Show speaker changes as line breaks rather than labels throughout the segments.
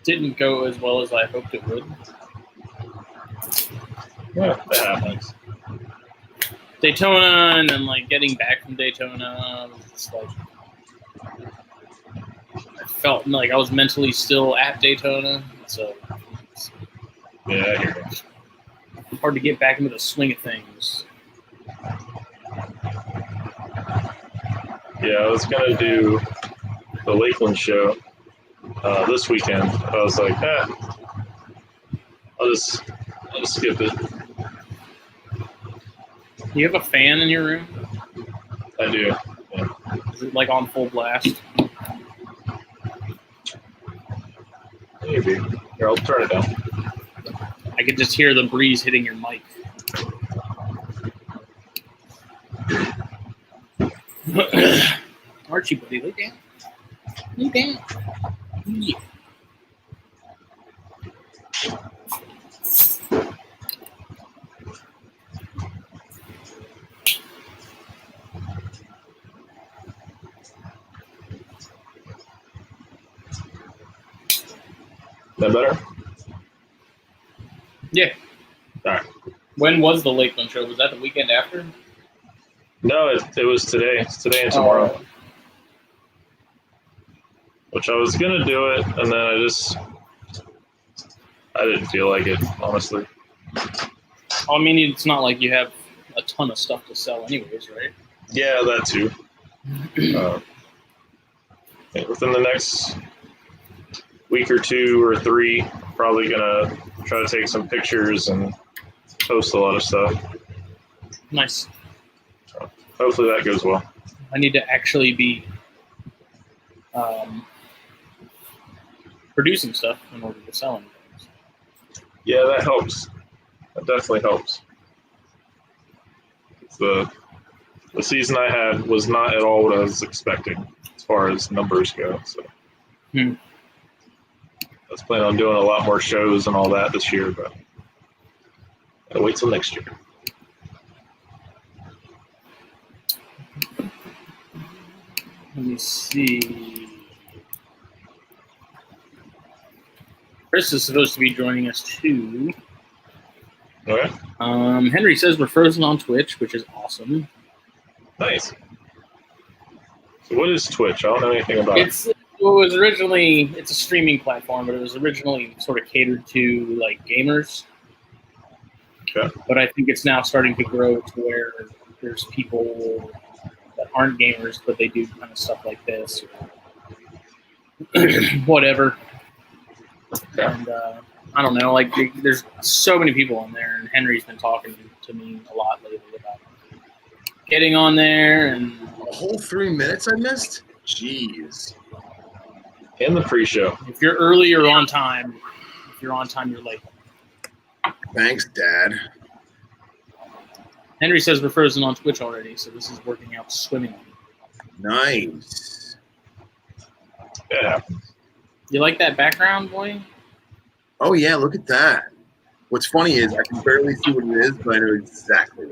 didn't go as well as I hoped it would.
Yeah, that happens.
Daytona, and then like getting back from Daytona was just like I felt like I was mentally still at Daytona, so
Yeah, I hear you.
hard to get back into the swing of things.
Yeah, I was gonna do the Lakeland show this weekend. I was like, I'll just skip it.
Do you have a fan in your room?
I do. Yeah.
Is it like on full blast?
Maybe. Here, I'll turn it down.
I could just hear the breeze hitting your mic. Archie, buddy, lay down. Lay down. Yeah.
That better?
Yeah.
All right.
When was the Lakeland show? Was that the weekend after?
No, it was today. It's today and tomorrow. Which I was gonna do it, and then I didn't feel like it, honestly.
I mean, it's not like you have a ton of stuff to sell anyways, right?
Yeah, that too. Within the next week or 2 or 3, probably gonna try to take some pictures and post a lot of stuff.
Nice.
So hopefully that goes well.
I need to actually be producing stuff in order to sell them.
Yeah, that helps. That definitely helps. The season I had was not at all what I was expecting as far as numbers go. So I was planning on doing a lot more shows and all that this year, but gotta wait till next year.
Let me see. Chris is supposed to be joining us too.
Okay.
Henry says we're frozen on Twitch, which is awesome.
Nice. So what is Twitch? I don't know anything about it.
It's a streaming platform, but it was originally sort of catered to like gamers.
Okay.
But I think it's now starting to grow to where there's people that aren't gamers, but they do kind of stuff like this or whatever.
Okay.
And I don't know, like there's so many people on there, and Henry's been talking to me a lot lately about getting on there. And
a whole 3 minutes I missed? Jeez.
In the pre-show.
If you're early or on time, if you're on time, you're late.
Thanks, Dad.
Henry says we're frozen on Twitch already, so this is working out swimmingly.
Nice.
Yeah.
You like that background, boy?
Oh, yeah, look at that. What's funny is I can barely see what it is, but I know exactly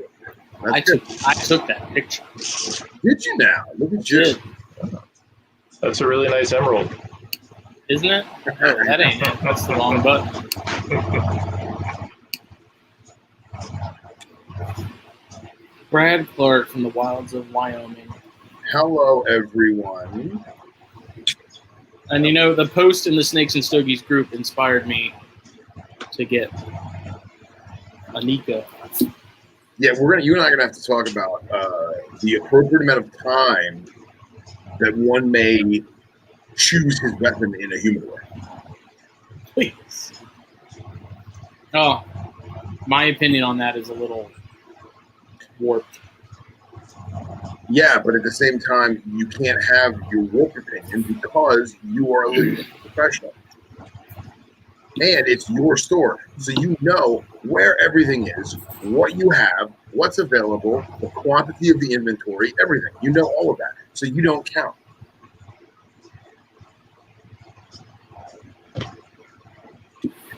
what it is.
I took that picture.
Did you now? Look at you.
That's a really nice emerald.
Isn't it? Oh, that ain't it. That's the wrong button. Brad Clark from the wilds of Wyoming.
Hello, everyone.
And you know, the post in the Snakes and Stogies group inspired me to get Anika.
Yeah, you and I are gonna have to talk about the appropriate amount of time that one may choose his weapon in a human way.
Please. Oh, my opinion on that is a little warped.
Yeah, but at the same time, you can't have your warped opinion because you are a legitimate professional. And it's your store. So you know where everything is, what you have, what's available, the quantity of the inventory, everything. You know all of that. So you don't count.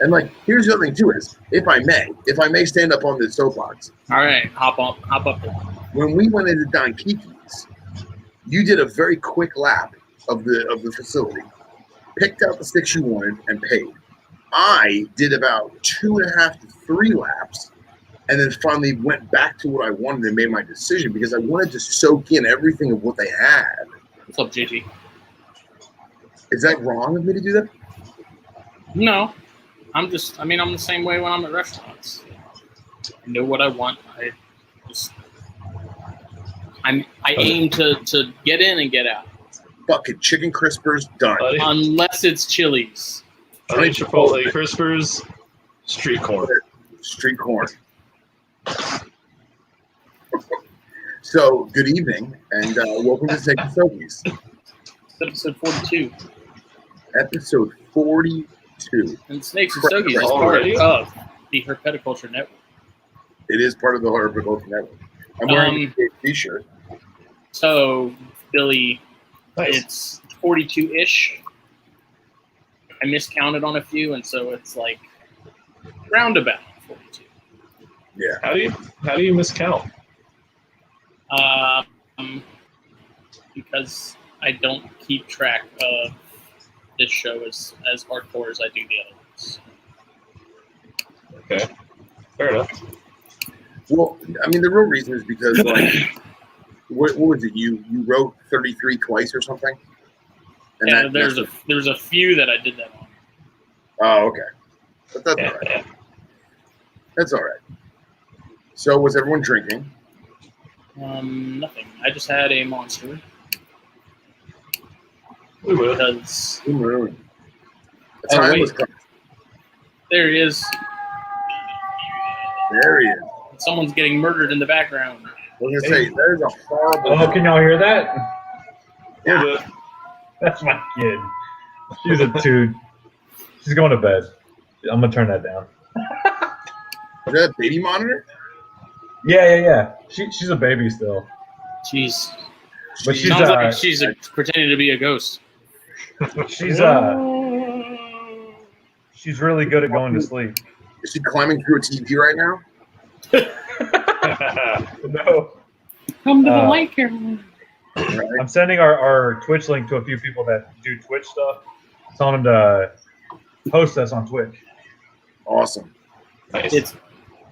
And like, here's the other thing too is, if I may stand up on this soapbox.
All right, hop up there.
When we went into Don Kiki's, you did a very quick lap of the facility, picked out the sticks you wanted, and paid. I did about 2.5 to 3 laps, and then finally went back to what I wanted and made my decision because I wanted to soak in everything of what they had.
What's up, JG?
Is that wrong of me to do that?
No. I'm the same way when I'm at restaurants. I know what I want. I aim to get in and get out.
Fucking chicken crispers, done.
Unless it's Chili's.
Honey Chipotle Crispers, street corn.
Street corn. So, good evening, and welcome to Stogies.
Episode 42.
Episode 42.
And Snakes and Stogies is part of the Herpetoculture Network. It
is part of the Herpetoculture Network. I'm wearing a t-shirt.
So, Billy,
nice.
It's 42-ish. I miscounted on a few, and so it's like roundabout 42.
Yeah.
How do you miscount?
Because I don't keep track of this show as hardcore as I do the other ones.
Okay, fair enough.
Well, I mean, the real reason is because, like, what was it? You wrote 33 twice or something? And
yeah, there's a few that I did that on.
Oh, okay. But that's all right. That's all right. So, was everyone drinking?
Nothing. I just had a monster.
Because
the time was coming.
There he is.
There he is.
Someone's getting murdered in the background.
I was gonna say that is a horrible.
Oh, can y'all hear that?
Yeah.
That's my kid. She's a toot. She's going to bed. I'm gonna turn that down.
Is that a baby monitor?
Yeah. She's a baby still.
Jeez.
But
sounds like she's pretending to be a ghost.
She's really good at going to sleep.
Is she climbing through a TV right now?
No.
Come to the light, Caroline.
Right.
I'm sending our Twitch link to a few people that do Twitch stuff, telling them to post us on Twitch.
Awesome.
Nice.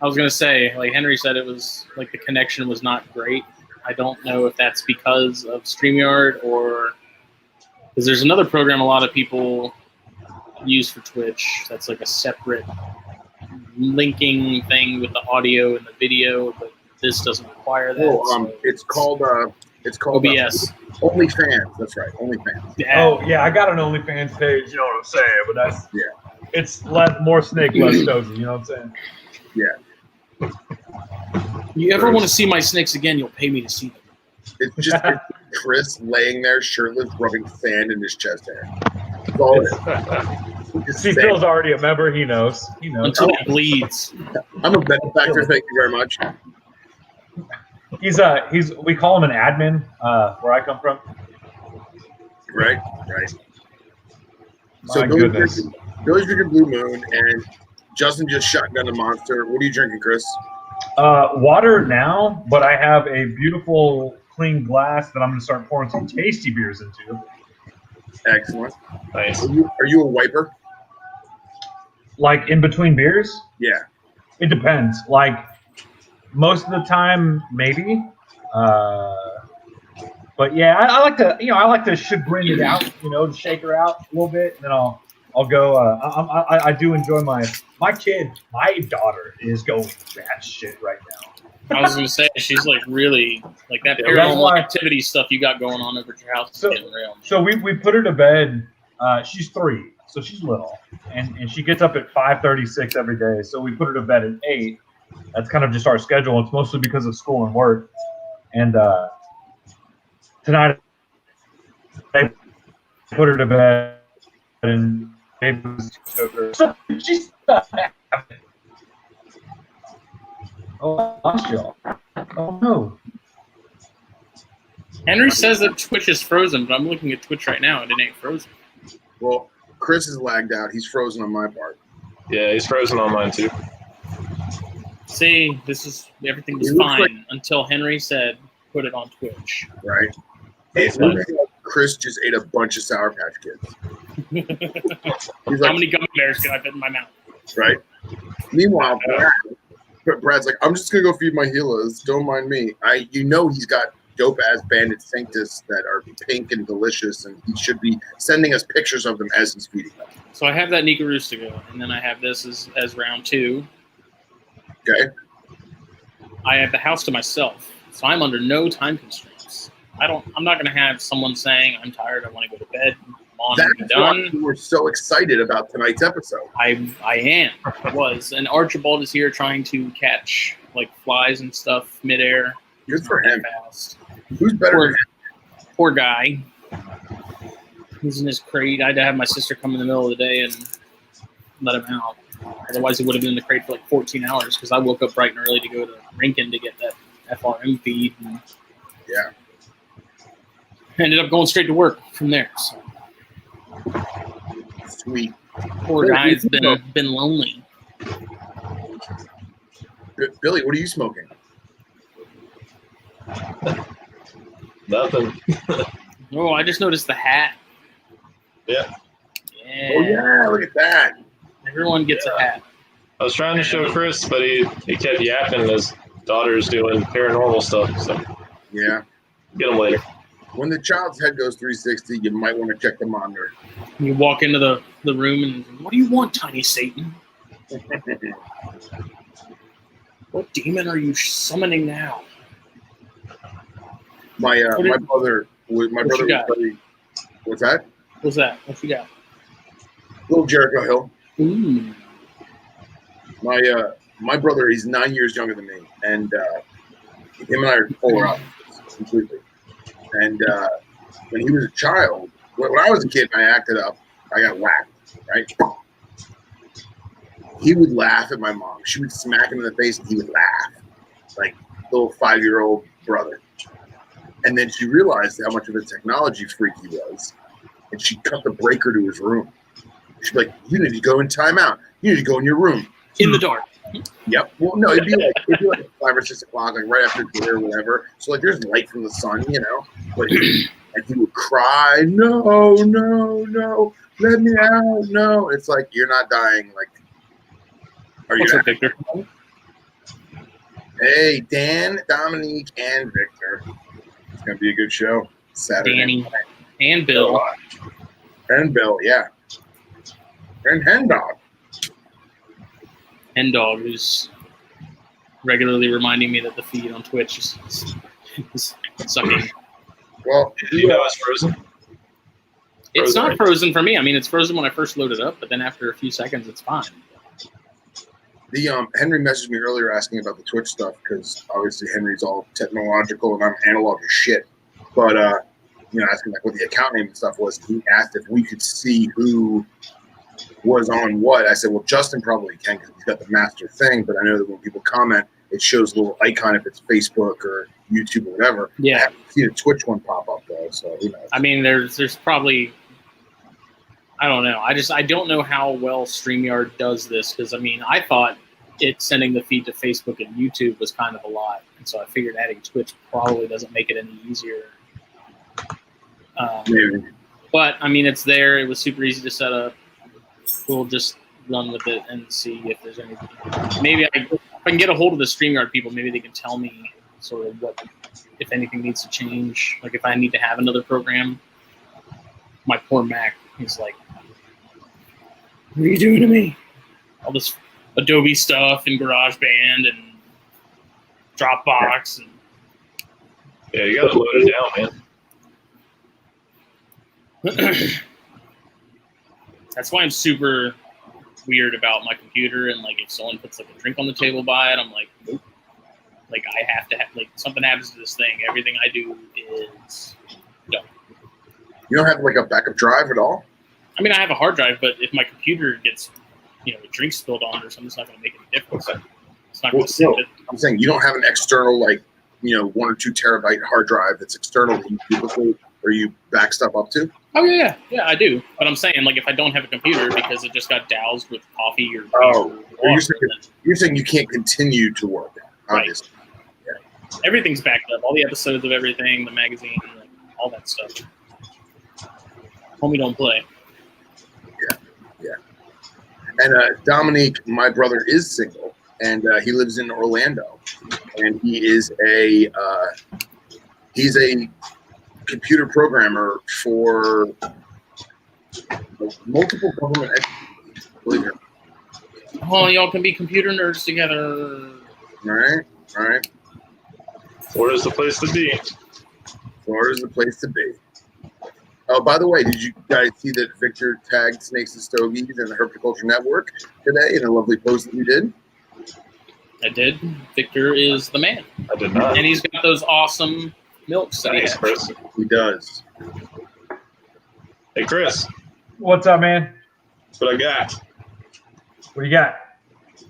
I was gonna say, like Henry said, it was like the connection was not great. I don't know if that's because of StreamYard or because there's another program a lot of people use for Twitch that's like a separate linking thing with the audio and the video, but this doesn't require that.
Oh, it's called
OBS.
OnlyFans. That's right, OnlyFans.
Yeah.
Oh yeah, I got an OnlyFans page. You know what I'm saying? But that's it's more snake, less Stogie. You know what I'm saying?
Yeah.
You ever want to see my snakes again? You'll pay me to see them.
It's just Chris laying there shirtless, rubbing sand in his chest hair. That's all it is.
He feels already a member. He knows.
Until it bleeds.
I'm a benefactor. Thank you very much.
He's we call him an admin where I come from.
Right.
My
So
goodness.
Billy's drinking Blue Moon, and Justin just shotgunned a monster. What are you drinking, Chris?
Water now, but I have a beautiful clean glass that I'm going to start pouring some tasty beers into.
Excellent.
Nice.
Are you a wiper?
Like in between beers?
Yeah.
It depends. Like most of the time, maybe. But yeah, I like to chagrin it out, to shake her out a little bit, and then I'll go. I do enjoy my daughter is going that shit right now.
I was gonna say she's like really like that paranormal activity stuff you got going on over at your house is getting real.
So we put her to bed. She's 3, so she's little, and she gets up at 5:36 every day. So we put her to bed at 8. That's kind of just our schedule. It's mostly because of school and work. And tonight I put her to bed and she's oh, I lost y'all. Oh no.
Henry says that Twitch is frozen, but I'm looking at Twitch right now and it ain't frozen.
Well, Chris is lagged out. He's frozen on my part.
Yeah, he's frozen on mine too.
See, everything was fine until Henry said put it on Twitch.
Right. It looks like Chris just ate a bunch of Sour Patch Kids. He's
How
like,
many gummy bears can I fit in my mouth?
right? Meanwhile, Brad's like, I'm just gonna go feed my Gilas. Don't mind me. He's got dope ass Bandit Sanctus that are pink and delicious, and he should be sending us pictures of them as he's feeding them.
So I have that Nika Rustico, and then I have this as round 2.
Okay.
I have the house to myself, so I'm under no time constraints. I'm not going to have someone saying, I'm tired, I want to go to bed, I'm on, I'm done.
We were so excited about tonight's episode.
I was. And Archibald is here trying to catch like flies and stuff midair.
Good for him.
Fast.
Who's better than him?
Poor guy. He's in his crate. I had to have my sister come in the middle of the day and let him out. Otherwise, he would have been in the crate for like 14 hours because I woke up bright and early to go to Rinkin to get that FRM feed. And
yeah.
Ended up going straight to work from there. So.
Sweet.
Poor guy's been lonely.
Billy, what are you smoking?
Nothing.
Oh, I just noticed the hat.
Yeah.
Yeah.
Oh yeah, look at that.
Everyone gets a hat.
I was trying to show Chris, but he kept yapping. His daughter's doing paranormal stuff. So
yeah.
Get him later.
When the child's head goes 360, you might want to check the monitor.
You walk into the room and, what do you want, tiny Satan? What demon are you summoning now?
My brother was very, what's that?
What's that? What you got?
Little Jericho Hill.
Ooh.
My brother, he's 9 years younger than me, and him and I are polar opposites completely. And when he was a child, when I was a kid and I acted up, I got whacked, right? He would laugh at my mom. She would smack him in the face and he would laugh, like little 5-year-old brother. And then she realized how much of a technology freak he was, and she cut the breaker to his room. She'd be like, you need to go in timeout. You need to go in your room.
In the dark.
Yep. Well, no, it'd be like 5 or 6 o'clock, like right after dinner or whatever. So like, there's light from the sun, you know. But and he would cry, no, let me out, no. It's like, you're not dying. Like, are you?
What's up, Victor?
Hey, Dan, Dominique, and Victor. It's gonna be a good show. Saturday.
Danny and Bill.
And Bill, yeah. And Hen Dog.
Hen Dog, who's regularly reminding me that the feed on Twitch is sucking.
Well,
You know it's frozen.
It's not frozen for me. I mean, it's frozen when I first load it up, but then after a few seconds, it's fine.
The Henry messaged me earlier asking about the Twitch stuff because obviously Henry's all technological and I'm analog as shit. But asking like what the account name and stuff was. He asked if we could see who was on what. I said, well, Justin probably can because he's got the master thing. But I know that when people comment, it shows a little icon if it's Facebook or YouTube or whatever.
Yeah.
I haven't seen a Twitch one pop up though, so who knows?
I mean, there's probably, I don't know. I don't know how well StreamYard does this because, I mean, I thought sending the feed to Facebook and YouTube was kind of a lot. And so I figured adding Twitch probably doesn't make it any easier.
Maybe.
But, I mean, it's there. It was super easy to set up. We'll just run with it and see if there's anything. Maybe if I can get a hold of the StreamYard people, maybe they can tell me sort of what, if anything needs to change. Like if I need to have another program. My poor Mac is like, what are you doing to me? All this Adobe stuff and GarageBand and Dropbox. And
Yeah, you gotta load it down, man.
That's why I'm super weird about my computer. And like, if someone puts like a drink on the table by it, I'm like, nope. Like I have to have, like something happens to this thing. Everything I do is done.
You don't have like a backup drive at all?
I mean, I have a hard drive, but if my computer gets, a drink spilled on or something, it's not going to make any difference.
Okay.
It's not going to save it.
I'm saying you don't have an external, 1 or 2 terabyte hard drive that's external that you duplicate or you back stuff up to?
Oh, yeah, I do. But I'm saying, like, if I don't have a computer because it just got doused with coffee or water,
you're saying you can't continue to work, obviously.
Right. Yeah. Everything's backed up. All the episodes of everything, the magazine, like, all that stuff. Homie don't play.
And Dominique, my brother, is single, and he lives in Orlando, and he's a computer programmer for multiple government entities. Believe it.
Oh, y'all can be computer nerds together.
All right.
Florida's the place to be.
Florida's the place to be. Oh, by the way, did you guys see that Victor tagged Snakes and Stogies and the Herpetoculture Network today in a lovely post that we did?
I did. Victor is the man.
I did not.
And he's got those awesome milks that
Thanks,
he has.
Chris.
He does.
Hey, Chris.
What's up, man?
That's what I got.
What do you got?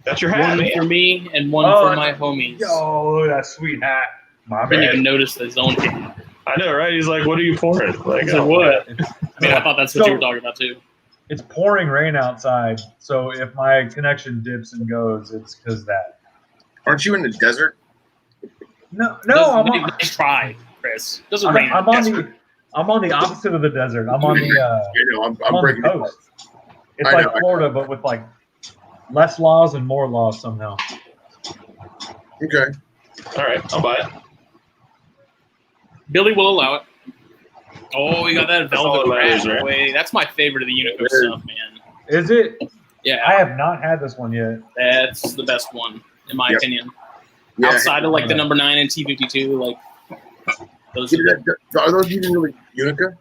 That's your hat,
One
man.
for me and one for my homies.
Yo, look at that sweet hat. My
I didn't
bad.
even notice the zone came.
I know, right? He's like, what are you pouring? Like,
So what?
It's,
I mean, I thought that's what you were talking about too.
it's pouring rain outside, so if my connection dips and goes, it's because of that.
Aren't you in the desert?
No,
Nice try, Chris. Doesn't rain.
I'm on the opposite of the desert. I'm on the
I'm
I'm on
breaking
the
it.
coast. It's
I
like
know.
Florida, but with like less laws and more laws somehow.
Okay.
all right, I'll buy it.
Billy will allow it. Oh, you got that
That's all
velvet
that matters,
rat
right?
way. That's my favorite of the Unico stuff, man.
Is it?
Yeah,
I have not had this one yet.
that's the best one, in my
Yep.
opinion.
Yeah.
Outside of like the number 9 and T52, like those.
Are those even really Unica?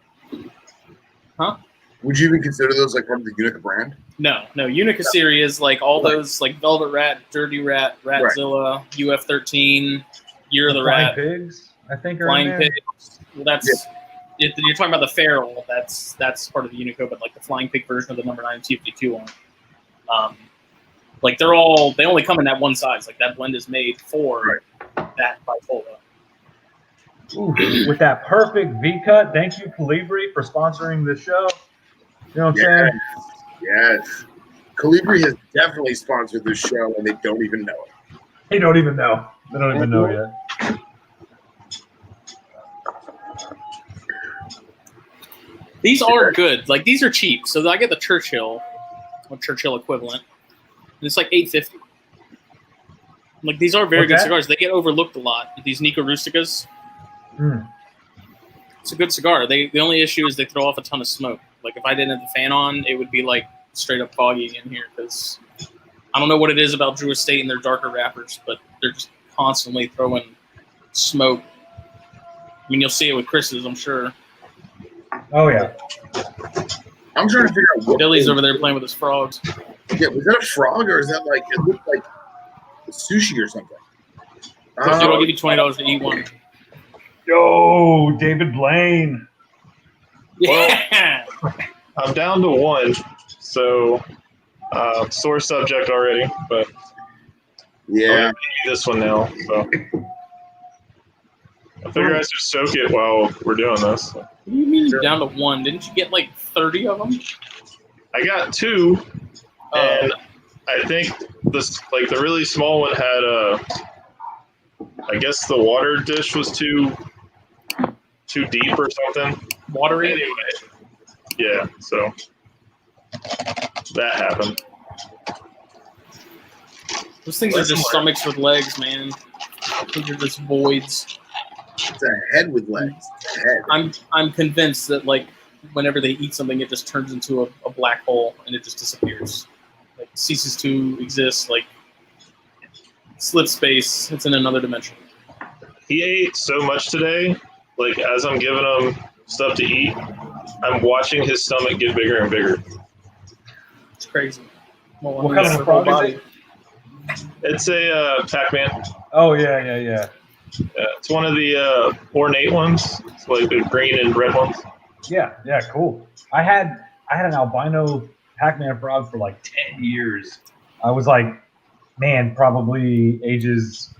Huh?
Would you even consider those like part of the Unica brand?
No, Unica series, like all those, like Velvet Rat, Dirty Rat, Ratzilla, UF13, Year of the
Flying
Rat,
pigs, I think, are in
Flying
there.
Pigs. Well, that's you're talking about the feral. That's part of the Unico, but like the Flying Pig version of the number 9 T52 one. Like they only come in that one size. Like that blend is made for that bipolar.
Ooh, with that perfect V cut. Thank you, Calibri, for sponsoring the show. You know what I'm saying?
Yes. Calibri has definitely sponsored this show, and they don't even know it.
They don't even know. They don't even know yet.
These are good. Like these are cheap. So I get the Churchill, or Churchill equivalent, and it's like $8.50. Like these are very
What's
good
that?
cigars. They get overlooked a lot. These Nico Rusticas.
Mm.
It's a good cigar. The only issue is they throw off a ton of smoke. Like if I didn't have the fan on, it would be like straight up foggy in here because I don't know what it is about Drew Estate and their darker wrappers, but they're just constantly throwing smoke. I mean, you'll see it with Chris's, I'm sure.
Oh yeah.
I'm trying to figure out what
Billy's over there playing with his frogs.
Yeah, was that a frog or is that like it looked like sushi or something?
Dude, I'll give you $20 to eat one.
Yo, David Blaine.
Yeah.
I'm down to one, so sore subject already, but
Yeah.
I'll give you this one now. So I figure I should soak it while we're doing this.
What do you mean down to one? Didn't you get like 30 of them?
I got 2, and I think this like the really small one had I guess the water dish was too deep or something.
Watery?
Anyway, yeah, so that happened.
Those things are just stomachs with legs, man. These are just voids.
It's a head with legs. It's a head.
I'm convinced that like whenever they eat something, it just turns into a black hole and it just disappears. Like ceases to exist. Like slip space. It's in another dimension.
He ate so much today. Like as I'm giving him stuff to eat, I'm watching his stomach get bigger and bigger.
It's crazy. Well,
What kind of a frog is it?
It's a Pac-Man.
Oh yeah.
It's one of the ornate ones. It's like the green and red ones.
Yeah, cool. I had an albino Pac-Man frog for like 10 years. I was like, man, probably ages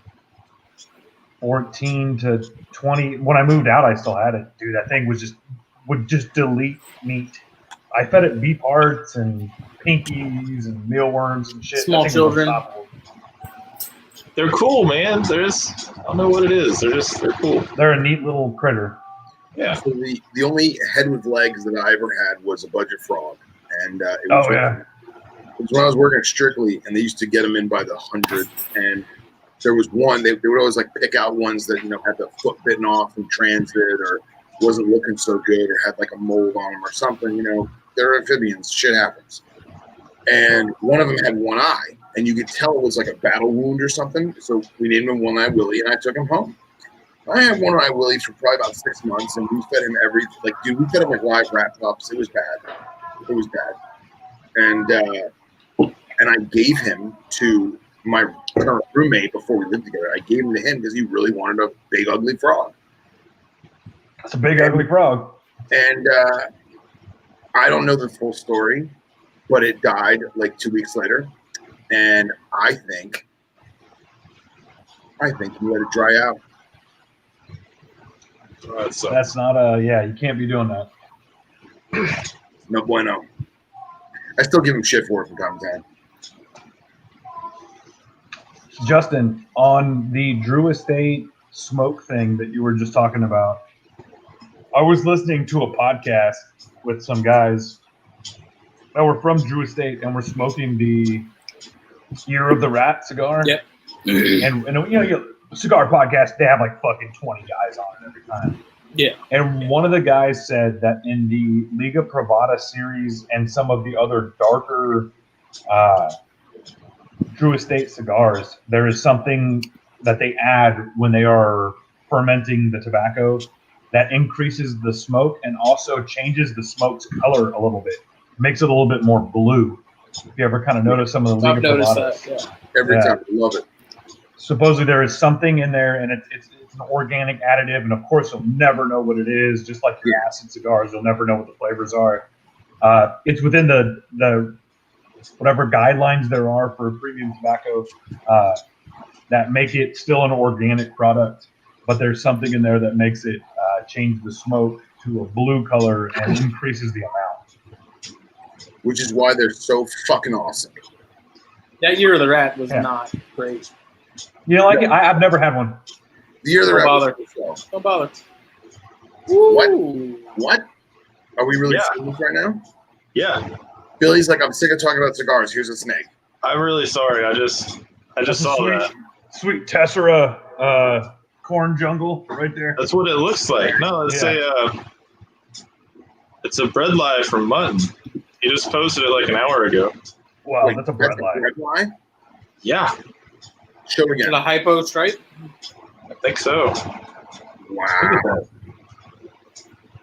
14 to 20. When I moved out, I still had it. Dude, that thing would just delete meat. I fed it beef hearts and pinkies and mealworms and shit.
Small
That thing was
children.
unstoppable.
They're cool, man. I don't know what it is. They're cool.
They're a neat little critter.
Yeah.
So the only head with legs that I ever had was a budget frog, and it was was when I was working at Strictly, and they used to get them in by the 100. And there was one, they would always like pick out ones that, had the foot bitten off in transit or wasn't looking so good or had like a mold on them or something. They're amphibians. Shit happens. And one of them had one eye, and you could tell it was like a battle wound or something. So we named him One Eye Willie, and I took him home. I had One Eye Willie for probably about 6 months, and we fed him we fed him like live rat pups. It was bad. It was bad. And I gave him to my current roommate before we lived together. I gave him to him because he really wanted a big ugly frog.
That's a big ugly frog.
And I don't know the full story, but it died like 2 weeks later. And I think he let it dry out.
That's not you can't be doing that.
No bueno. I still give him shit for it from time to time.
Justin, on the Drew Estate smoke thing that you were just talking about, I was listening to a podcast with some guys that were from Drew Estate and were smoking the Year of the Rat cigar.
Yep.
And cigar podcast, they have like fucking 20 guys on it every time.
Yeah.
And one of the guys said that in the Liga Privada series and some of the other darker Drew Estate cigars, there is something that they add when they are fermenting the tobacco that increases the smoke and also changes the smoke's color a little bit. Makes it a little bit more blue. If you ever kind of notice some of the
I've
Liga
noticed
Privadas.
that,
Every time. I love it.
Supposedly there is something in there, and it's an organic additive, and of course you'll never know what it is. Just like your acid cigars, you'll never know what the flavors are. It's within the whatever guidelines there are for premium tobacco that make it still an organic product, but there's something in there that makes it change the smoke to a blue color and increases the amount.
Which is why they're so fucking awesome.
That Year of the Rat was not great.
You know, I've never had one.
The Year of the
Don't
Rat.
bother. Don't bother.
What? Are we really seeing this right now?
Yeah.
Billy's like, I'm sick of talking about cigars. Here's a snake.
I'm really sorry. I just saw that.
Sweet Tessera corn jungle right there.
That's what it looks like. No, it's it's a bread lie from Mutton. He just posted it like an hour ago.
Wow, that's a bread lie.
Bread lie?
Yeah.
Show it again.
The hypo stripe?
I think so.
Wow.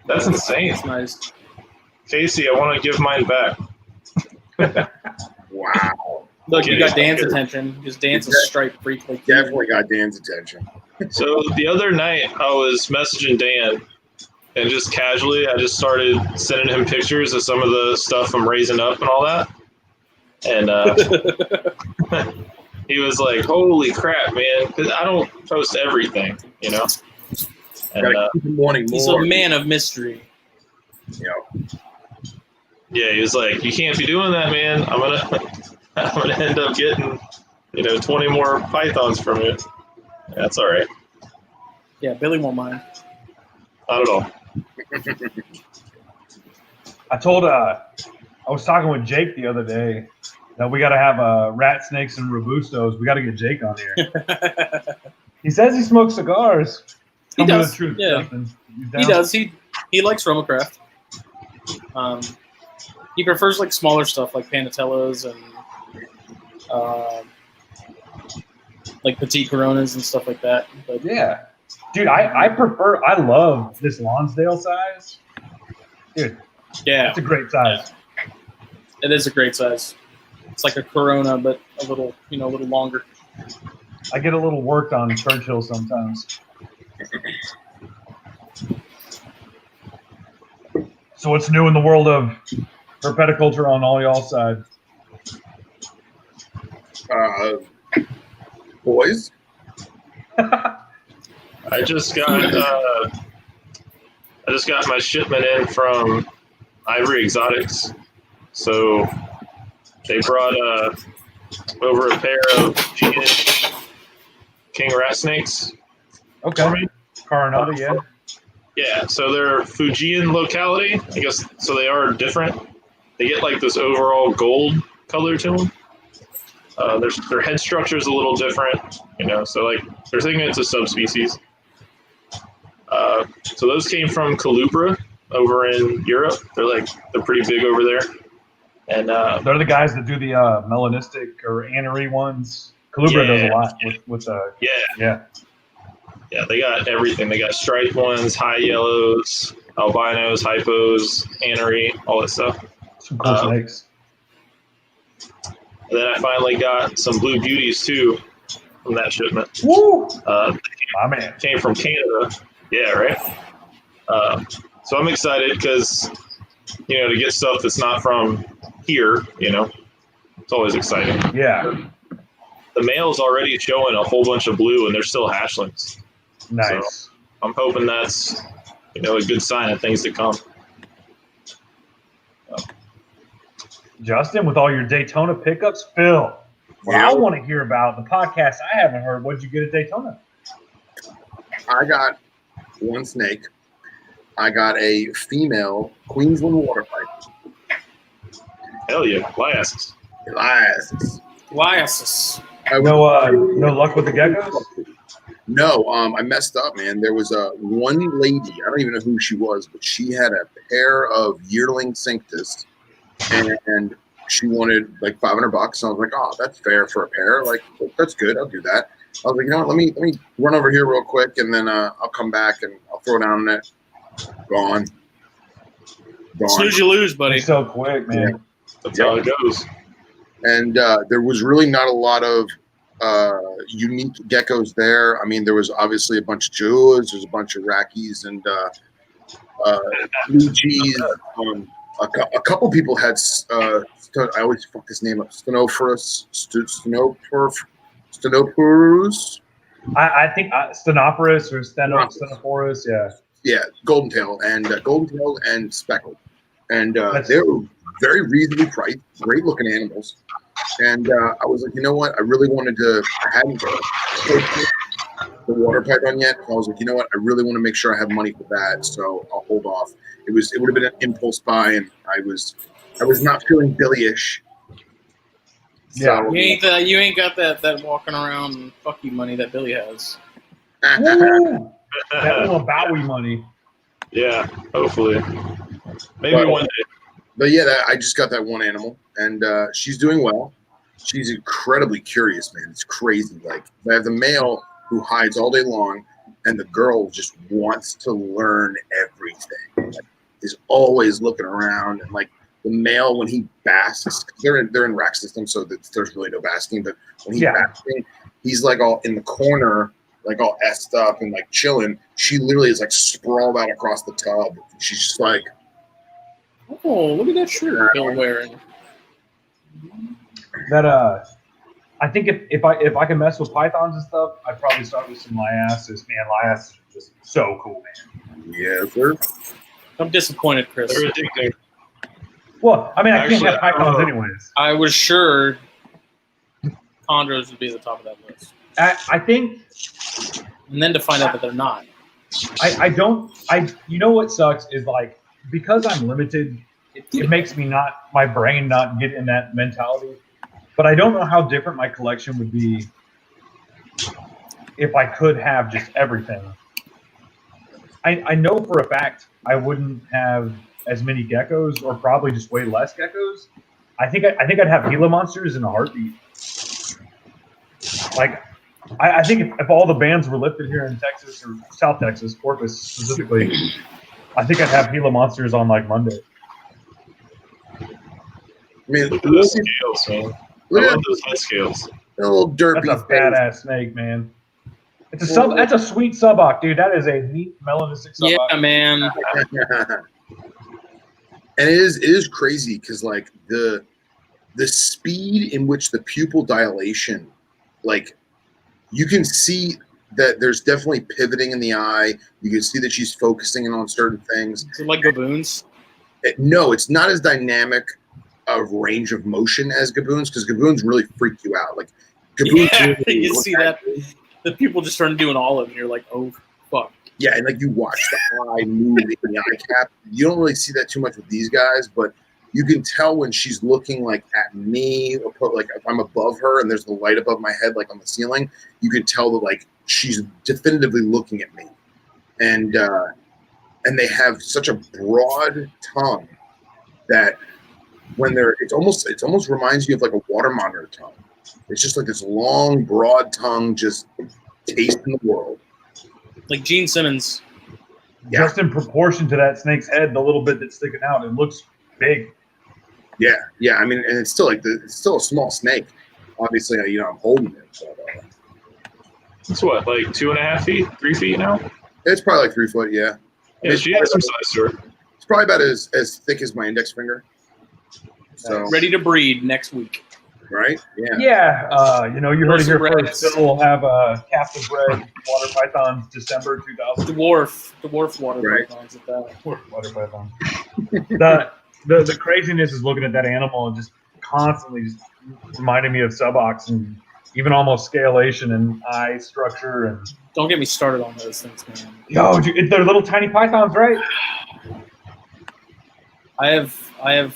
That's insane.
That's nice.
Casey, I want to give mine back.
Wow.
Look, you got Dan's attention. Just Dan's a stripe freak. Like
Definitely got Dan's attention.
So the other night, I was messaging Dan, and just casually, I just started sending him pictures of some of the stuff I'm raising up and all that. And he was like, "Holy crap, man!" Because I don't post everything, you know. And
Keep him wanting
he's
more.
a man of mystery.
yeah, he was like, "You can't be doing that, man. I'm gonna end up getting, 20 more pythons from you." That's all right.
Yeah, Billy won't mind.
Not at all.
I was talking with Jake the other day that we got to have rat snakes and robustos. We got to get Jake on here. He says he smokes cigars.
He
Tell me
does.
the truth,
Yeah.
Justin.
He does. He likes Romacraft. He prefers like smaller stuff like Panatellas and like petite Coronas and stuff like that. But
Yeah. Dude, I love this Lonsdale size. Dude,
yeah,
it's a great size.
it is a great size. It's like a Corona, but a little longer.
I get a little worked on Churchill sometimes. So what's new in the world of herpeticulture on all y'all side?
Boys.
I just got my shipment in from Ivory Exotics. So they brought over a pair of king rat snakes.
Okay. Coronado, yeah.
Yeah, so they're Fujian locality, I guess. So they are different. They get like this overall gold color to them. Their head structure is a little different, so like they're thinking it's a subspecies. So those came from Calupra over in Europe. They're pretty big over there. And
they're the guys that do the melanistic or anery ones. Calupra does a lot with
yeah, they got everything. They got striped ones, high yellows, albinos, hypos, anery, all that stuff.
Some cool snakes.
And then I finally got some blue beauties too from that shipment.
Woo! My man.
Came from Canada. Yeah, right? So I'm excited because, to get stuff that's not from here, it's always exciting.
Yeah.
The male's already showing a whole bunch of blue and they're still hatchlings.
Nice.
So I'm hoping that's, a good sign of things to come.
Justin, with all your Daytona pickups, Phil, what I want to hear about, the podcast I haven't heard, what'd you get at Daytona?
I got one snake. I got a female Queensland water pipe.
Hell yeah, Liasis.
Liasis.
No luck with the geckos?
No, I messed up, man. There was one lady, I don't even know who she was, but she had a pair of yearling Cinctus, and she wanted like $500. So I was like, oh, that's fair for a pair. Like, that's good. I'll do that. I was like, you know what? Let me run over here real quick, and then I'll come back and I'll throw down on it. Gone.
Snooze, you lose, buddy.
It's so quick, man.
Yeah.
That's how it goes.
And there was really not a lot of unique geckos there. I mean, there was obviously a bunch of Julas, there's a bunch of Rackies and blue cheese. A couple people had, I always fuck this name up, Stenophorus.
I think Stenophorus or Stenophorus, yeah.
Yeah, golden tail and speckled. And they were very reasonably priced, great looking animals. And I was like, you know what? I really wanted to, I hadn't the water pipe on yet. I was like, you know what? I really want to make sure I have money for that. So I'll hold off. It would have been an impulse buy, and I was not feeling Billy-ish.
Yeah.
So,
You ain't got that walking around fuck you money that Billy has.
Woo! That little Bowie money.
Yeah, hopefully. Maybe one day.
But yeah, I just got that one animal, and she's doing well. She's incredibly curious, man. It's crazy. Like, I have the male who hides all day long, and the girl just wants to learn everything. Like, is always looking around, and like the male when he basks, they're in rack system, so there's really no basking. But when he's basking, he's like all in the corner, like all essed up and like chilling. She literally is like sprawled out across the tub. She's just like,
oh, look at that shirt Bill wearing.
That I think if I can mess with pythons and stuff, I'd probably start with some Liasis. Man, Liasis are just so cool, man.
yeah, sir.
I'm disappointed, Chris.
They're addicting.
Well, I mean, I can't
Actually,
have pythons anyways.
I was sure chondros would be at the top of that list.
I think,
And then to find out that they're not.
you know what sucks is like, because I'm limited, it makes me my brain not get in that mentality. But I don't know how different my collection would be if I could have just everything. I know for a fact I wouldn't have as many geckos, or probably just way less geckos. I think I'd have Gila monsters in a heartbeat. Like, I think if all the bands were lifted here in Texas or South Texas, Corpus specifically, I think I'd have Gila monsters on like Monday.
I mean,
Look at those scales, man. I love those head scales.
a little derpy.
That's a badass snake, man. It's a that's a sweet suboc, dude. That is a neat melanistic suboc.
Yeah, man.
And it is crazy because like the speed in which the pupil dilation, like you can see that there's definitely pivoting in the eye. You can see that she's focusing in on certain things.
Is it like gaboons?
No, it's not as dynamic of range of motion as gaboons, because gaboons really freak you out. Like gaboons,
Yeah,
really
you
look
see
at
that.
you.
The people just started doing all of it, and you're like, oh, fuck.
Yeah, and like you watch the eye move in the eye cap. You don't really see that too much with these guys, but You can tell when she's looking like at me, or put like if I'm above her and there's the light above my head, like on the ceiling. You can tell that like she's definitively looking at me, and they have such a broad tongue that when they're, it almost reminds you of like a water monitor tongue. It's just like this long, broad tongue, just tasting the world.
Like Gene Simmons.
Yeah.
Just in proportion to that snake's head, the little bit that's sticking out, it looks big.
Yeah. I mean, and it's still like it's still a small snake. Obviously, I'm holding it. But,
it's what, like 2.5 feet, 3 feet now?
it's probably like 3 foot. Yeah.
Yeah, she has some size to her.
It's probably about as thick as my index finger. So
Ready to breed next week.
right? Yeah.
Yeah, you heard it here
Rats.
first. Still will have captive bred water pythons December 2000.
Dwarf water
Right.
pythons at that.
Water python. The craziness is looking at that animal and just constantly just reminding me of subox and even almost scalation and eye structure and.
Don't get me started on those things, man.
Yo, they're little tiny pythons, right?
I have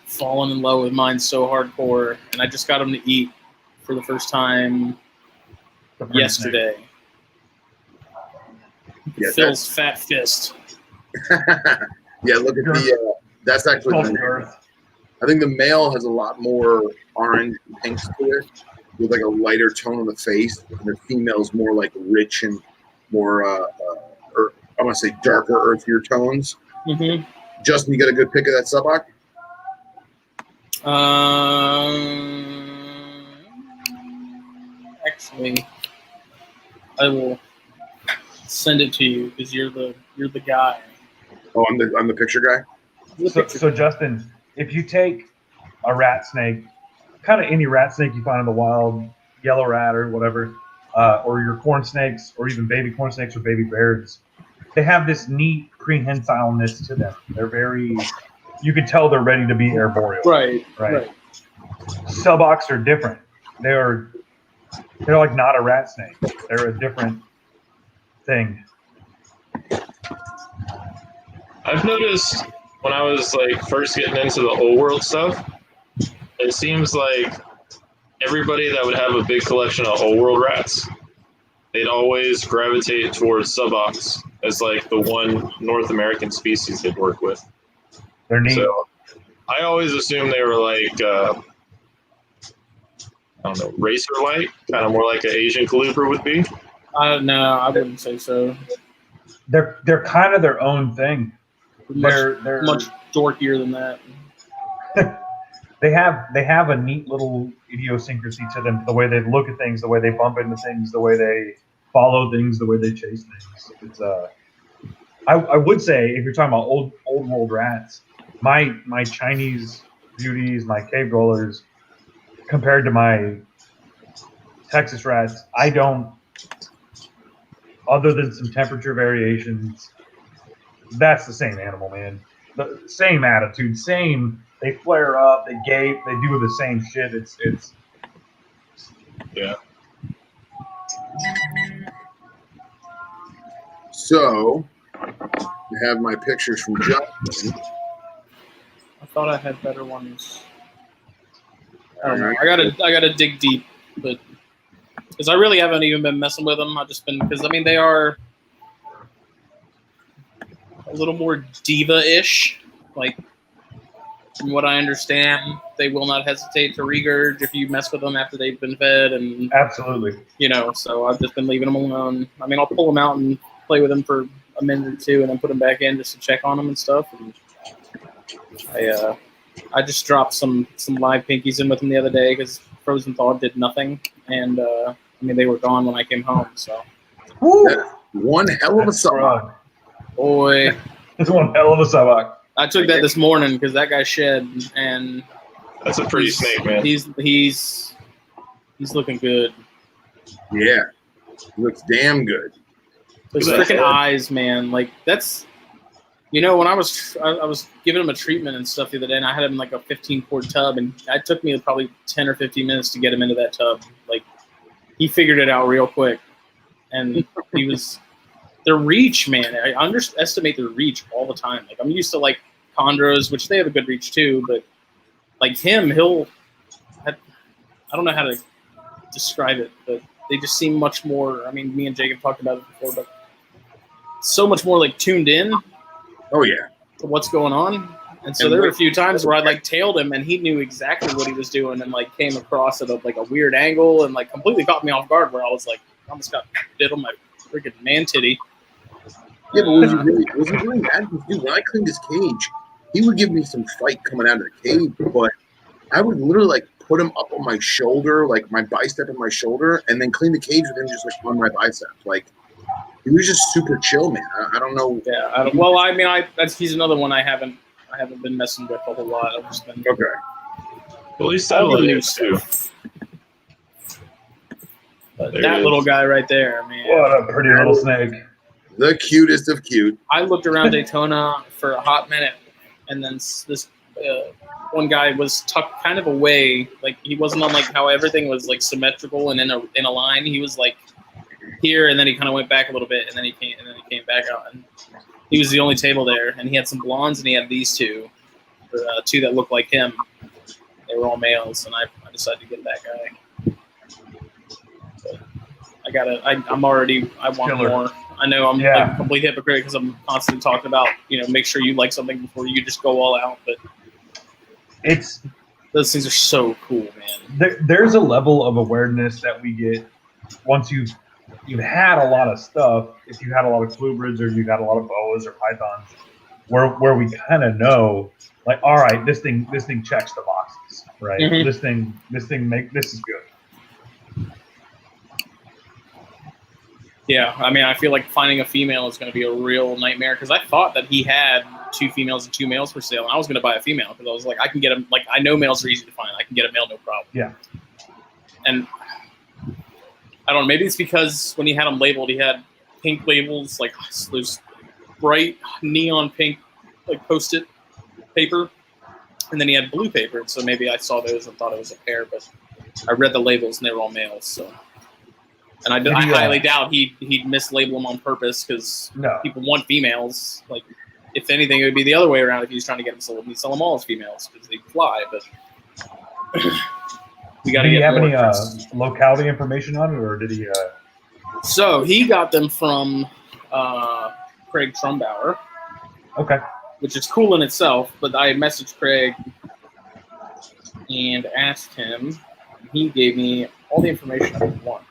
fallen in love with mine so hardcore, and I just got them to eat for the first time yesterday.
Yeah,
Phil's fat fist.
Yeah, look at the. That's actually. I think the male has a lot more orange and pinks to it, with like a lighter tone on the face, and the female's more like rich and more, I want to say darker, earthier tones.
Mm-hmm.
Justin, you got a good pick of that suboc?
Actually, I will send it to you because you're the guy.
Oh, I'm the picture guy.
So Justin, if you take a rat snake, kind of any rat snake you find in the wild, yellow rat or whatever, or your corn snakes, or even baby corn snakes or baby bears, they have this neat prehensileness to them. They're very, you can tell they're ready to be arboreal.
Right.
Subocs are different. They're like not a rat snake. They're a different thing.
I've noticed when I was like first getting into the old world stuff, it seems like everybody that would have a big collection of old world rats, they'd always gravitate towards subocs as like the one North American species they'd work with.
They're neat.
So I always assumed they were like, I don't know, racer-like, kind of more like an Asian caliber would be.
No, I wouldn't say so.
They're kind of their own thing. They're
much dorkier than that.
They have a neat little idiosyncrasy to them, the way they look at things, the way they bump into things, the way they follow things, the way they chase things. It's I would say if you're talking about old world rats, my Chinese beauties, my cave dwellers, compared to my Texas rats, I don't, other than some temperature variations, that's the same animal, man. The same attitude, same. They flare up, they gape, they do the same shit. It's
yeah.
So, I have my pictures from Justin.
I thought I had better ones. I don't know. I gotta dig deep, but because I really haven't even been messing with them. I've just been because they are a little more diva-ish. Like, from what I understand, they will not hesitate to regurge if you mess with them after they've been fed, and
absolutely.
So I've just been leaving them alone. I'll pull them out and play with them for a minute or two, and then put them back in just to check on them and stuff. And I just dropped some live pinkies in with them the other day because Frozen Thaw did nothing, and they were gone when I came home. So,
One hell of a suboc.
Boy,
that's one hell of a suboc.
I took that this morning because that guy shed, and
that's a pretty snake, man.
He's looking good.
Yeah, looks damn good.
Those freaking eyes, man. Like that's, when I was giving him a treatment and stuff the other day, and I had him in like a 15-quart tub, and it took me probably 10 or 15 minutes to get him into that tub. Like he figured it out real quick, and their reach, man. I underestimate their reach all the time. Like I'm used to like chondros, which they have a good reach too, but like him, I don't know how to describe it, but they just seem much more. I mean, me and Jacob talked about it before, but so much more like tuned in
Oh yeah.
to what's going on. And so there were a few times where I like tailed him, and he knew exactly what he was doing, and like came across at a weird angle, and like completely caught me off guard. Where I was like, almost got bit on my freaking man titty.
Yeah, but was he really mad? Dude, when I cleaned his cage, he would give me some fight coming out of the cage, but I would literally like put him up on my shoulder, like my bicep on my shoulder, and then clean the cage with him just like on my bicep. Like he was just super chill, man. I don't know.
Yeah. He's another one I haven't been messing with a whole lot. I've just been
Okay.
Well, he's settling in too.
But that little guy right there, man.
What a pretty little snake.
The cutest of cute.
I looked around Daytona for a hot minute, and then this one guy was tucked kind of away. Like he wasn't on like how everything was like symmetrical and in a line. He was like here, and then he kind of went back a little bit, and then he came back out. And he was the only table there, and he had some blondes, and he had these two that looked like him. They were all males, and I decided to get that guy. But I want more. I know I'm like a complete hypocrite because I'm constantly talking about, make sure you like something before you just go all out. But those things are so cool, man.
There's a level of awareness that we get once you've had a lot of stuff. If you had a lot of clubrids or you had a lot of boas or pythons, where we kind of know, like, all right, this thing checks the boxes, right?
Mm-hmm.
This is good.
Yeah, I mean, I feel like finding a female is going to be a real nightmare because I thought that he had 2 females and 2 males for sale, and I was going to buy a female because I was like, I can get them. Like, I know males are easy to find. I can get a male, no problem.
Yeah.
And I don't know. Maybe it's because when he had them labeled, he had pink labels, like those bright neon pink, like Post-it paper, and then he had blue paper. So maybe I saw those and thought it was a pair, but I read the labels and they were all males. So. And I highly doubt he'd mislabel them on purpose because people want females. Like, if anything, it would be the other way around if he was trying to get them sold. He'd sell them all as females because they fly. But we got to get. Do you have
any locality information on it, or did he?
So he got them from Craig Trumbauer.
Okay. Which
is cool in itself, but I messaged Craig and asked him. He gave me all the information I would want.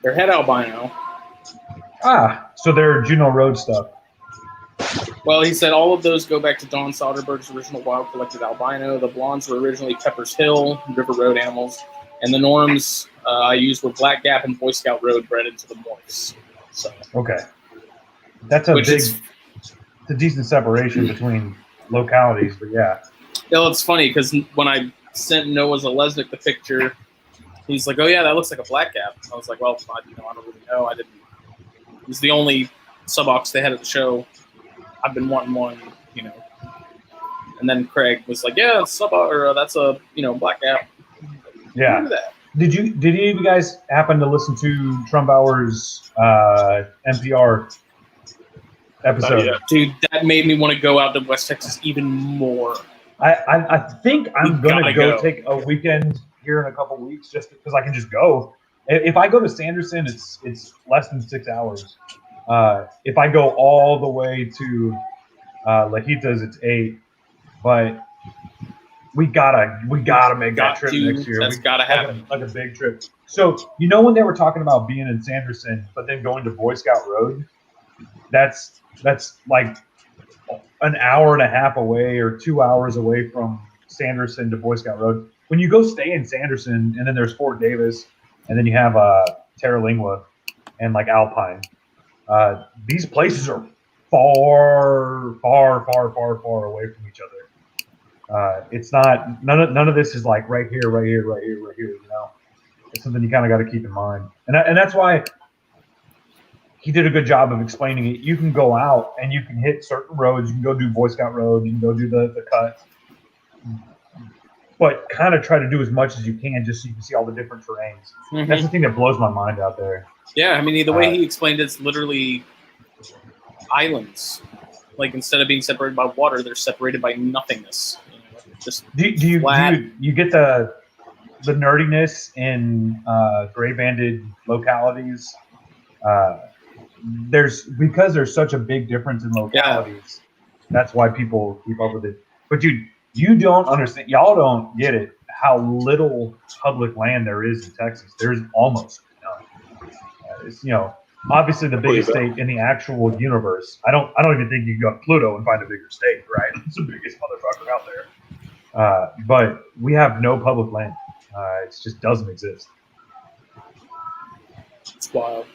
They're head albino.
So they're Juneau Road stuff.
Well, he said all of those go back to Don Soderbergh's original wild collected albino. The blondes were originally Pepper's Hill, River Road animals, and the norms I used were Black Gap and Boy Scout Road bred into the morphs. So
okay, that's it's a decent separation between localities, but yeah.
It's funny because when I sent Noah Zalesnik the picture, he's like, "Oh yeah, that looks like a Black Gap." I was like, "Well, I don't really know. I didn't." It was the only subox they had at the show. I've been wanting one, And then Craig was like, "Yeah, that's a Black Gap."
Yeah.
Look at that.
Did any of you guys happen to listen to Trumbauer's NPR episode?
Dude, that made me want to go out to West Texas even more.
I think I'm gonna go take a weekend here in a couple weeks just because I can just go. If I go to Sanderson, it's less than 6 hours. If I go all the way to Lajitas, it's 8. But we gotta make that trip next year.
That's gotta happen.
Like a big trip. So when they were talking about being in Sanderson, but then going to Boy Scout Road, that's like an hour and a half away or 2 hours away from Sanderson to Boy Scout Road. When you go stay in Sanderson, and then there's Fort Davis, and then you have Terralingua and like Alpine. These places are far away from each other. It's not none of this is like right here. It's something you kind of got to keep in mind, and that's why he did a good job of explaining it. You can go out and you can hit certain roads. You can go do Boy Scout Road. You can go do the cut. But kind of try to do as much as you can just so you can see all the different terrains. Mm-hmm. That's the thing that blows my mind out there.
Yeah, I mean, the way he explained it's literally islands. Like instead of being separated by water, they're separated by nothingness. Just
do you get the nerdiness in gray banded localities? Because there's such a big difference in localities. That's why people keep up with it. But dude, you don't understand. Y'all don't get it. How little public land there is in Texas. There's almost none. It's, obviously the biggest state in the actual universe. I don't even think you can go to Pluto and find a bigger state, right? It's the biggest motherfucker out there. But we have no public land. It just doesn't exist.
It's wild.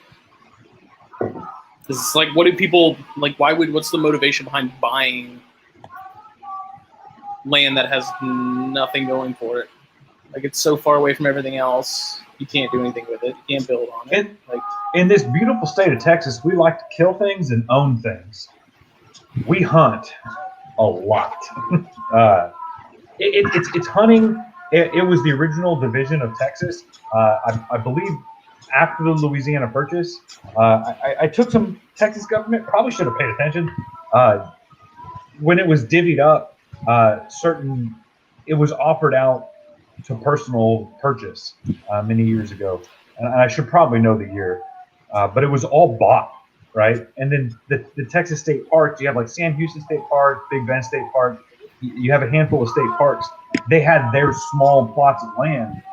It's like, what do people like? What's the motivation behind buying land that has nothing going for it? Like, it's so far away from everything else. You can't do anything with it. You can't build on it.
In this beautiful state of Texas, we like to kill things and own things. We hunt a lot. It's hunting. It was the original division of Texas. I believe after the Louisiana Purchase, I took some Texas government. Probably should have paid attention. When it was divvied up, it was offered out to personal purchase many years ago, and I should probably know the year, but it was all bought, right? And then the Texas state parks, you have like Sam Houston State Park, Big Bend State Park, you have a handful of state parks. They had their small plots of land,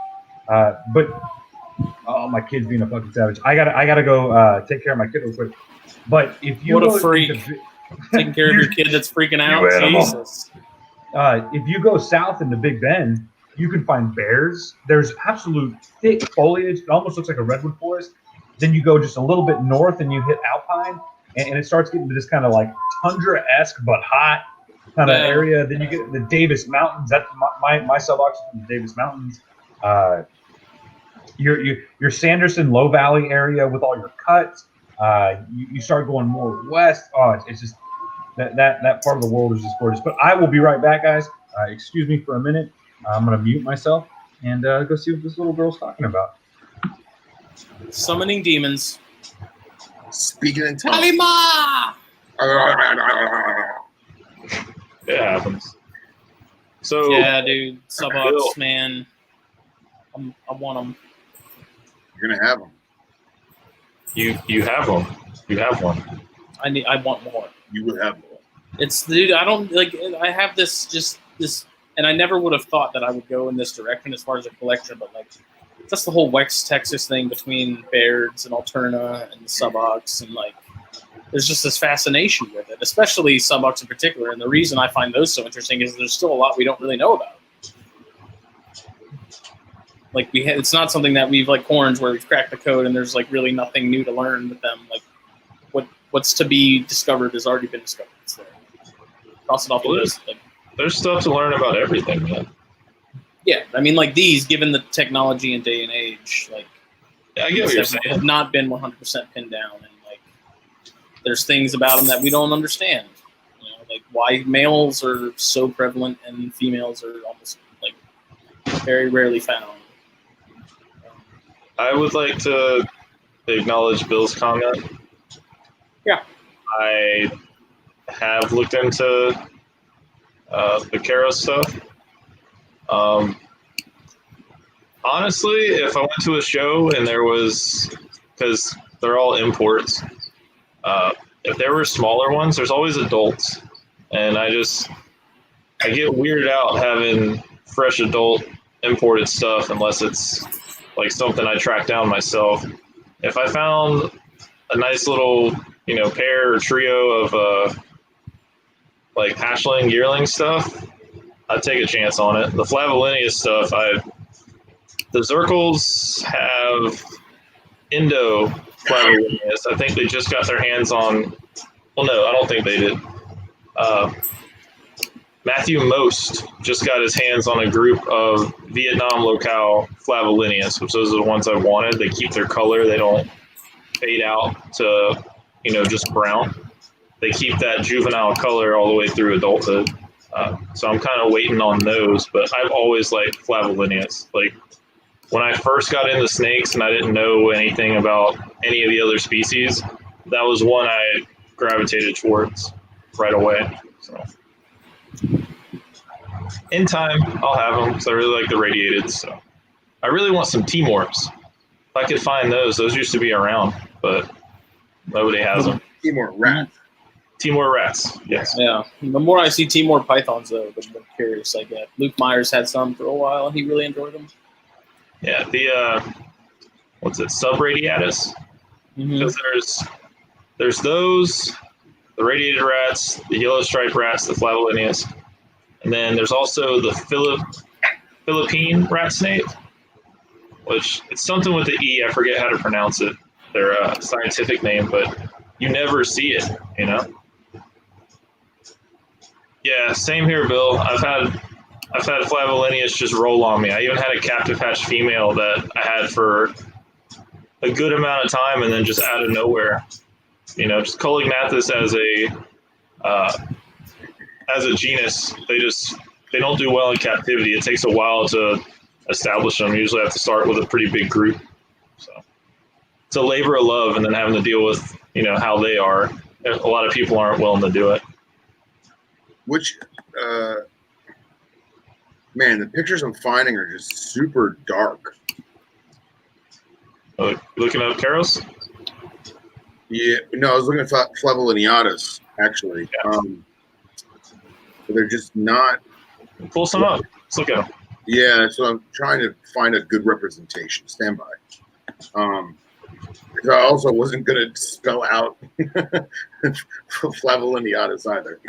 but my kid's being a fucking savage. I gotta go take care of my kid real quick. But if you
what a freak taking care of your kid that's freaking out, Jesus.
If you go south into Big Bend, you can find bears. There's absolute thick foliage. It almost looks like a redwood forest. Then you go just a little bit north and you hit alpine, and it starts getting to this kind of like tundra-esque but hot kind of area. Then you get the Davis Mountains. That's my sub-ox from the Davis Mountains. Your Sanderson Low Valley area with all your cuts. You start going more west. Oh, it's just that part of the world is just gorgeous. But I will be right back, guys. Excuse me for a minute. I'm going to mute myself and go see what this little girl's talking about.
Summoning demons.
Speaking in tongues.
Kalima!
It happens. So
yeah, dude, sub-ox, man. I want them.
You're gonna have them.
You have them. You have one.
I want more.
You will have more.
It's, dude. I don't like. I have this, and I never would have thought that I would go in this direction as far as a collection. But like, that's the whole West Texas thing between Baird's and Alterna and the sub-ox, and like, there's just this fascination with it, especially sub-ox in particular. And the reason I find those so interesting is there's still a lot we don't really know about. Like it's not something that we've like horns where we've cracked the code and there's like really nothing new to learn with them. Like what's to be discovered has already been discovered. It's there. Cross it off the list. Like,
there's stuff to learn about everything, man.
Yeah, I mean, like these, given the technology and day and age, like
I get what you're saying.
Have not been 100% pinned down, and like there's things about them that we don't understand. You know, like why males are so prevalent and females are almost like very rarely found.
I would like to acknowledge Bill's comment.
Yeah.
I have looked into the Karo stuff. Honestly, if I went to a show and there was, because they're all imports, if there were smaller ones, there's always adults. And I get weirded out having fresh adult imported stuff unless it's like something I track down myself. If I found a nice little, pair or trio of like hatchling, yearling stuff, I'd take a chance on it. The Flavolinia stuff, the Zirkles have Indo Flavolinias. I think they just got their hands on, well, no, I don't think they did. Matthew Most just got his hands on a group of Vietnam locale Flavolinias, which those are the ones I wanted. They keep their color. They don't fade out to, just brown. They keep that juvenile color all the way through adulthood. So I'm kind of waiting on those, but I've always liked Flavolinias. Like when I first got into snakes and I didn't know anything about any of the other species, that was one I gravitated towards right away. So in time, I'll have them because I really like the radiated. So I really want some T-morphs. If I could find those used to be around, but nobody has them.
Timor rats.
Timor rats, yes.
Yeah. The more I see Timor pythons, though, the more curious I get. Luke Myers had some for a while, and he really enjoyed them.
Yeah, the what's it, subradiatus? Because there's those, the radiated rats, the yellow striped rats, the flavolineus, and then there's also the Philippine rat snake, which it's something with the E. I forget how to pronounce it. Their scientific name, but you never see it, you know. Yeah, same here, Bill. I've had flavolineus just roll on me. I even had a captive hatch female that I had for a good amount of time, and then just out of nowhere, you know, just Colignathus as a genus, they don't do well in captivity. It takes a while to establish them. You usually have to start with a pretty big group. So it's a labor of love, and then having to deal with, you know, how they are. A lot of people aren't willing to do it.
Which, man, the pictures I'm finding are just super dark.
Looking up Karos?
Yeah, no, I was looking at flavolineatus, actually.
Yeah.
But they're just not.
Pull some up. Let's look at them.
Yeah, so I'm trying to find a good representation. Stand by. Because I also wasn't going to spell out flavolineatus either.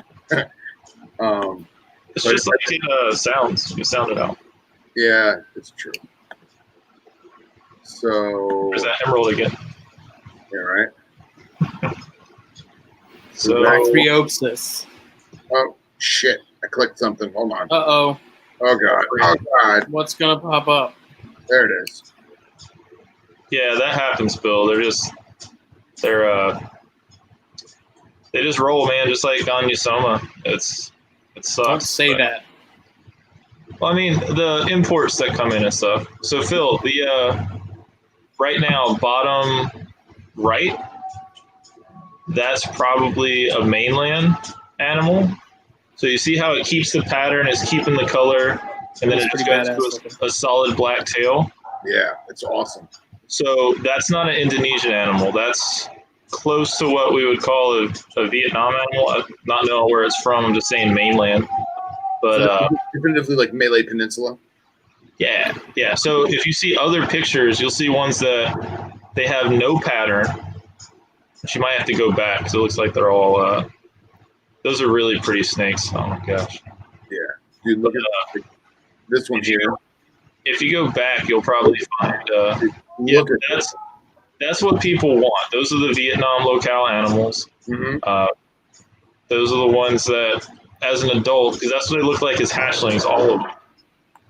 It's just like it sounds. You sound it out.
Yeah, it's true. So.
There's that emerald again.
Yeah, right.
So.
Bactriopsis.
Oh, shit. I clicked something. Hold on.
Uh-oh.
Oh, God. Oh, God.
What's going to pop up?
There it is.
Yeah, that happens, Bill. They just roll, man, just like on Usoma. It sucks.
Don't say that.
Well, I mean, the imports that come in and stuff. So, Phil, the right now, bottom right, that's probably a mainland animal. So you see how it keeps the pattern, it's keeping the color, and then it just goes to a solid black tail.
Yeah, it's awesome.
So that's not an Indonesian animal. That's close to what we would call a Vietnam animal. Not knowing where it's from, I'm just saying mainland. But
definitively like Malay Peninsula.
Yeah. So if you see other pictures, you'll see ones that they have no pattern. You might have to go back because it looks like they're all. Those are really pretty snakes. Oh my gosh.
Yeah, dude, look at this one here.
If you go back, you'll probably find. That's what people want. Those are the Vietnam locale animals.
Mm-hmm.
Those are the ones that, as an adult, because that's what they look like as hatchlings, all of them.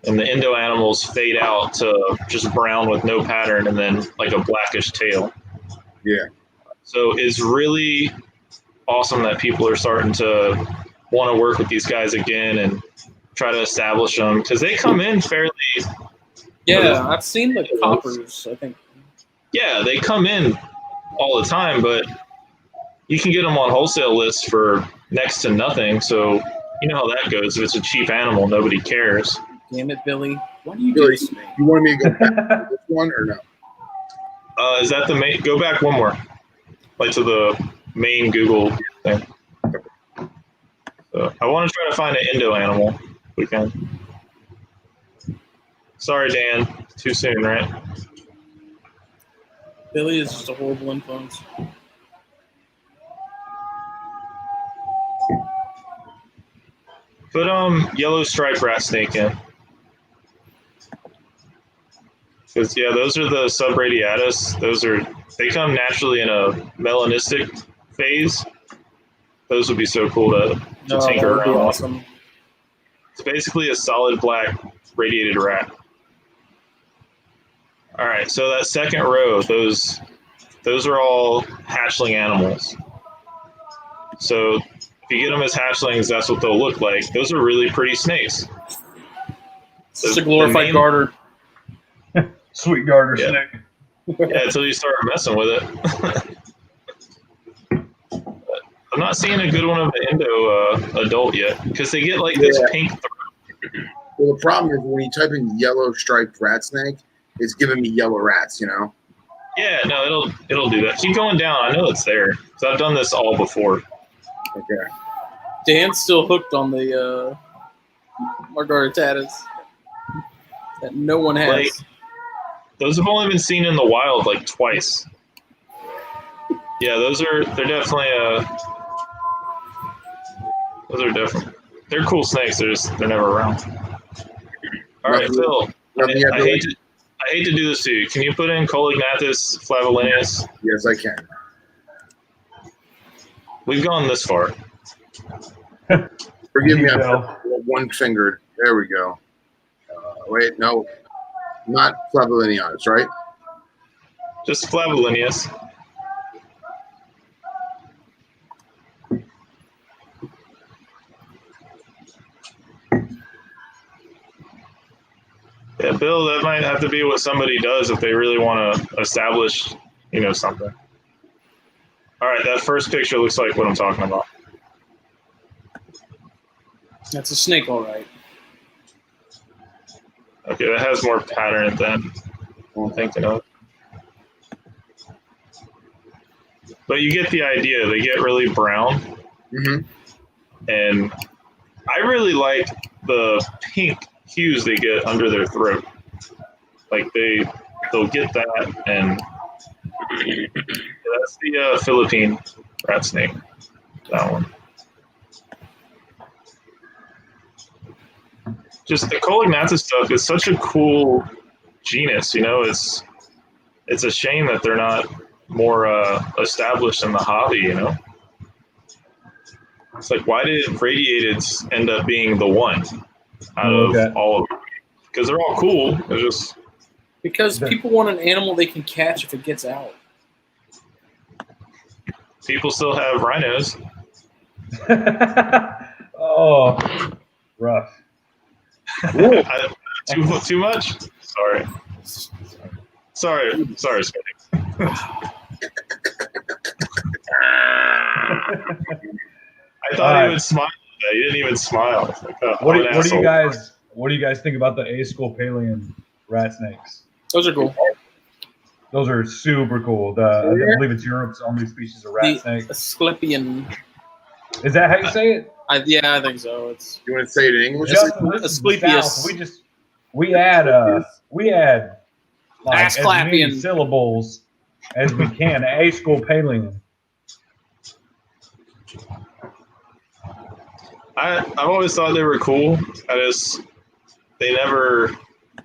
And the Indo animals fade out to just brown with no pattern and then like a blackish tail.
Yeah.
So it's really awesome that people are starting to want to work with these guys again and try to establish them because they come in fairly.
Yeah, I've seen the coppers, I think.
Yeah, they come in all the time, but you can get them on wholesale lists for next to nothing. So you know how that goes. If it's a cheap animal, nobody cares.
Damn it, Billy. Why do you
Billy,
do this to me?
you want me to go back to this one or no?
Is that the main? Go back one more. Like to the main Google thing. So I want to try to find an Indo animal if we can. Sorry, Dan. Too soon, right?
Billy is just a horrible influence.
Put yellow striped rat snake in. Because yeah, those are the subradiatus. They come naturally in a melanistic phase. Those would be so cool to tinker around.
Awesome.
It's basically a solid black radiated rat. All right, so that second row, those are all hatchling animals. So if you get them as hatchlings, that's what they'll look like. Those are really pretty snakes.
It's just a glorified garter.
Sweet garter snake.
Yeah, until you start messing with it. I'm not seeing a good one of the Indo adult yet because they get like this pink.
Well, the problem is when you type in yellow striped rat snake, it's giving me yellow rats. You know.
Yeah, no, it'll do that. Keep going down. I know it's there because I've done this all before.
Okay.
Dan's still hooked on the Margaritatas that no one has.
Like, those have only been seen in the wild like twice. Yeah, they're definitely they're cool snakes. They're never around. All right, Phil. I hate to do this to you. Can you put in Colignathus flavellinus?
Yes, I can.
We've gone this far.
Forgive me, I'm one-fingered. There we go. Wait, no, not flavellinus, right?
Just flavellinus. Yeah, Bill, that might have to be what somebody does if they really want to establish, something. All right, that first picture looks like what I'm talking about.
That's a snake, all right.
Okay, that has more pattern than I'm thinking of. But you get the idea. They get really brown.
Mm-hmm.
And I really like the pink hues they get under their throat. Like they'll get that, and that's the Philippine rat snake. That one. Just the Colignathus stuff is such a cool genus. It's a shame that they're not more established in the hobby. It's like, why did radiateds end up being the one out of all of them? Because they're all cool. They're just
because people want an animal they can catch if it gets out.
People still have rhinos.
Oh, rough.
Too much? Sorry, Sphinx. I thought he would smile. He didn't even smile. Like,
what do you guys think about the Asclepian rat snakes?
Those are cool.
Those are super cool. I believe it's Europe's only species of rat snake.
Asclepian.
Is that how you say it?
Yeah, I think so.
You want to say it in English?
Asclepius.
We add like as many
Asclepian
syllables as we can. Asclepian.
I've always thought they were cool. They never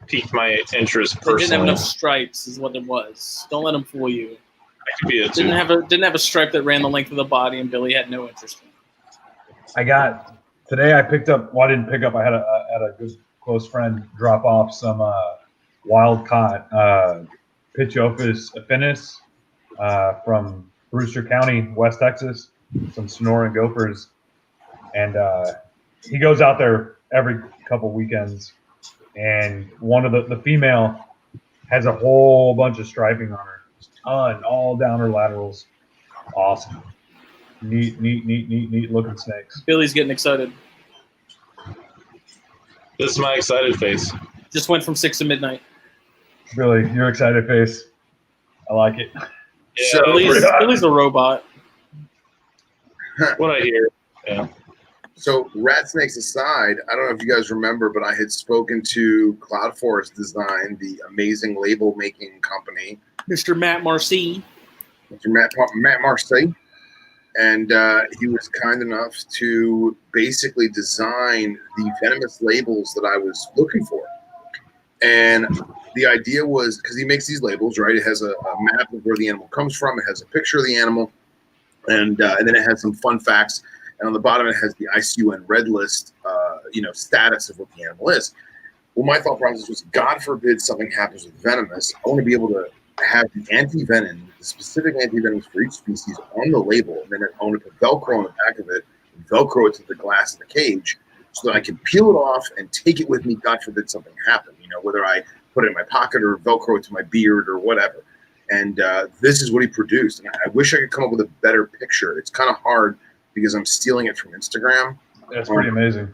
piqued my interest personally.
They didn't have enough stripes, is what it was. Don't let them fool you.
That could be it too.
Didn't have a stripe that ran the length of the body, and Billy had no interest in it.
Today I picked up. Well, I didn't pick up. I had a good close friend drop off some wild caught Pitchophis affinis from Brewster County, West Texas. Some Sonoran gophers. And he goes out there every couple weekends, and one of the female has a whole bunch of striping on her, ton, all down her laterals. Awesome, neat looking snakes.
Billy's getting excited.
This is my excited face.
Just went from 6 to midnight.
Billy, your excited face. I like it.
Yeah,
So
Billy's a robot.
What I hear, yeah.
So rat snakes aside, I don't know if you guys remember, but I had spoken to Cloud Forest Design, the amazing label making company.
Mr. Matt Marcy.
Mr. Matt Marcy. And he was kind enough to basically design the venomous labels that I was looking for. And the idea was, because he makes these labels, right? It has a map of where the animal comes from. It has a picture of the animal. And then it has some fun facts. And on the bottom, it has the ICUN red list, status of what the animal is. Well, my thought process was, God forbid something happens with venomous. I want to be able to have the anti-venom, the specific anti-venoms for each species on the label. And then I want to put Velcro on the back of it, and Velcro it to the glass in the cage so that I can peel it off and take it with me, God forbid something happened. Whether I put it in my pocket or Velcro it to my beard or whatever. And this is what he produced. And I wish I could come up with a better picture. It's kind of hard because I'm stealing it from Instagram.
That's pretty amazing.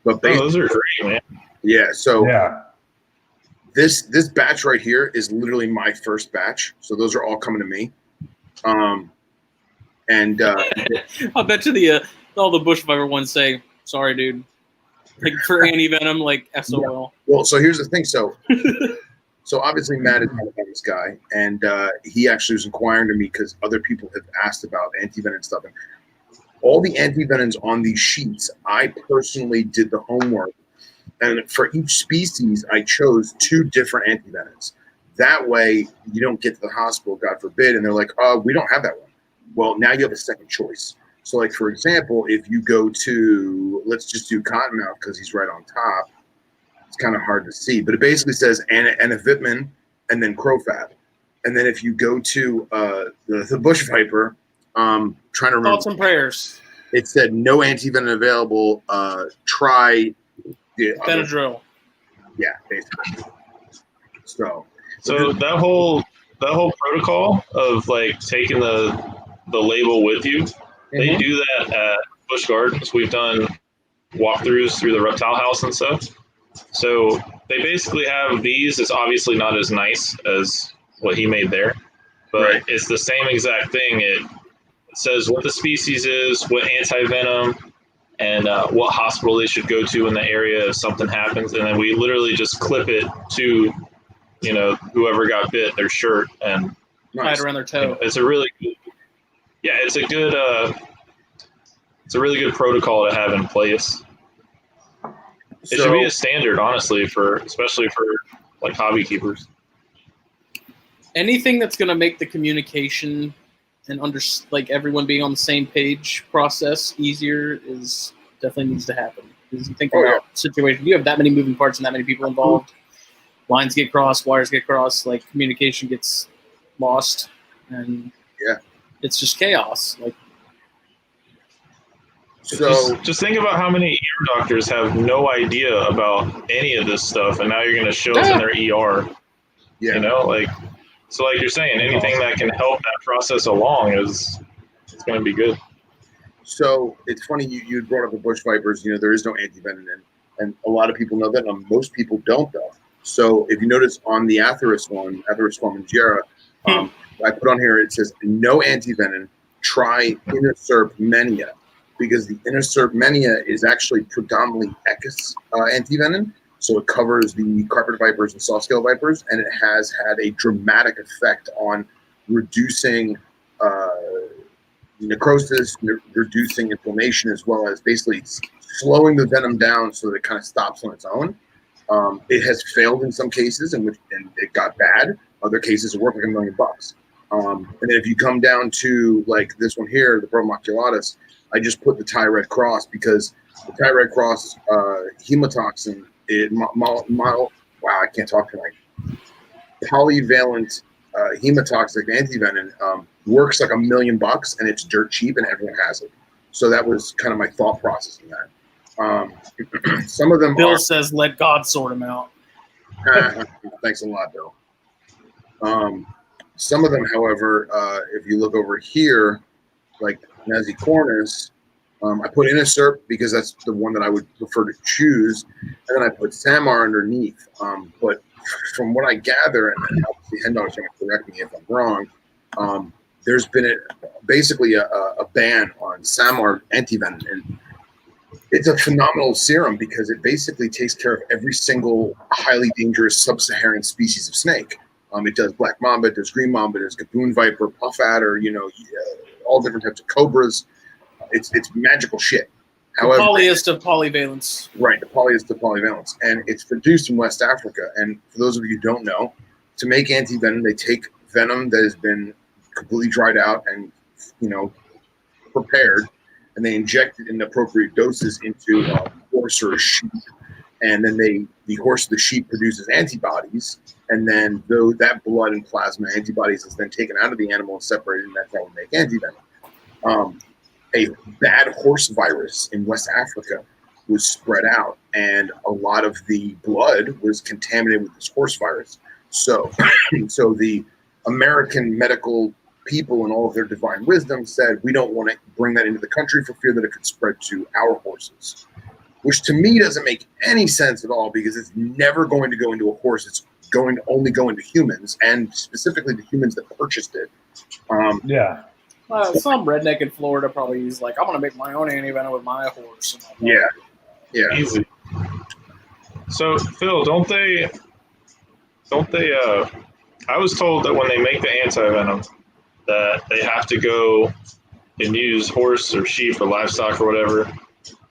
But
those are great, man.
Yeah. So
yeah,
this batch right here is literally my first batch. So those are all coming to me. And
I'll bet you all the bushfire ones say, "Sorry, dude." Like for anti-venom, like SOL.
well, so here's the thing. So obviously Matt is not a venomous guy, and he actually was inquiring to me because other people have asked about anti-venom stuff. And all the anti-venoms on these sheets, I personally did the homework, and for each species, I chose 2 different anti-venoms. That way, you don't get to the hospital, God forbid, and they're like, "Oh, we don't have that one." Well, now you have a second choice. So, like, for example, if you go to, let's just do Cottonmouth because he's right on top. It's kind of hard to see, but it basically says Anavitman and then Crowfab. And then if you go to the Bush Viper, trying to remember.
Thoughts and prayers.
It said no antivenom available. Try the
Benadryl.
Yeah, basically. So
that whole protocol of like taking the label with you, they do that at Busch Gardens. We've done walkthroughs through the reptile house and stuff. So they basically have these. It's obviously not as nice as what he made there, but it's the same exact thing. It says what the species is, what anti-venom, and what hospital they should go to in the area if something happens. And then we literally just clip it to, whoever got bit, their shirt, and
tie it around their toe.
It's a really good, it's a really good protocol to have in place. It should be a standard, honestly, especially for like hobby keepers.
Anything that's going to make the communication and everyone being on the same page process easier is definitely needs to happen. Because you think about situation, you have that many moving parts and that many people involved. Lines get crossed, wires get crossed, like communication gets lost, and it's just chaos. Like,
so just think about how many ear doctors have no idea about any of this stuff, and now you're going to show us in their ER. So like you're saying, anything that can help that process along it's going to be good. So
it's funny you brought up the Bush Vipers. There is no anti-venom and a lot of people know that, and most people don't though. So if you notice on the Atheris squamigera, I put on here, it says no anti-venom, try Inocerb menia, because the Inocerb menia is actually predominantly Echis anti-venom. So it covers the carpet vipers and saw-scale vipers, and it has had a dramatic effect on reducing necrosis, reducing inflammation, as well as basically slowing the venom down so that it kind of stops on its own. It has failed in some cases, and it got bad. Other cases, it worked like $1 million. And then if you come down to like this one here, the Bromoculatus, I just put the Thai Red Cross because the Thai Red Cross hemotoxin, I can't talk tonight. Polyvalent hemotoxic antivenom works like $1 million, and it's dirt cheap, and everyone has it. So that was kind of my thought process in that. Some of them
Bill says, "Let God sort them out."
Thanks a lot, Bill. Some of them, however, if you look over here, like Nazicornis, I put Inocerb because that's the one that I would prefer to choose, and then I put Samar underneath. But from what I gather, and obviously Hendog's going to correct me if I'm wrong, there's been basically a ban on Samar antivenom, and it's a phenomenal serum because it basically takes care of every single highly dangerous sub-Saharan species of snake. It does black mamba, it does green mamba, it does gaboon viper, puff adder, all different types of cobras. It's magical shit. However,
polyist of polyvalence.
Right, the polyist of polyvalence. And it's produced in West Africa. And for those of you who don't know, to make antivenom, they take venom that has been completely dried out and, prepared, and they inject it in appropriate doses into a horse or a sheep. And then the horse or the sheep produces antibodies. And then that blood and plasma antibodies is then taken out of the animal and separated, and that's how we make antivenom. A bad horse virus in West Africa was spread out, and a lot of the blood was contaminated with this horse virus. So the American medical people in all of their divine wisdom said, we don't want to bring that into the country for fear that it could spread to our horses, which to me doesn't make any sense at all, because it's never going to go into a horse. It's going to only go into humans, and specifically the humans that purchased it.
Yeah.
Well, some redneck in Florida probably is like, I'm going to make my own antivenom with my horse.
Yeah. Yeah.
Easy. So Phil, don't they? I was told that when they make the antivenom, that they have to go and use horse or sheep or livestock or whatever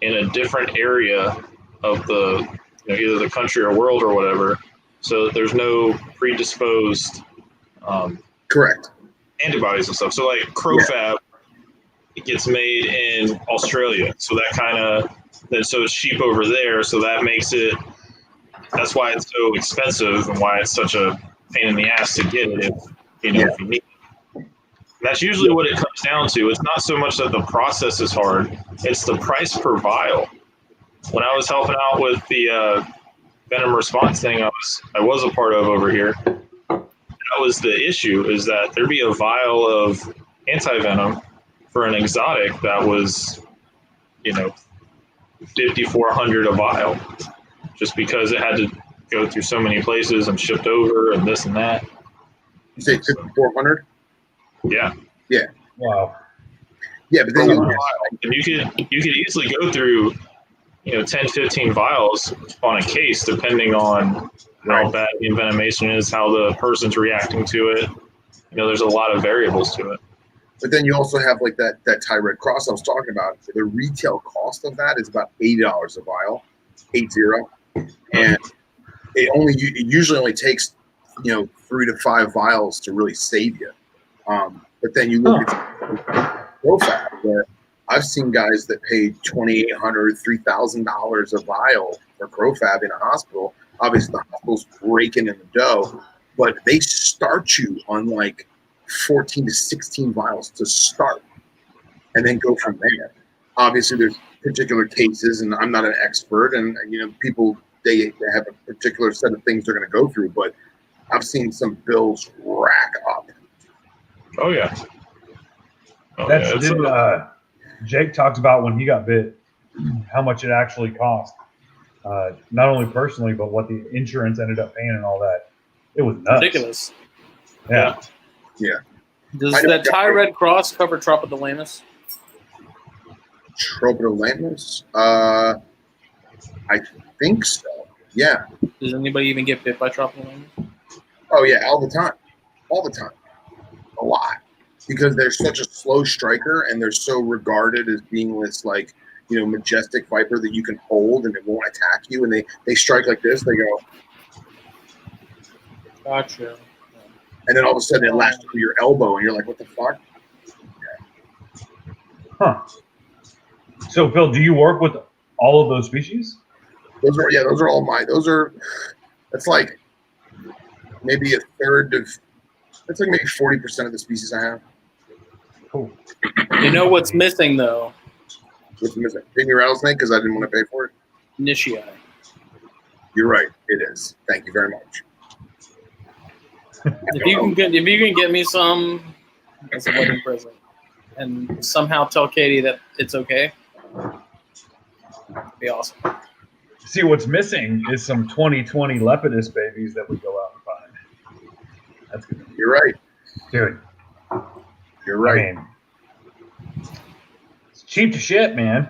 in a different area of the, either the country or world or whatever, so that there's no predisposed
Correct.
antibodies and stuff. So like crowfab, it gets made in Australia, so that kind of, so it's cheap over there, so that makes it, that's why it's so expensive and why it's such a pain in the ass to get it if you need it. And that's usually what it comes down to. It's not so much that the process is hard, it's the price per vial. When I was helping out with the venom response thing I was a part of over here, that was the issue, is that there'd be a vial of antivenom for an exotic that was, $5,400 a vial, just because it had to go through so many places and shipped over and this and that.
You say 5,400?
Yeah.
Yeah.
Wow.
Yeah, but then
and you could easily go through 10, 15 vials on a case, depending on how bad the envenomation is, how the person's reacting to it. There's a lot of variables to it.
But then you also have like that Thai Red Cross I was talking about. The retail cost of that is about $80 a vial, 80, and it usually only takes 3 to 5 vials to really save you. But then you look at ProFab, where I've seen guys that paid $2,800, $3,000 a vial for ProFab in a hospital. Obviously, the hospital's raking in the dough, but they start you on like 14 to 16 vials to start, and then go from there. Obviously, there's particular cases, and I'm not an expert, and people they have a particular set of things they're going to go through, but I've seen some bills rack up.
Oh yeah.
Jake talked about when he got bit, how much it actually cost, not only personally, but what the insurance ended up paying and all that. It was nuts.
Ridiculous.
Yeah.
Does that Thai Red Cross cover Tropidolaemus?
Tropidolaemus? I think so. Yeah.
Does anybody even get bit by Tropidolaemus?
Oh yeah, all the time, a lot, because they're such a slow striker, and they're so regarded as being this majestic viper that you can hold and it won't attack you. And they strike like this. They go.
Gotcha.
And then all of a sudden it lashes through your elbow, and you're like, "What the fuck?"
Huh. So, Phil, do you work with all of those species?
Those are all mine. That's like maybe a third of. That's like maybe 40% of the species I have.
Cool.
You know what's missing though?
What's missing? Pygmy rattlesnake, because I didn't want to pay for it.
Nichii.
You're right. It is. Thank you very much.
If you can get me some as a wedding present, and somehow tell Katie that it's okay, that'd be awesome.
See, what's missing is some 2020 Lepidus babies that we go out and find. That's good.
You're right.
Dude.
You're right.
I mean, it's cheap to ship, man.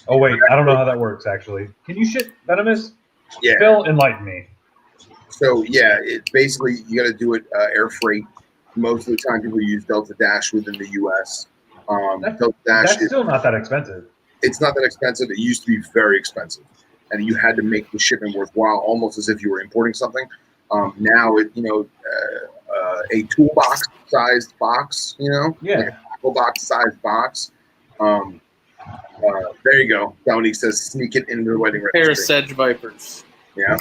Oh, wait. I don't know how that works, actually. Can you ship venomous?
Yeah.
Phil, enlighten me.
So, yeah, it basically, you got to do it air freight. Most of the time, people use Delta Dash within the U.S. Delta Dash
That's still not that expensive.
It's not that expensive. It used to be very expensive, and you had to make the shipment worthwhile, almost as if you were importing something. Now, a toolbox-sized box,
Yeah.
like a toolbox-sized box. There you go. Dominique says, sneak it into the wedding registry.
Pair of sedge vipers.
Yeah.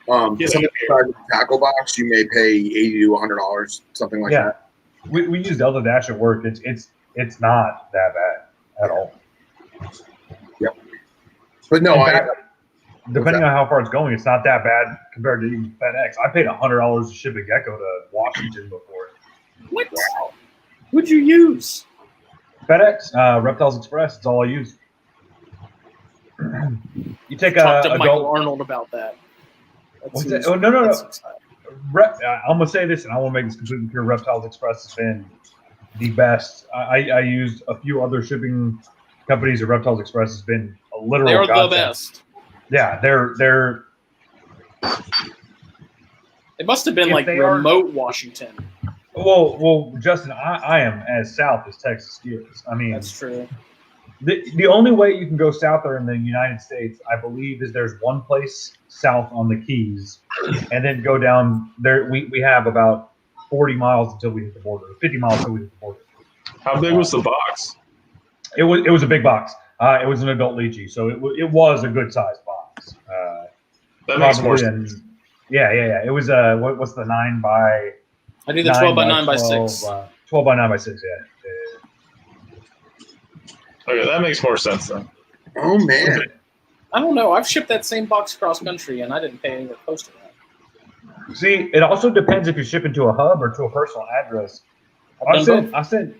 Some of the size of the tackle box, you may pay $80 to $100, something like that.
We use Delta Dash at work. It's not that bad at all.
Yep. But no,
depending on how far it's going, it's not that bad compared to even FedEx. I paid $100 to ship a gecko to Washington before.
What?
Wow.
Who'd you use?
FedEx, Reptiles Express. It's all I use. You take
Talk to
a
Michael
adult.
Arnold about that.
What's that? Oh, no. I'm gonna say this, and I want to make this completely clear. Reptiles Express has been the best. I used a few other shipping companies, and Reptiles Express has been a literal.
They are
godsend.
the best.
Yeah, they're.
It must have been
If
like
they are-
remote Washington.
Well, Justin, I am as south as Texas is. I mean,
That's true.
The only way you can go south there in the United States, I believe, is there's one place south on the Keys, and then go down there. We have about 40 miles until we hit the border, 50 miles until we hit the border.
How big was the box?
It was a big box. It was an adult lychee, so it was a good sized box.
That makes more
Probably
sense.
Yeah. It was what's the 9 by
I do the 12 by 9 by 6.
12 by 9 by 6. Yeah.
Okay, that makes more sense then.
Oh man.
I don't know. I've shipped that same box cross country, and I didn't pay anywhere close to that.
See, it also depends if you're shipping to a hub or to a personal address.
I've done both.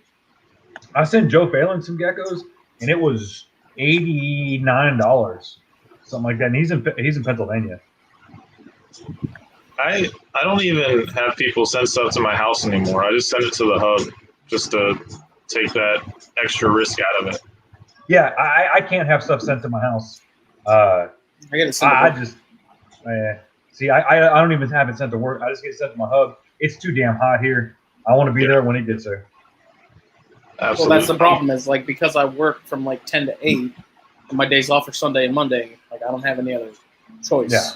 I sent Joe Phelan some geckos, and it was $89, something like that. And he's in Pennsylvania.
I don't even have people send stuff to my house anymore. I just send it to the hub just to take that extra risk out of it.
Yeah, I can't have stuff sent to my house.
I get it sent
I
to
just see. I don't even have it sent to work. I just get it sent to my hub. It's too damn hot here. I want to be there when it gets there.
Absolutely.
Well, that's the problem is like because I work from like 10 to 8, and my days off are Sunday and Monday. Like I don't have any other choice.
Yeah.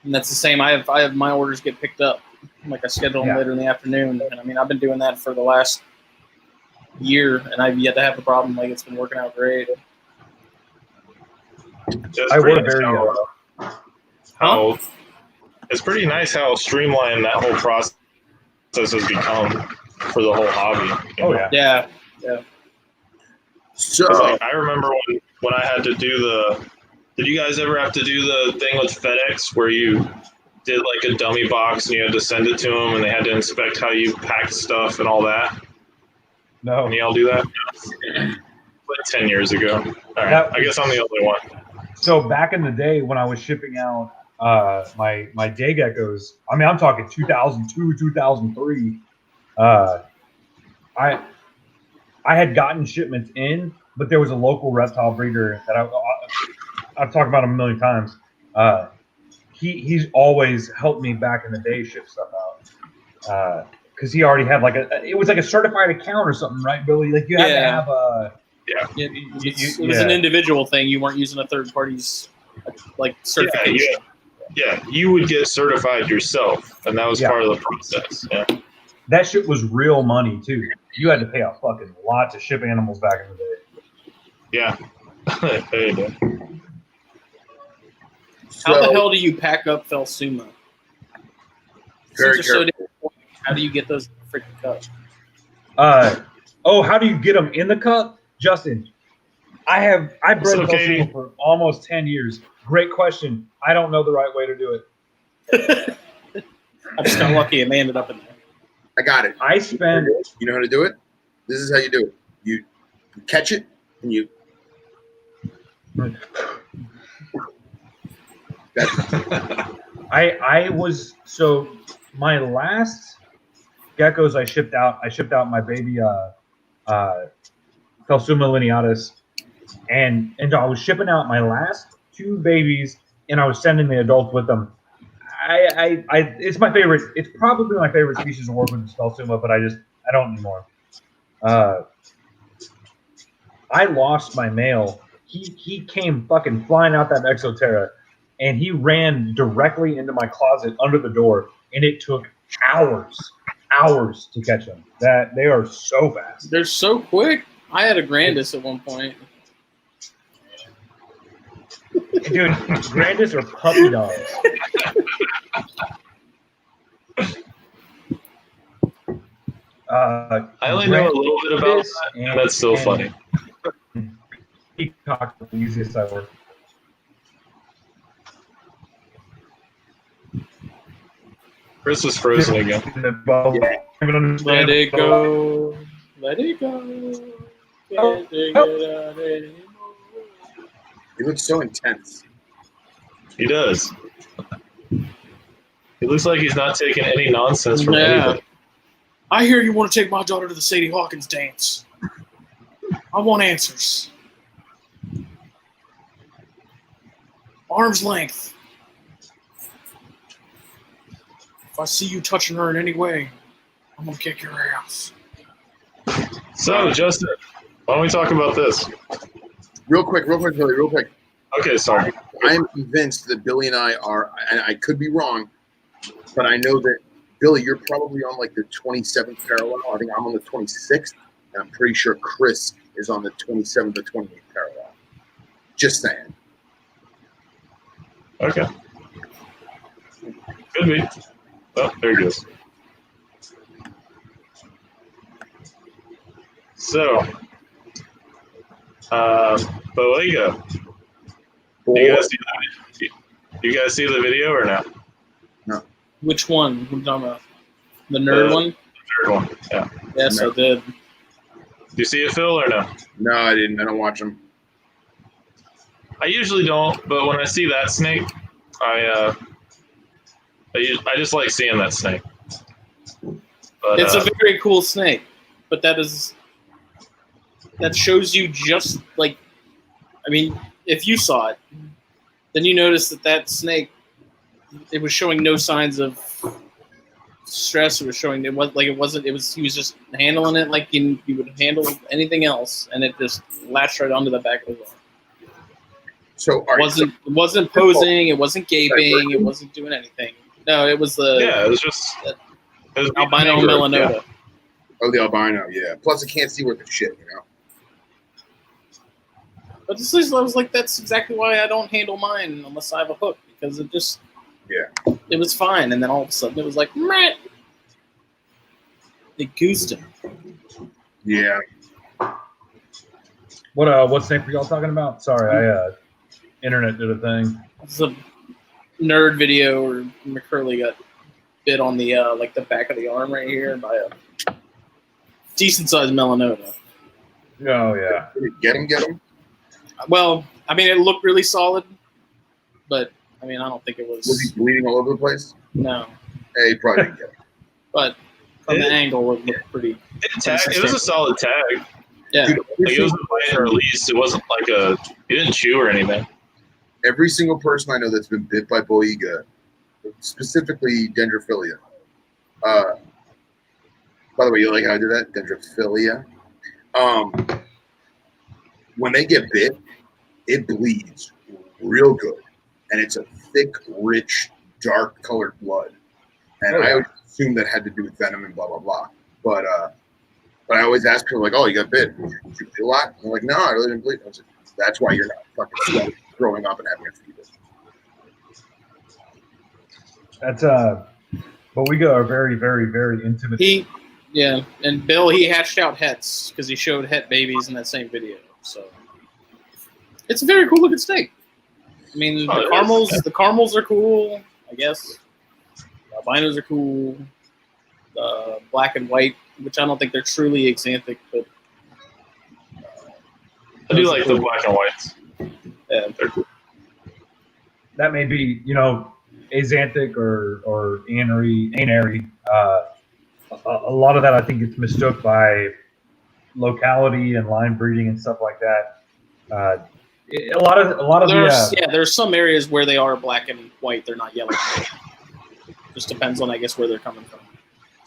And that's the same. I have my orders get picked up. Like I schedule them later in the afternoon, and I mean I've been doing that for the last year, and I've yet to have a problem. Like it's been working out great.
I work very
how it's pretty nice how streamlined that whole process has become for the whole hobby. You know?
Yeah.
So
Like, I remember when I had to do the. Did you guys ever have to do the thing with FedEx where you did like a dummy box and you had to send it to them and they had to inspect how you packed stuff and all that?
No.
Can y'all do that? Like 10 years ago. All right. I guess I'm the only one.
So back in the day when I was shipping out my day geckos, I mean I'm talking 2002, 2003. I had gotten shipments in, but there was a local reptile breeder that I've talked about him a million times. He's always helped me back in the day ship stuff out because he already had like it was like a certified account or something, right, Billy? Like you had to have
it was an individual thing. You weren't using a third party's like certification.
Yeah, you would get certified yourself, and that was part of the process. Yeah.
That shit was real money too. You had to pay a fucking lot to ship animals back in the day.
Yeah. There you go.
How the hell do you pack up Felsuma?
Very careful.
How do you get those in the freaking cup?
How do you get them in the cup? Justin, I bred Felsuma for almost 10 years. Great question. I don't know the right way to do it.
I just got lucky and they ended up in there.
I got it. You know how to do it? This is how you do it. You catch it and you.
I was my last geckos I shipped out my baby Phelsuma lineatus, and I was shipping out my last 2 babies, and I was sending the adults with them. It's my favorite. It's probably my favorite species to work with is Phelsuma, but I don't anymore. I lost my male. He came fucking flying out that Exoterra, and he ran directly into my closet under the door, and it took hours to catch him. That they are so fast.
They're so quick. I had a Grandis at one point.
Dude, Grandis are puppy dogs.
I only know a little bit about that, and that's so funny.
Peacock is the easiest I work.
Chris is frozen again.
Yeah. even understand.
Let it go. Let it go. Can't take it out anymore.
He looks so intense.
He does. He looks like he's not taking any nonsense from anybody.
I hear you want to take my daughter to the Sadie Hawkins dance. I want answers. Arm's length. If I see you touching her in any way, I'm going to kick your ass.
So, Justin, why don't we talk about this?
Real quick, Billy, real quick.
Okay, sorry.
I am convinced that Billy and I are, and I could be wrong, but I know that, Billy, you're probably on like the 27th parallel. I think I'm on the 26th, and I'm pretty sure Chris is on the 27th or 28th parallel. Just saying.
Okay. Could be. Oh, there he goes. So, Bodega. You guys see the video or no?
No.
Which one? What are you talking about? The nerd one?
The third one, yeah.
Yes,
No.
I did.
Do you see it, Phil, or no?
No, I didn't. I don't watch them.
I usually don't, but when I see that snake, I just like seeing that snake. But,
It's a very cool snake, but that shows you just like, I mean, if you saw it, then you notice that snake, it was showing no signs of stress. It was showing he was just handling it like you would handle anything else, and it just latched right onto the back of his arm.
So
It wasn't posing, it wasn't gaping, it wasn't doing anything. No, it was
it was just
albino melanota.
Yeah.
Oh, the albino, yeah. Plus, it can't see worth a shit, you know.
But this is, I was like, that's exactly why I don't handle mine unless I have a hook, because it just, it was fine, and then all of a sudden it was like, meh. It goosed him.
Yeah.
What snake were y'all talking about? Sorry, internet did a thing.
It's a nerd video where McCurley got bit on the like the back of the arm right here by a decent sized melanota.
Oh yeah.
Did it get him?
Well, I mean, it looked really solid, but I mean, I don't think it was.
Was he bleeding all over the place?
No.
Hey, he probably didn't get him.
But from the angle, it looked pretty.
It was a solid tag.
Yeah.
Dude,
Like, it wasn't bite or release. It wasn't like he didn't chew or anything.
every single person I know that's been bit by boiga, specifically dendrophilia. By the way, you like how I did that? Dendrophilia. When they get bit, it bleeds real good. And it's a thick, rich, dark colored blood. And I always assumed that had to do with venom and blah, blah, blah. But I always ask people, like, oh, you got bit. Did you bleed a lot? And they're like, no, I really didn't bleed. I was like, that's why you're not fucking sweating, growing up and having a fever.
That's but we go a very, very, very intimate.
And Bill, he hatched out hets because he showed het babies in that same video. So it's a very cool looking snake. I mean, the caramels are cool, I guess. The albinos are cool. The black and white, which I don't think they're truly axanthic, but
I do like the black and whites.
yeah,
They're cool.
That may be, axanthic or anary. A lot of that I think gets mistook by locality and line breeding and stuff like that. A lot of
there's some areas where they are black and white. They're not yellow. Just depends on, I guess, where they're coming from.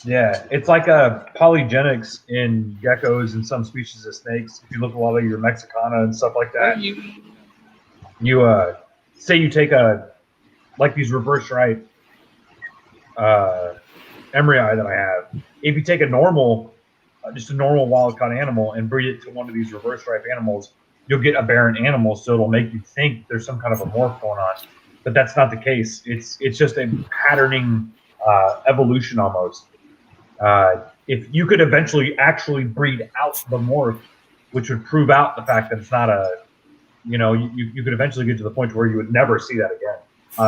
Yeah, it's like a polygenics in geckos and some species of snakes. If you look at a lot of your Mexicana and stuff like that, you say you take like these reverse stripe emoryi that I have. If you take a normal, just a normal wild caught animal and breed it to one of these reverse stripe animals, you'll get aberrant animals. So it'll make you think there's some kind of a morph going on, but that's not the case. It's just a patterning evolution almost. If you could eventually actually breed out the morph, which would prove out the fact that it's not you could eventually get to the point where you would never see that again.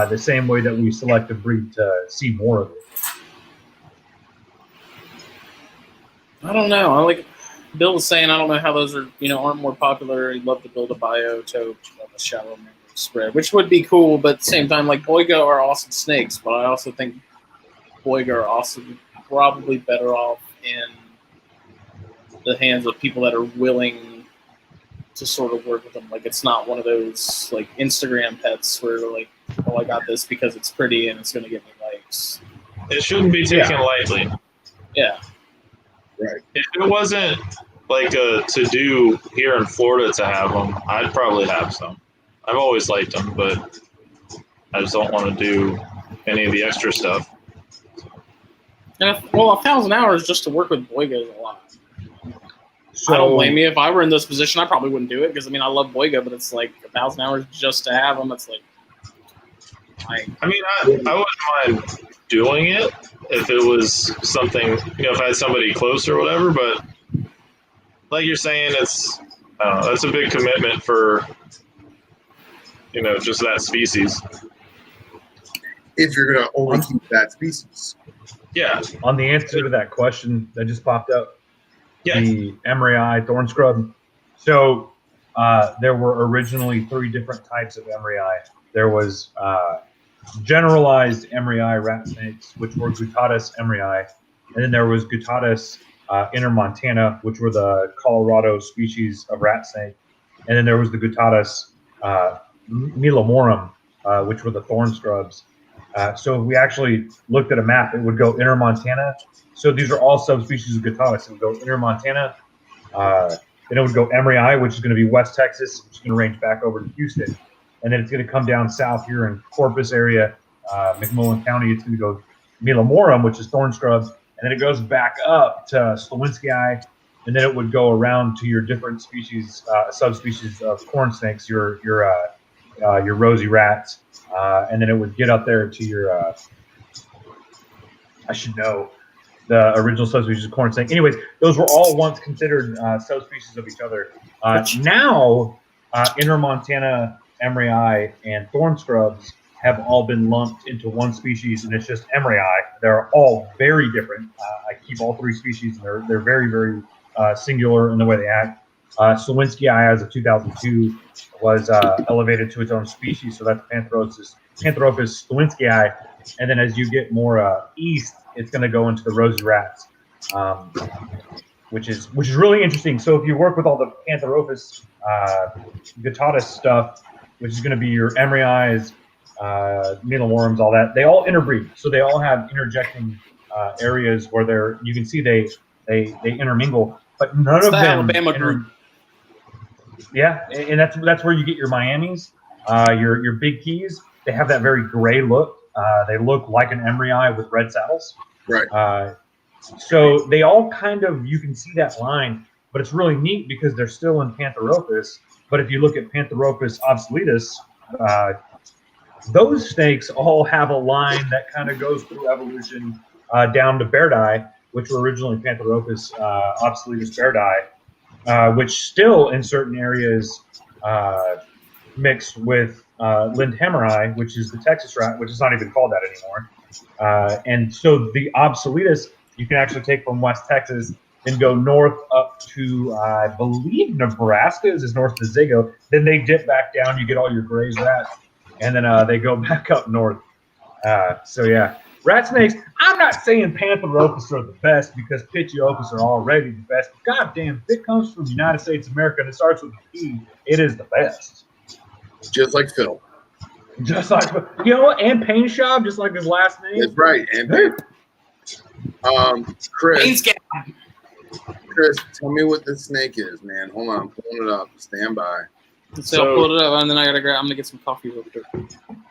The same way that we select a breed to see more of it.
I don't know. I like Bill was saying. I don't know how those are. Aren't more popular. He'd love to build a biotope of a shallow mangrove spread, which would be cool. But at the same time, like Boiga are awesome snakes, but I also think Boiga are also probably better off in the hands of people that are willing to sort of work with them. Like it's not one of those like Instagram pets where like, oh, I got this because it's pretty and it's going to get me likes.
It shouldn't be taken lightly.
Yeah.
Right.
If it wasn't like a to-do here in Florida to have them, I'd probably have some. I've always liked them, but I just don't want to do any of the extra stuff.
And 1,000 hours just to work with Boiga is a lot.
So,
I don't blame you. If I were in this position, I probably wouldn't do it because I love Boiga, but it's like 1,000 hours just to have them. It's like,
I wouldn't mind doing it if it was something, if I had somebody close or whatever. But like you're saying, it's that's a big commitment for just that species.
If you're going to only keep that species.
Yeah.
On the answer to that question that just popped up,
yeah.
The emery eye thorn scrub. So there were originally 3 different types of emery eye. There was generalized emery eye rat snakes, which were Guttatus emery eye, and then there was Guttatus intermontana, which were the Colorado species of rat snake, and then there was the Guttatus milomorum, which were the thorn scrubs. So if we actually looked at a map, it would go intermontana. So these are all subspecies of Guttatus. It would go intermontana. Then it would go emery eye, which is going to be West Texas, which is going to range back over to Houston. And then it's going to come down south here in Corpus area, McMullen County. It's going to go milomorum, which is thorn scrubs. And then it goes back up to Slowinski eye. And then it would go around to your different species, subspecies of corn snakes, your rosy rats. And then it would get up there to your, I should know, the original subspecies of corn snake. Anyways, those were all once considered subspecies of each other. Now, intermontana, emery eye, and thorn scrubs have all been lumped into one species, and it's just emery eye. They're all very different. I keep all 3 species, and they're very, very singular in the way they act. Slowinski eye, as of 2002, was elevated to its own species, so that's Pantheropus slowinski eye. And then as you get more east, it's going to go into the rosy rats, which is really interesting. So if you work with all the Pantheropus Guttatus stuff, which is going to be your emery eyes, miloworms, all that, they all interbreed. So they all have interjecting areas where you can see they intermingle, but none of them.
Alabama group.
Yeah, and that's where you get your Miamis, your big keys. They have that very gray look. They look like an emery eye with red saddles.
Right.
So they all kind of, you can see that line, but it's really neat because they're still in Pantheropus. But if you look at Pantheropus obsoletus, those snakes all have a line that kind of goes through evolution down to Bairdi, which were originally Pantheropus obsoletus Bairdi, which still in certain areas mix with Lindhammer, which is the Texas rat, which is not even called that anymore. And so the obsoletus you can actually take from West Texas and go north up to, I believe, Nebraska is north to Zigo. Then they dip back down. You get all your gray rats, and then they go back up north. So yeah, rat snakes. I'm not saying Pantheropus are the best because Pithiopus are already the best. But goddamn, if it comes from the United States of America and it starts with a P, it is the best.
Just like Phil.
Just like, and Pain Shop, just like his last name.
That's right. And Chris, tell me what this snake is, man. Hold on, I'm pulling it up. Stand by.
So I'll pull it up, and then I'm gonna get some coffee real quick.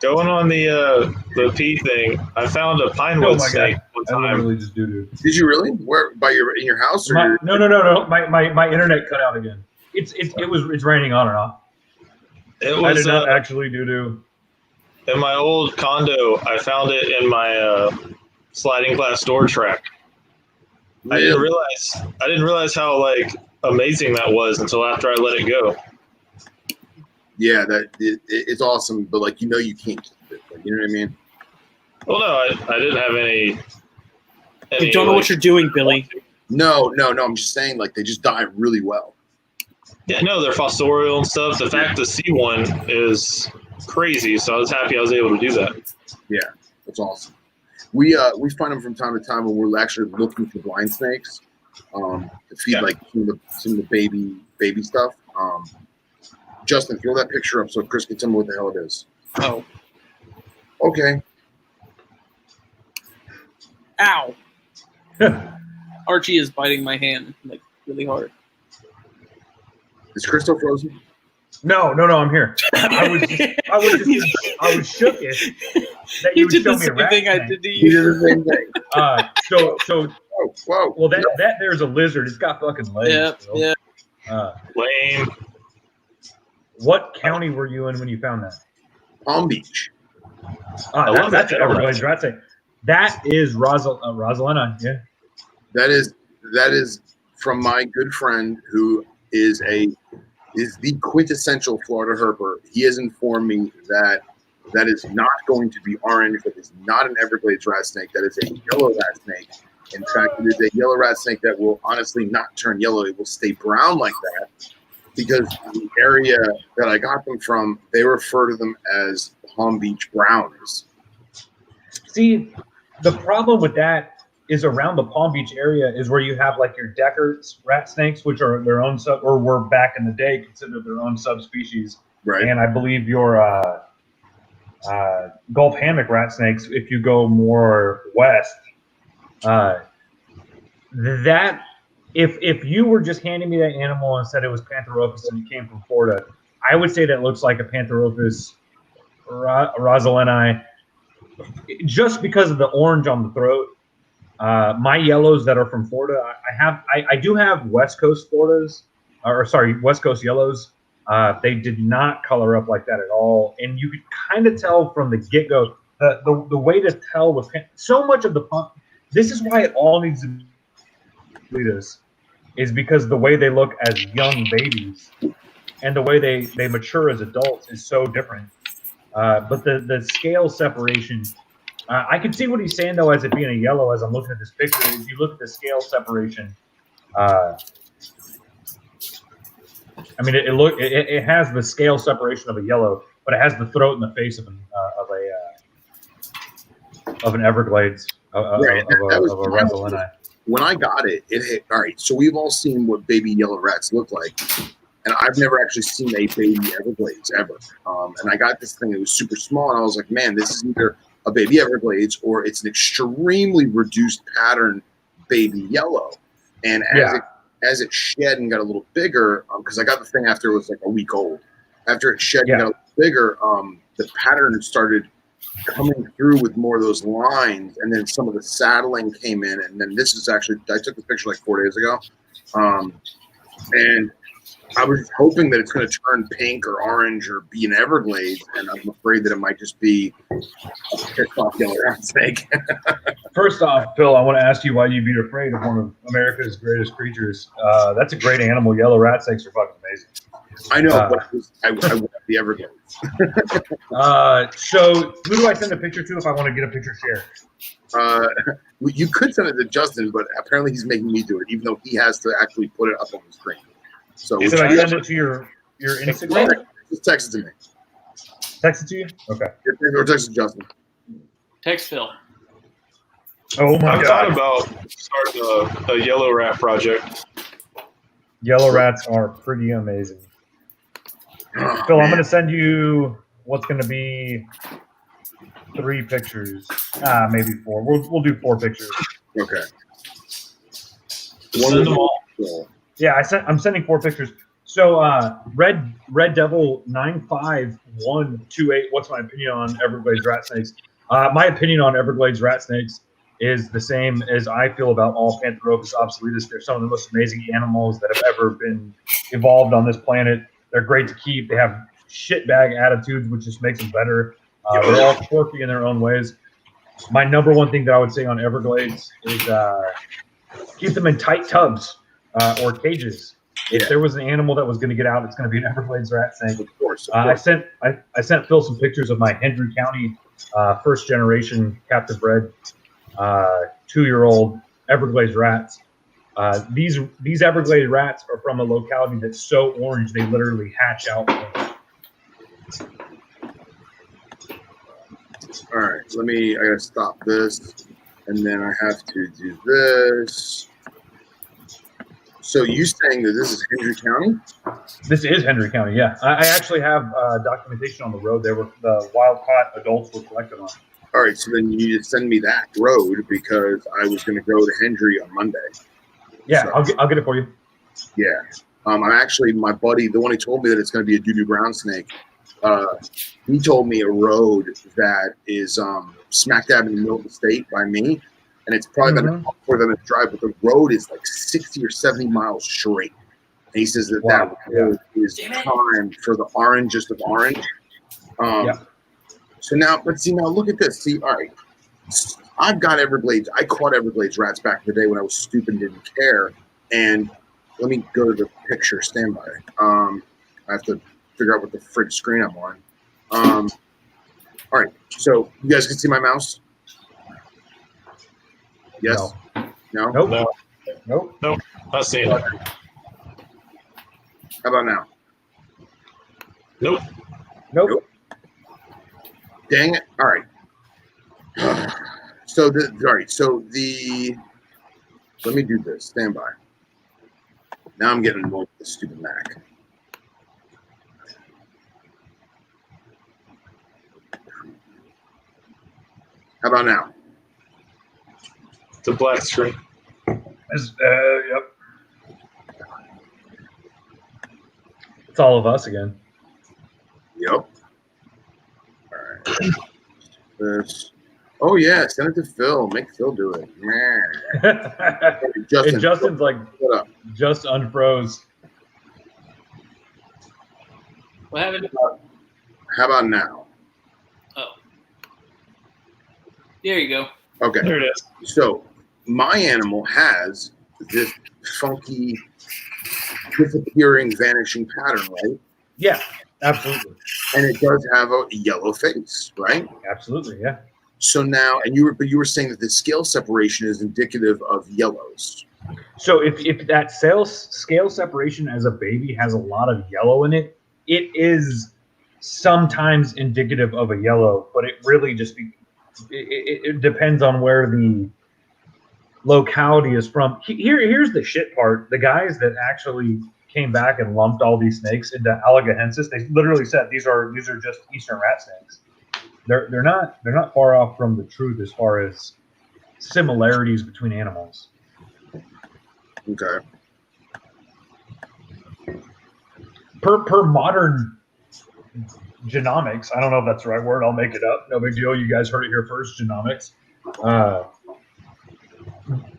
Going on the pea thing, I found a pinewood snake one time.
I literally just doo-doo.
Did you really? Where in your house? Or
No. My internet cut out again. It's raining on and off. I did not actually doo-doo.
In my old condo, I found it in my sliding glass door track. I didn't realize how amazing that was until after I let it go.
Yeah, it's awesome, but you can't keep it. You know what I mean?
Well, no, I didn't have any.
You don't know what you're doing, Billy.
No. I'm just saying, like, they just die really well.
Yeah, no, they're fossorial and stuff. The fact to see one is crazy, so I was happy I was able to do that.
Yeah, that's awesome. We find them from time to time when we're actually looking for blind snakes to feed like some of the baby stuff. Justin, throw that picture up so Chris can tell me what the hell it is.
Oh.
Okay.
Ow. Archie is biting my hand like really hard.
Is Chris still frozen?
No, I'm here. I was shook that you
did
would
the
show me a
same
rat
thing I
snake.
did to
He did
you.
the same thing. Whoa.
Well, that there's a lizard. It's got fucking legs.
Yeah.
Lame.
What county were you in when you found that?
Palm Beach.
That's an Everglades rat snake. That is Rosalina. Yeah.
That is from my good friend who is the quintessential Florida herper. He has informed me that is not going to be orange. That is not an Everglades rat snake. That is a yellow rat snake. In fact, it is a yellow rat snake that will honestly not turn yellow. It will stay brown like that because the area that I got them from, they refer to them as Palm Beach browns.
See, the problem with that is around the Palm Beach area is where you have like your Decker's rat snakes, which are their own or were back in the day considered their own subspecies.
Right.
And I believe your Gulf hammock rat snakes, if you go more west, that if you were just handing me that animal and said it was Pantherophis and it came from Florida, I would say that looks like a Pantherophis rosalini just because of the orange on the throat. My yellows that are from Florida, I do have West Coast Floridas, West Coast yellows. They did not color up like that at all, and you could kind of tell from the get-go. The way to tell was so much of the pump. This is why it all needs to be is because the way they look as young babies and the way they mature as adults is so different. But the scale separation, I can see what he's saying though as it being a yellow. As I'm looking at this picture, if you look at the scale separation, I mean it has the scale separation of a yellow, but it has the throat and the face of an Everglades of a Rosalini.
When I got it hit. All right, so we've all seen what baby yellow rats look like, and I've never actually seen a baby Everglades ever. And I got this thing; it was super small, and I was like, "Man, this is either a baby Everglades or it's an extremely reduced pattern baby yellow." And as it shed and got a little bigger, because I got the thing after it was like a week old. After it shed and got a little bigger, the pattern started coming through with more of those lines, and then some of the saddling came in, and then this is actually, I took the picture like 4 days ago, and I was hoping that it's going to turn pink or orange or be an Everglades, and I'm afraid that it might just be a pissed off yellow rat snake.
First off, Phil, I want to ask you why you'd be afraid of one of America's greatest creatures. That's a great animal. Yellow rat snakes are fucking amazing.
I know, but I want the Everglades.
So who do I send a picture to if I want to get a picture shared?
You could send it to Justin, but apparently he's making me do it, even though he has to actually put it up on the screen. So
should I send it to your Instagram?
Just text it to me.
Text it to you? Okay.
Or text it to Justin.
Text Phil.
Oh my
I
God.
thought about starting a yellow rat project.
Yellow rats are pretty amazing.
Oh,
Phil,
man.
I'm going to send you what's going to be 3 pictures. Maybe 4. We'll do 4 pictures.
Okay.
Send them all.
Yeah, I'm sending 4 pictures. So Red Devil 95128. What's my opinion on Everglades rat snakes? My opinion on Everglades rat snakes is the same as I feel about all Pantherophis obsoletus. They're some of the most amazing animals that have ever been evolved on this planet. They're great to keep. They have shitbag attitudes, which just makes them better. They're all quirky in their own ways. My number one thing that I would say on Everglades is keep them in tight tubs or cages. If there was an animal that was going to get out, it's going to be an Everglades rat snake.
Of course.
I sent Phil some pictures of my Hendry County first generation captive bred 2-year-old Everglades rats. These Everglades rats are from a locality that's so orange they literally hatch out.
All right, I gotta stop this, and then I have to do this. So you saying that this is Hendry County?
This is Hendry County, yeah. I actually have documentation on the road there where the wild caught adults were collected on.
All right, so then you need to send me that road because I was going to go to Hendry on Monday.
Yeah,
So,
I'll get it for you.
Yeah. I'm actually, my buddy, the one who told me that it's going to be a doo-doo brown snake, he told me a road that is smack dab in the middle of the state by me, and it's probably about for them to drive, but the road is like 60 or 70 miles straight. And he says that that road is timed for the orangest of orange. So now, but see, now look at this. See, all right, I've got Everglades. I caught Everglades rats back in the day when I was stupid and didn't care. And let me go to the picture. Stand by. I have to figure out what the frig screen I'm on. All right, so you guys can see my mouse? Yes? No?
Nope.
No.
Nope.
Nope. Not seeing it.
How about now?
Nope.
Nope.
Dang it. All right. So let me do this. Stand by. Now I'm getting annoyed with the stupid Mac. How about now?
It's a black screen.
Yep. It's all of us again.
Yep. All right. This. Oh yeah, send it to Phil. Make Phil do it.
Justin's like just unfroze.
What happened?
How about now?
Oh. There you go.
Okay.
There it is.
So my animal has this funky disappearing, vanishing pattern, right?
Yeah, absolutely.
And it does have a yellow face, right?
Absolutely, yeah.
So now, and you were saying that the scale separation is indicative of yellows.
So if that scale separation as a baby has a lot of yellow in it, it is sometimes indicative of a yellow, but it really just it depends on where the locality is from. Here's the shit part. The guys that actually came back and lumped all these snakes into Allegahensis, they literally said these are just eastern rat snakes. They're not far off from the truth as far as similarities between animals.
Okay.
Per modern genomics, I don't know if that's the right word. I'll make it up. No big deal. You guys heard it here first. Genomics.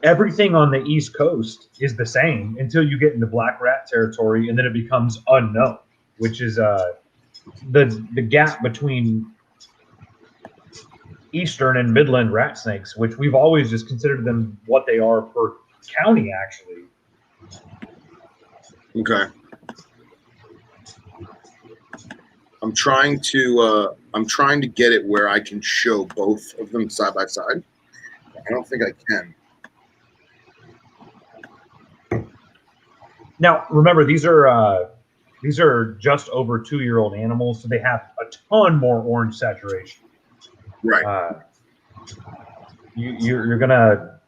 Everything on the East Coast is the same until you get into black rat territory, and then it becomes unknown, which is the gap between eastern and midland rat snakes, which we've always just considered them what they are per county, actually.
Okay. I'm trying to get it where I can show both of them side by side. I don't think I can.
Now, remember, these are just over 2-year-old animals, so they have a ton more orange saturation.
Right.
You're gonna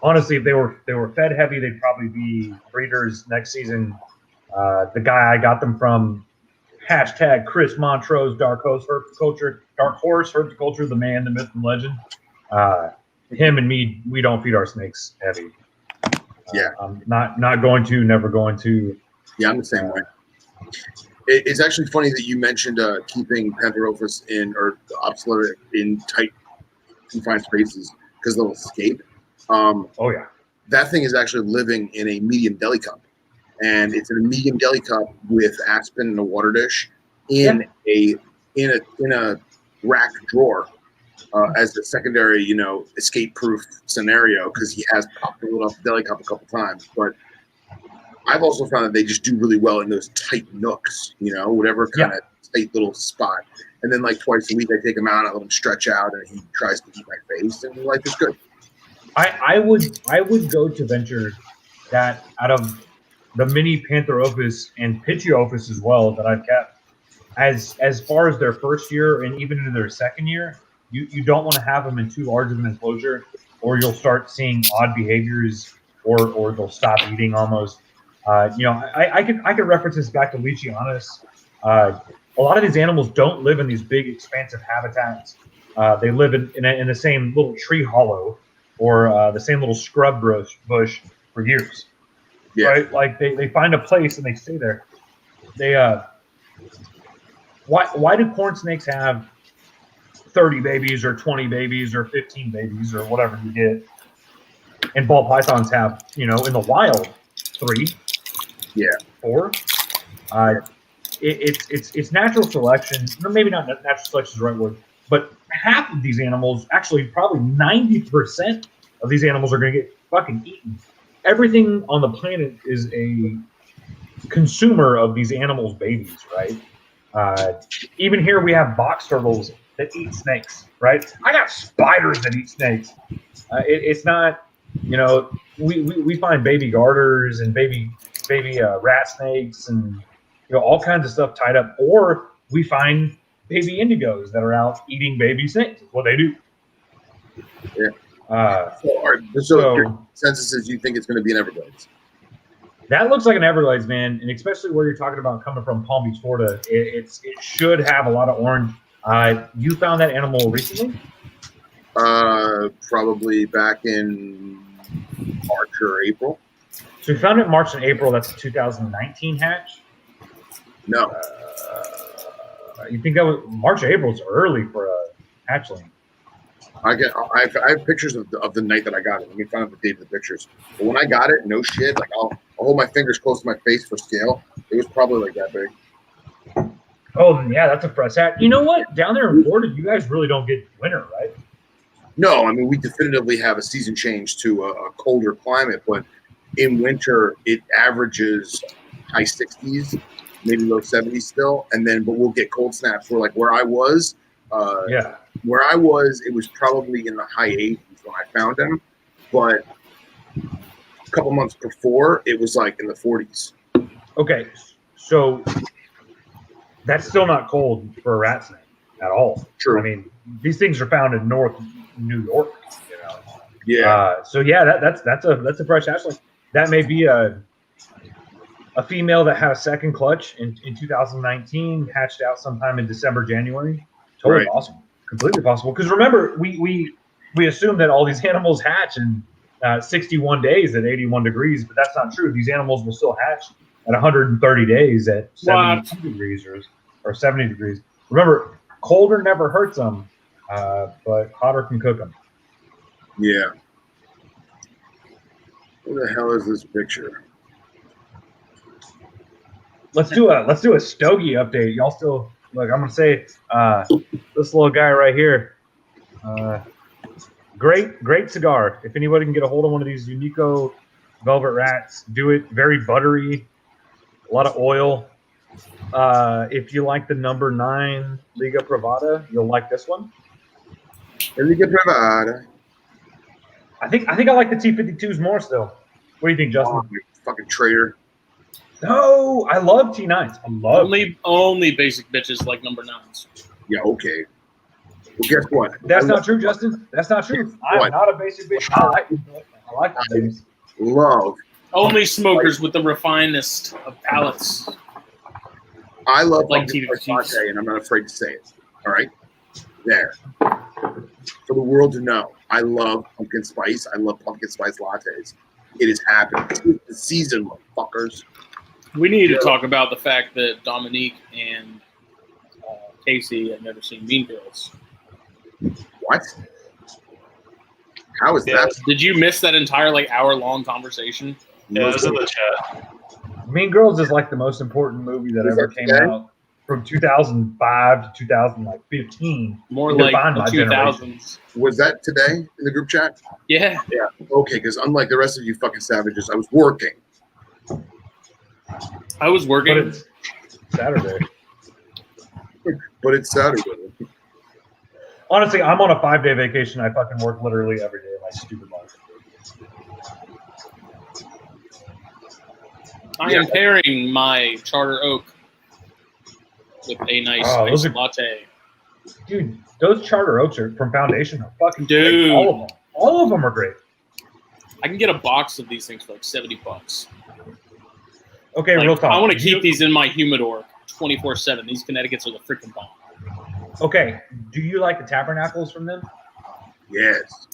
honestly, if they were fed heavy, they'd probably be breeders next season. The guy I got them from, hashtag Chris Montrose, Dark Horse Herpetoculture, the man, the myth, and legend. Him and me, we don't feed our snakes heavy.
Yeah.
I'm not going to, never going to.
Yeah, I'm the same way. It's actually funny that you mentioned keeping Pantherophis or the Opsilura in tight, confined spaces because they'll escape.
Oh yeah.
That thing is actually living in a medium deli cup, and it's in a medium deli cup with Aspen and a water dish in a rack drawer as a secondary, escape-proof scenario because he has popped the lid off the deli cup a couple times, but. I've also found that they just do really well in those tight nooks, whatever kind of tight little spot. And then like twice a week, I take him out, I let him stretch out, and he tries to eat my face, and life is good.
I would go to venture that out of the mini Pantherophis and Pitiophis as well that I've kept, as far as their first year and even into their second year, you don't want to have them in too large of an enclosure, or you'll start seeing odd behaviors, or they'll stop eating almost. I could reference this back to Leachianus. A lot of these animals don't live in these big, expansive habitats. They live in the same little tree hollow or the same little scrub bush for years.
Yeah.
Right? Like they find a place and they stay there. Why do corn snakes have 30 babies or 20 babies or 15 babies or whatever you get? And ball pythons have, in the wild, 3, 4. It's natural selection. No, maybe not natural selection is the right word, but half of these animals, actually probably 90% of these animals are going to get fucking eaten. Everything on the planet is a consumer of these animals' babies, right? Even here we have box turtles that eat snakes, right? I got spiders that eat snakes. It's not, we find baby garters and baby rat snakes and all kinds of stuff tied up, or we find baby indigos that are out eating baby snakes. That's what they do.
Yeah. So your consensus is you think it's going to be an Everglades?
That looks like an Everglades, man, and especially where you're talking about coming from Palm Beach, Florida, it should have a lot of orange. You found that animal recently?
Probably back in March or April.
So you found it in March and April. That's a 2019 hatch?
No.
You think that was March, April is early for a hatchling?
I have pictures of the night that I got it. Let me find out the date of the pictures. But when I got it, no shit. Like I'll hold my fingers close to my face for scale. It was probably like that big.
Oh yeah, that's a fresh hat. You know what? Down there in Florida, you guys really don't get winter, right?
No, I mean we definitively have a season change to a colder climate, but in winter it averages high 60s, maybe low 70s still, but we'll get cold snaps. Where I was. Where I was, it was probably in the high 80s when I found him, but a couple months before, it was like in the 40s. Okay,
so that's still not cold for a rat snake at all.
True.
I mean, these things are found in North New York.
Yeah.
So that's a fresh hatchling. That may be a female that had a second clutch in 2019, hatched out sometime in December, January. Totally possible. Completely possible. Because remember, we assume that all these animals hatch in 61 days at 81 degrees, but that's not true. These animals will still hatch at 130 days at 72 degrees or 70 degrees. Remember, colder never hurts them, but hotter can cook them.
Yeah. What the hell is this picture?
Let's do a Stogie update. Y'all still look. I'm gonna say this little guy right here. Great cigar. If anybody can get a hold of one of these Unico Velvet Rats, do it. Very buttery, a lot of oil. If you like the number 9 Liga Privada, you'll like this one.
Liga Privada.
I think I like the T52s more still. What do you think, Justin?
Oh, you fucking traitor.
No, I love T9s. I love
only basic bitches like number 9s.
Yeah, okay. Well, guess what?
That's not true, Justin. That's not true. I'm not a basic bitch. I like the things.
Love.
Only smokers with the refinedest of palates.
I love
like
pumpkin spice latte, and I'm not afraid to say it. All right? There. For the world to know, I love pumpkin spice. I love pumpkin spice lattes. It is happening. It's the season, motherfuckers.
We need to talk about the fact that Dominique and Casey have never seen Mean Girls.
What? How is that?
Did you miss that entire hour-long conversation?
Yeah, it was in the chat.
Mean Girls is like the most important movie that ever came out from 2005 to 2015.
More like the 2000s.
Was that today in the group chat?
Yeah.
Yeah. Okay, because unlike the rest of you fucking savages, I was working.
I was working.
But it's Saturday.
But it's Saturday.
Honestly, I'm on a 5-day vacation. I fucking work literally every day of my stupid life.
I am pairing my Charter Oak with a nice iced latte.
Dude, those Charter Oaks are from Foundation are fucking
Dude.
great. All of them are great.
I can get a box of these things for like $70.
Okay, real talk.
I want to keep these in my humidor 24/7. These Connecticut's are the freaking bomb.
Okay, do you like the Tabernacles from them?
Yes.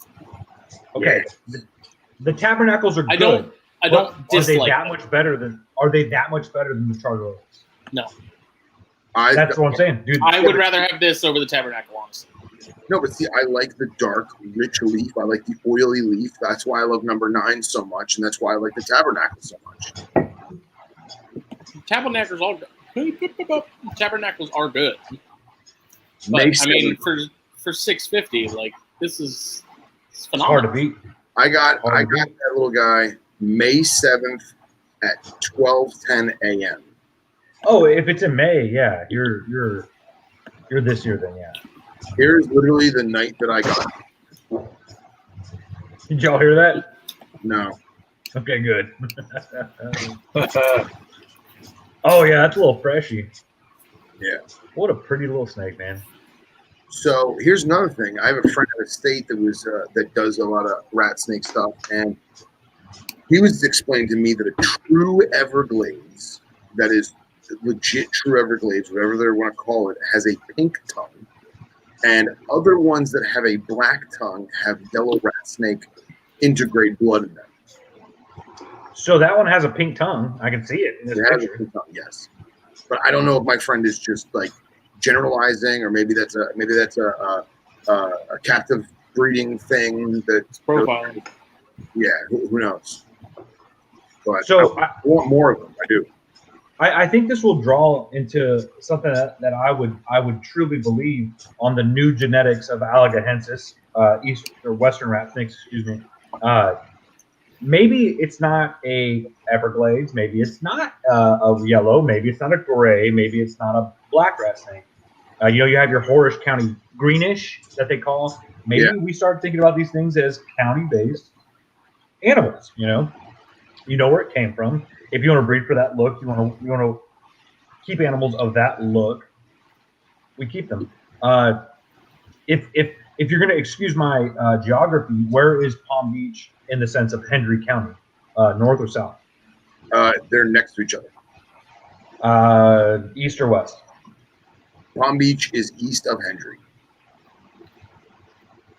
Okay,
yes.
The Tabernacles are good.
I don't dislike
Are they that
them.
much better than? Are they that much better than the Charter Oaks?
No.
That's what I'm saying, dude.
I would rather have this over the Tabernacle, honestly.
No, but see, I like the dark, rich leaf. I like the oily leaf. That's why I love number 9 so much, and that's why I like the Tabernacle so much.
Tabernacles are good. But I mean, for $6.50, like this is phenomenal.
Hard to beat.
I got that little guy May 7th at 12:10 a.m.
Oh, if it's in May, yeah, you're this year then, yeah.
Here's literally the night that I got it.
Did y'all hear that?
No.
Okay, good. Oh yeah, that's a little freshy.
Yeah.
What a pretty little snake, man.
So here's another thing. I have a friend out of state that does a lot of rat snake stuff, and he was explaining to me that a true Everglades, that is legit true Everglades, whatever they want to call it, has a pink tongue, and other ones that have a black tongue have yellow rat snake integrate blood in them.
So that one has a pink tongue. I can see it in this
Has a
picture.
pink tongue, yes, but I don't know if my friend is just like generalizing, or maybe that's a captive breeding thing that's
Profiling.
Yeah, who knows? But
So
I want more of them. I do.
I think this will draw into something that I would truly believe on the new genetics of Allegahensis, east or western rat snakes. Excuse me. Maybe it's not a Everglades. Maybe it's not a yellow. Maybe it's not a gray. Maybe it's not a black rat snake. You have your Horace County greenish that they call. Maybe we start thinking about these things as county-based animals. You know where it came from. If you want to breed for that look, you want to keep animals of that look. We keep them. If you're going to excuse my geography, where is Palm Beach in the sense of Hendry County, north or south?
They're next to each other.
East or west?
Palm Beach is east of Hendry.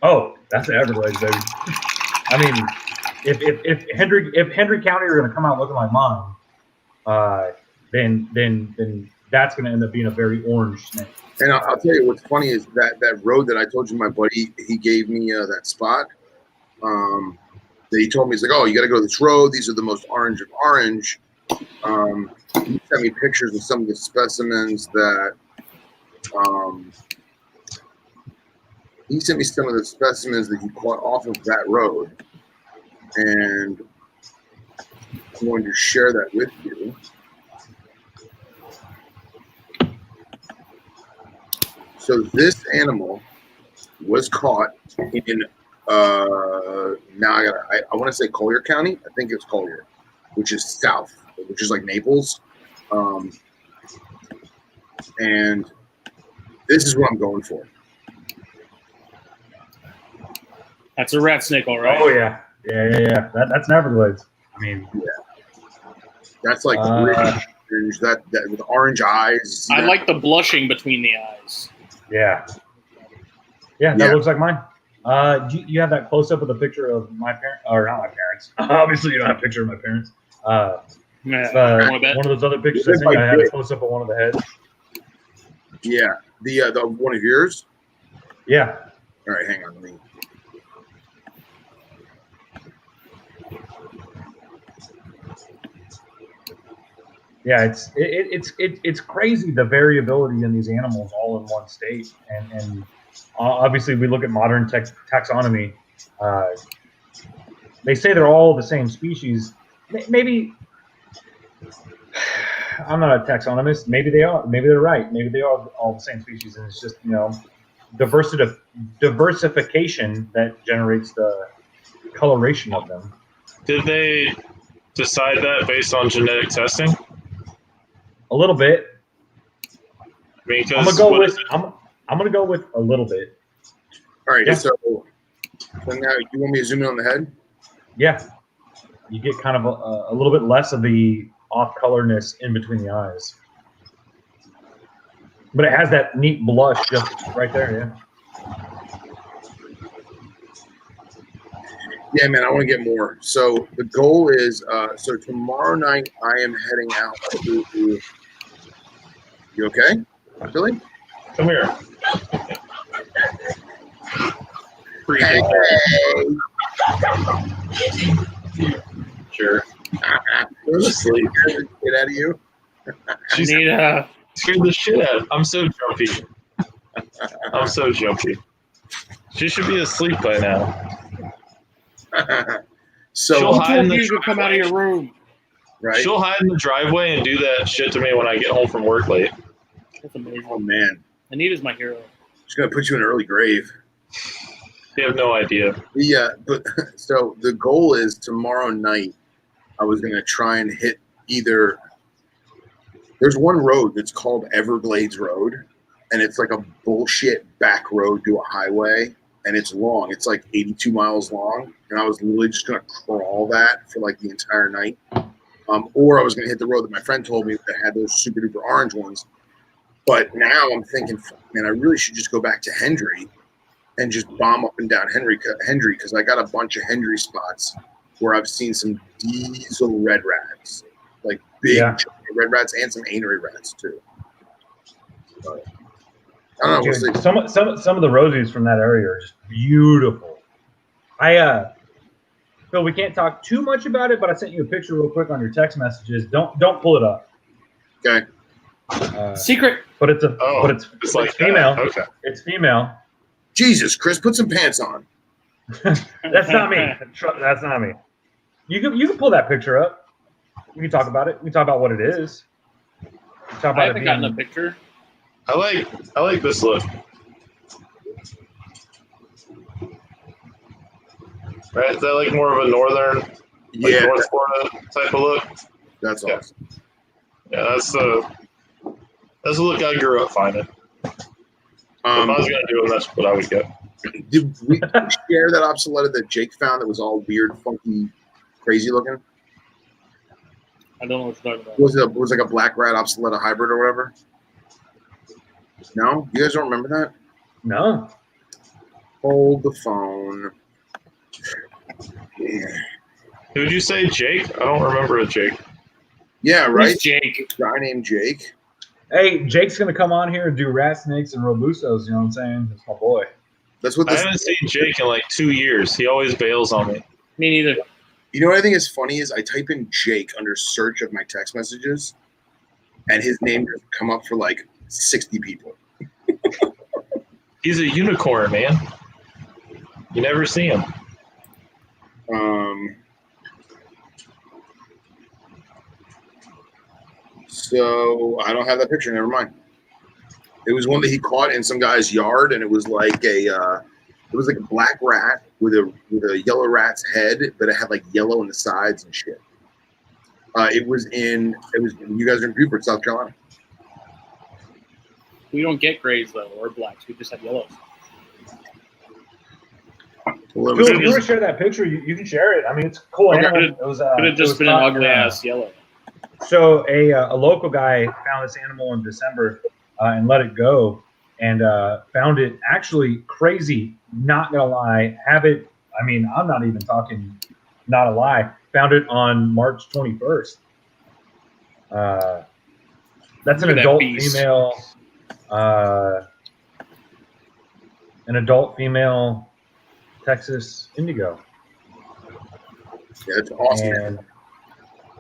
Oh, that's the Everglades, baby. I mean, if Hendry County are going to come out looking like mine, then that's going to end up being a very orange snake.
And I'll tell you what's funny is that road that I told you my buddy, he gave me that spot. That he told me, he's like, oh, you got to go to this road. These are the most orange of orange. He sent me pictures of some of the specimens that he sent me some of the specimens that he caught off of that road. And I'm going to share that with you. So this animal was caught in now I want to say Collier County. I think it's Collier, which is south, which is like Naples. And this is what I'm going for.
That's a rat snake, all right.
Oh yeah. That's an Everglades. I mean,
that's like orange, that with orange eyes.
I like the blushing between the eyes.
Yeah, that looks like mine. Do you have that close up of the picture of my parents, or not my parents? Obviously, you don't have a picture of my parents. One of those other pictures. I think I had a close up of one of the heads.
Yeah, the one of yours.
Yeah.
All right, hang on. Let me.
Yeah, it's crazy the variability in these animals all in one state, and obviously we look at modern taxonomy. They say they're all the same species. Maybe I'm not a taxonomist. Maybe they are. Maybe they're right. Maybe they are all the same species, and it's just diversification that generates the coloration of them.
Did they decide that based on genetic testing?
A little bit.
Because
I'm gonna go with a little bit.
All right.
Yeah.
So now you want me to zoom in on the head?
Yeah. You get kind of a little bit less of the off-colorness in between the eyes. But it has that neat blush just right there,
Yeah, man, I want to get more. So the goal is, so tomorrow night I am heading out to. You okay, Billy?
come here.
Hey.
Sure. Go to sleep.
Get out of you.
She's scared the shit out. I'm so jumpy. I'm so jumpy. She should be asleep by now.
So
She'll hide in the
you to come out of your room.
right.
She'll hide in the driveway and do that shit to me when I get home from work late.
That's amazing.
Oh man,
Anita's my hero.
she's gonna put you in an early grave.
You have no idea.
Yeah, but so the goal is tomorrow night. I was gonna try and hit either. There's one road that's called Everglades Road, and it's like a bullshit back road to a highway, and it's long. It's like 82 miles long, and I was literally just gonna crawl that for like the entire night. Or I was gonna hit the road that my friend told me that had those super duper orange ones. But now I'm thinking, man, I really should just go back to Hendry and just bomb up and down Hendry because I got a bunch of Hendry spots where I've seen some diesel red rats, like big red rats and some anery rats too. But, I don't know. We'll see.
Some of the rosies from that area are just beautiful. Phil, we can't talk too much about it, but I sent you a picture real quick on your text messages. Don't pull it up.
Okay.
Secret.
But it's
like
female.
Okay.
It's female.
Jesus, Chris, put some pants on.
That's not me. That's not me. You can pull that picture up. We can talk about it. We can talk about what it is. Talk about
I haven't gotten a picture.
I like this look. Right? Is that like more of a northern, North Florida type of look?
That's
Yeah.
awesome.
Yeah, that's the look I grew up finding. If I was gonna do it, that's what I would get.
Did we share that obsoleta that Jake found that was all weird, funky, crazy looking?
I don't know what you're talking about.
Was like a black rat obsoleta hybrid or whatever? No? You guys don't remember that?
No.
Hold the phone. Yeah,
Who'd you say, Jake? I don't remember a Jake.
yeah,
Who's
right?
Jake?
Guy named Jake.
Hey, Jake's gonna come on here and do rat snakes and robusos. You know what I'm saying? That's my boy.
That's what
I
this.
haven't seen Jake in like 2 years. He always bails on me.
Me neither.
You know what I think is funny is I type in Jake under search of my text messages, and his name doesn't come up for like 60 people.
He's a unicorn, man. You never see him.
So I don't have that picture. Never mind. It was one that he caught in some guy's yard, and it was like a black rat with a yellow rat's head, but it had like yellow on the sides and shit. You guys are in Beaufort, South Carolina.
We don't get grays though, or blacks. We just have yellows.
Well,
Phil, if you want to share that picture, you can share it. I mean, it's a cool.
Okay.
Animal. It was
Could have just been an ugly ass yellow.
So a local guy found this animal in December and let it go, and found it actually crazy. Not gonna lie, I'm not even talking, not a lie. Found it on March 21st. That's an adult female. An adult female Texas indigo.
Yeah, it's awesome.
And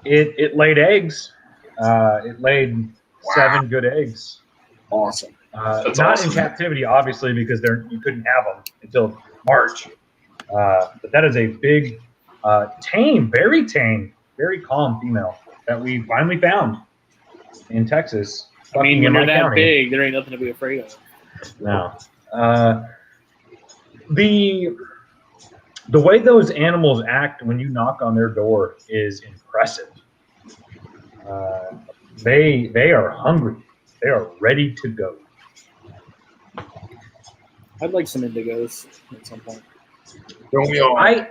it laid eggs. It laid 7 good eggs.
Awesome.
That's
Not
awesome.
in captivity, obviously, because you couldn't have them until March. But that is a big, tame, very calm female that we finally found in Texas.
I mean, when
in
they're
my
that
county.
big, there ain't nothing to be afraid of.
No. The way those animals act when you knock on their door is impressive. They are hungry. They are ready to go.
I'd like some indigos at some point.
Don't we all?
I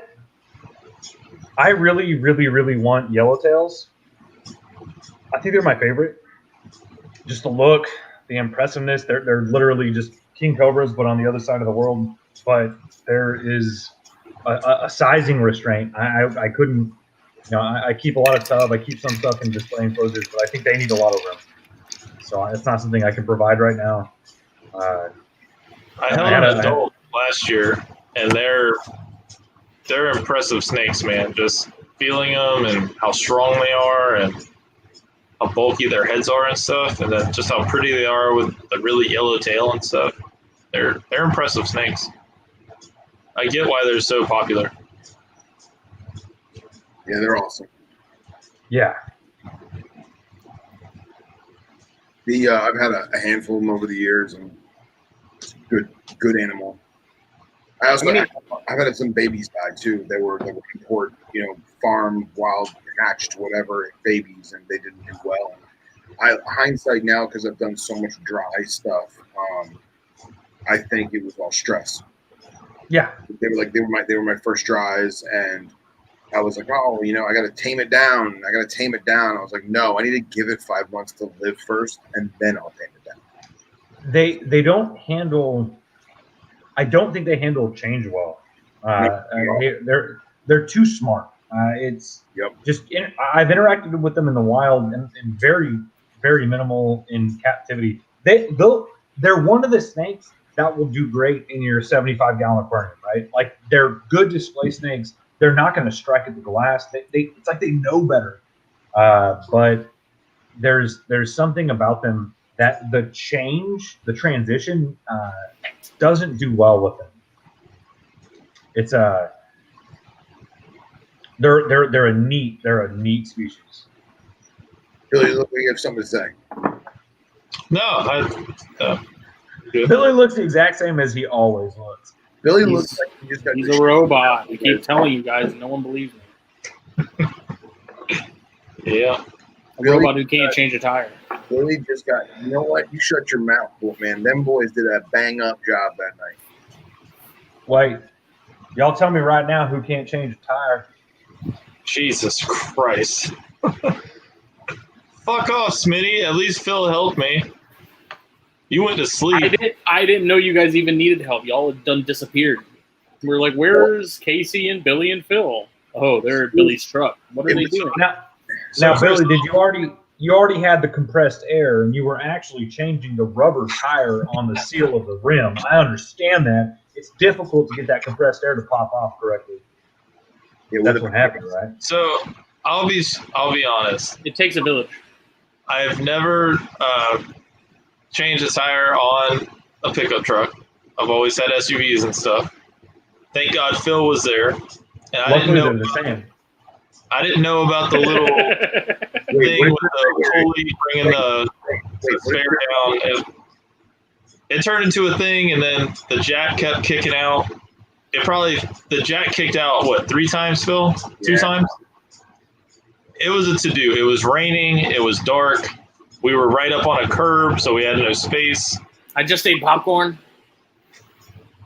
really, really, really want yellowtails. I think they're my favorite. Just the look, the impressiveness. They're literally just king cobras, but on the other side of the world. But there is a sizing restraint. I couldn't. I keep a lot of tub. I keep some stuff in display enclosures, but I think they need a lot of room. So it's not something I can provide right now.
I held an adult last year, and they're impressive snakes, man. Just feeling them and how strong they are, and how bulky their heads are and stuff, and then just how pretty they are with the really yellow tail and stuff. They're impressive snakes. I get why they're so popular.
Yeah, they're awesome.
Yeah.
I've had a handful of them over the years, and good animal. I've had some babies die too. They were import, farm, wild, hatched, whatever, babies, and they didn't do well. Hindsight now, because I've done so much dry stuff, I think it was all stress.
Yeah.
They were my first dries, and I was like, oh, I got to tame it down. I was like, no, I need to give it 5 months to live first, and then I'll tame it down.
They don't handle. I don't think they handle change well. They're too smart. It's just I've interacted with them in the wild and very, very minimal in captivity. They're one of the snakes that will do great in your 75-gallon aquarium, right? Like they're good display snakes. They're not going to strike at the glass. It's like they know better. But there's something about them that the transition doesn't do well with them. It's they're a neat species.
Billy, look, you have something to say.
No,
Billy looks the exact same as he always looks.
Billy looks like he just got.
He's a robot. I keep telling you guys, no one believes me.
Yeah.
A robot who can't change a tire.
Billy just got. You know what? You shut your mouth, man. Them boys did a bang up job that night.
Wait, y'all tell me right now who can't change a tire.
Jesus Christ. Fuck off, Smitty. At least Phil helped me. You went to sleep.
I didn't know you guys even needed help. Y'all had done disappeared. We're like, where's Casey and Billy and Phil? Oh, they're at Billy's truck. What are they doing?
Now, Billy, did you already had the compressed air and you were actually changing the rubber tire on the seal of the rim? I understand that. It's difficult to get that compressed air to pop off correctly. That's what happened, right?
So I'll be honest.
It takes a village.
I've never changed a tire on a pickup truck. I've always had SUVs and stuff. Thank God Phil was there. And I didn't know about the little thing with the pulley bringing the spare down. It turned into a thing, and then the jack kept kicking out. The jack kicked out, what, 3 times, Phil? 2 times? It was a to-do. It was raining. It was dark. We were right up on a curb, so we had no space.
I just ate popcorn.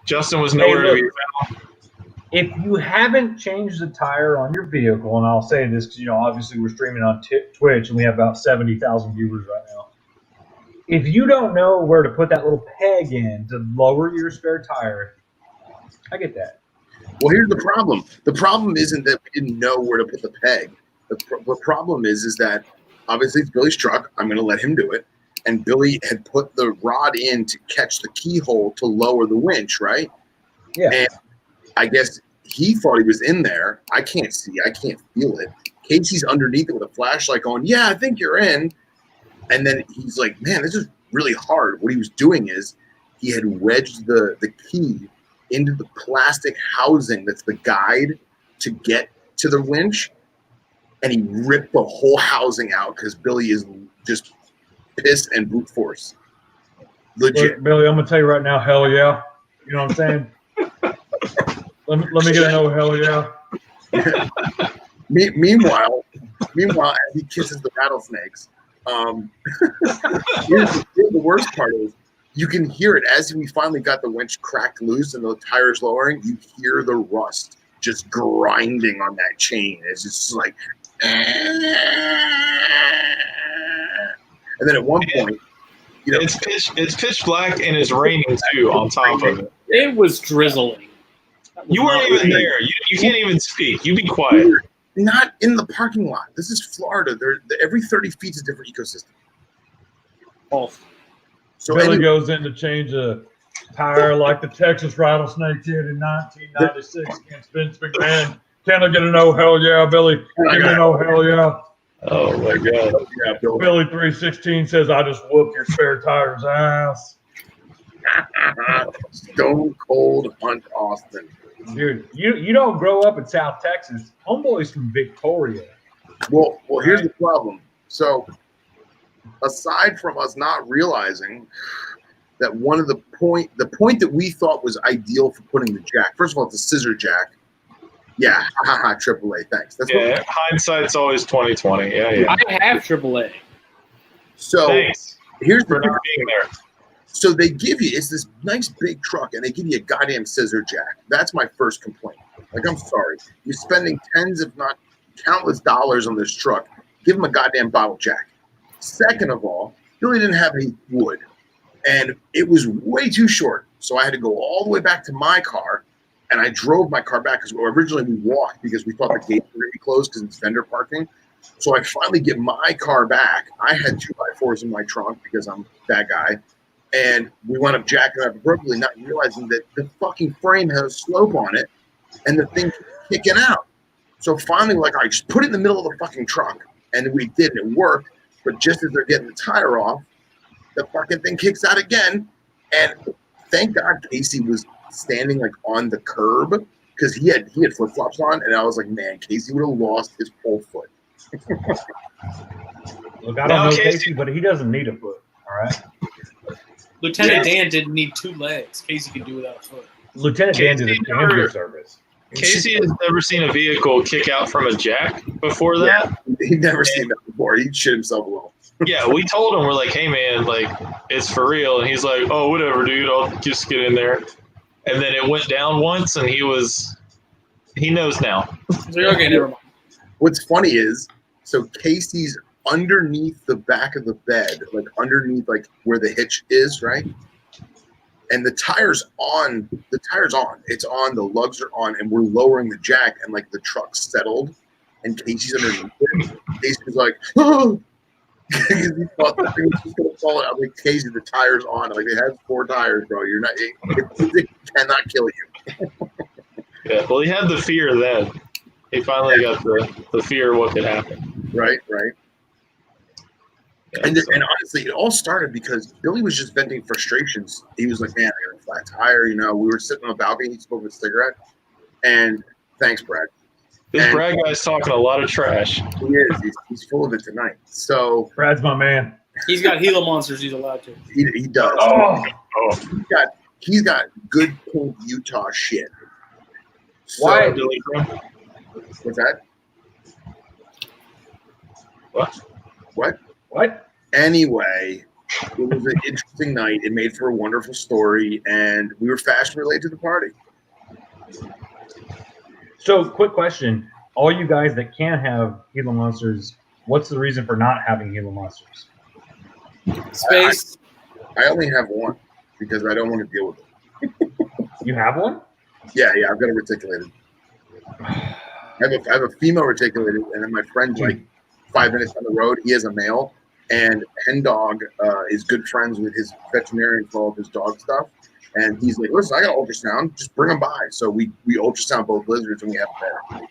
Justin was nowhere to be found.
If you haven't changed the tire on your vehicle, and I'll say this because, obviously we're streaming on Twitch and we have about 70,000 viewers right now. If you don't know where to put that little peg in to lower your spare tire, I get that.
Well, here's the problem. The problem isn't that we didn't know where to put the peg. The problem is that obviously it's Billy's truck. I'm going to let him do it. And Billy had put the rod in to catch the keyhole to lower the winch, right?
Yeah.
And I guess he thought he was in there. I can't see. I can't feel it. Casey's underneath it with a flashlight going, yeah, I think you're in. And then he's like, man, this is really hard. What he was doing is he had wedged the key into the plastic housing that's the guide to get to the winch. And he ripped the whole housing out because Billy is just pissed and brute force. Legit.
Look, Billy, I'm going to tell you right now, hell yeah. You know what I'm saying? Let me get a no hell yeah.
Meanwhile, as he kisses the rattlesnakes, here's the worst part is you can hear it as we finally got the winch cracked loose and the tires lowering. You hear the rust just grinding on that chain. It's just like, and then at one point,
it's pitch black and it's raining too. On top of it,
it was drizzling.
You weren't even there. You can't even speak. You be quiet.
Not in the parking lot. This is Florida. Every 30 feet is a different ecosystem.
Oh.
So Billy goes in to change a tire like the Texas Rattlesnake did in 1996 against Vince McMahon. Can I get a no hell yeah, Billy? Give me a no hell yeah.
Oh my God.
Yeah,
Billy 316 says, I just whoop your spare tire's ass.
Stone Cold Hunt Austin.
Dude, you don't grow up in South Texas. Homeboy's from Victoria.
Well, here's the problem. So, aside from us not realizing that one of the point that we thought was ideal for putting the jack. First of all, it's a scissor jack. Yeah, AAA. Thanks. That's
what hindsight's always 20/20. Yeah.
I have AAA.
So
thanks.
Here's
for not being there.
So they give you, it's this nice big truck, and they give you a goddamn scissor jack. That's my first complaint. Like, I'm sorry. You're spending tens, if not countless dollars on this truck. Give them a goddamn bottle jack. Second of all, Billy didn't have any wood, and it was way too short. So I had to go all the way back to my car, and I drove my car back because originally we walked because we thought the gates were going to be closed because it's vendor parking. So I finally get my car back. I had 2x4s in my trunk because I'm that guy. And we wound up jacking up appropriately, not realizing that the fucking frame has a slope on it and the thing kicking out. So finally, like, I just put it in the middle of the fucking truck, and we did, and it worked. But just as they're getting the tire off, the fucking thing kicks out again. And thank God Casey was standing like on the curb because he had flip-flops on, and I was like, man, Casey would have lost his whole foot.
Look, I don't know Casey, but he doesn't need a foot, all right?
Lieutenant Dan didn't need 2 legs. Casey could do without a foot.
Lieutenant Dan did a damn service.
Casey has never seen a vehicle kick out from a jack before that.
Yeah, he'd never seen that before. He'd shit himself a little.
Yeah, we told him, we're like, hey, man, like, it's for real. And he's like, oh, whatever, dude. I'll just get in there. And then it went down once, and he knows now.
So you're okay, never mind.
What's funny is, so Casey's underneath the back of the bed, like underneath like where the hitch is, right? And the tire's on. It's on, the lugs are on, and we're lowering the jack, and like the truck's settled, and Casey's underneath it. Casey's like, oh, because he thought the thing was just gonna fall out. I'm like, Casey, the tire's on. Like, it has 4 tires, bro. You're not, it cannot kill you.
Yeah, well, he had the fear then. He finally got the fear of what could happen.
Right.
Yeah,
and honestly, it all started because Billy was just venting frustrations. He was like, man, I got a flat tire. You know, we were sitting on the balcony. He smoked a cigarette. And thanks, Brad.
This Brad guy's talking a lot of trash.
He is. He's full of it tonight. So
Brad's my man.
He's got Gila monsters he's allowed to.
He does.
Oh.
He's got good Pink Utah shit.
Why?
What's that? What? Anyway, it was an interesting night. It made for a wonderful story, and we were fashion related to the party.
So, quick question. All you guys that can have Gila monsters, what's the reason for not having Gila monsters?
Space.
I only have one because I don't want to deal with it.
You have one?
Yeah, I've got a reticulated. I have a female reticulated, and then my friend's like 5 minutes down the road. He has a male, and Hen Dog is good friends with his veterinarian for all of his dog stuff. And he's like, listen, I got ultrasound. Just bring them by. So we ultrasound both lizards, and we have them there.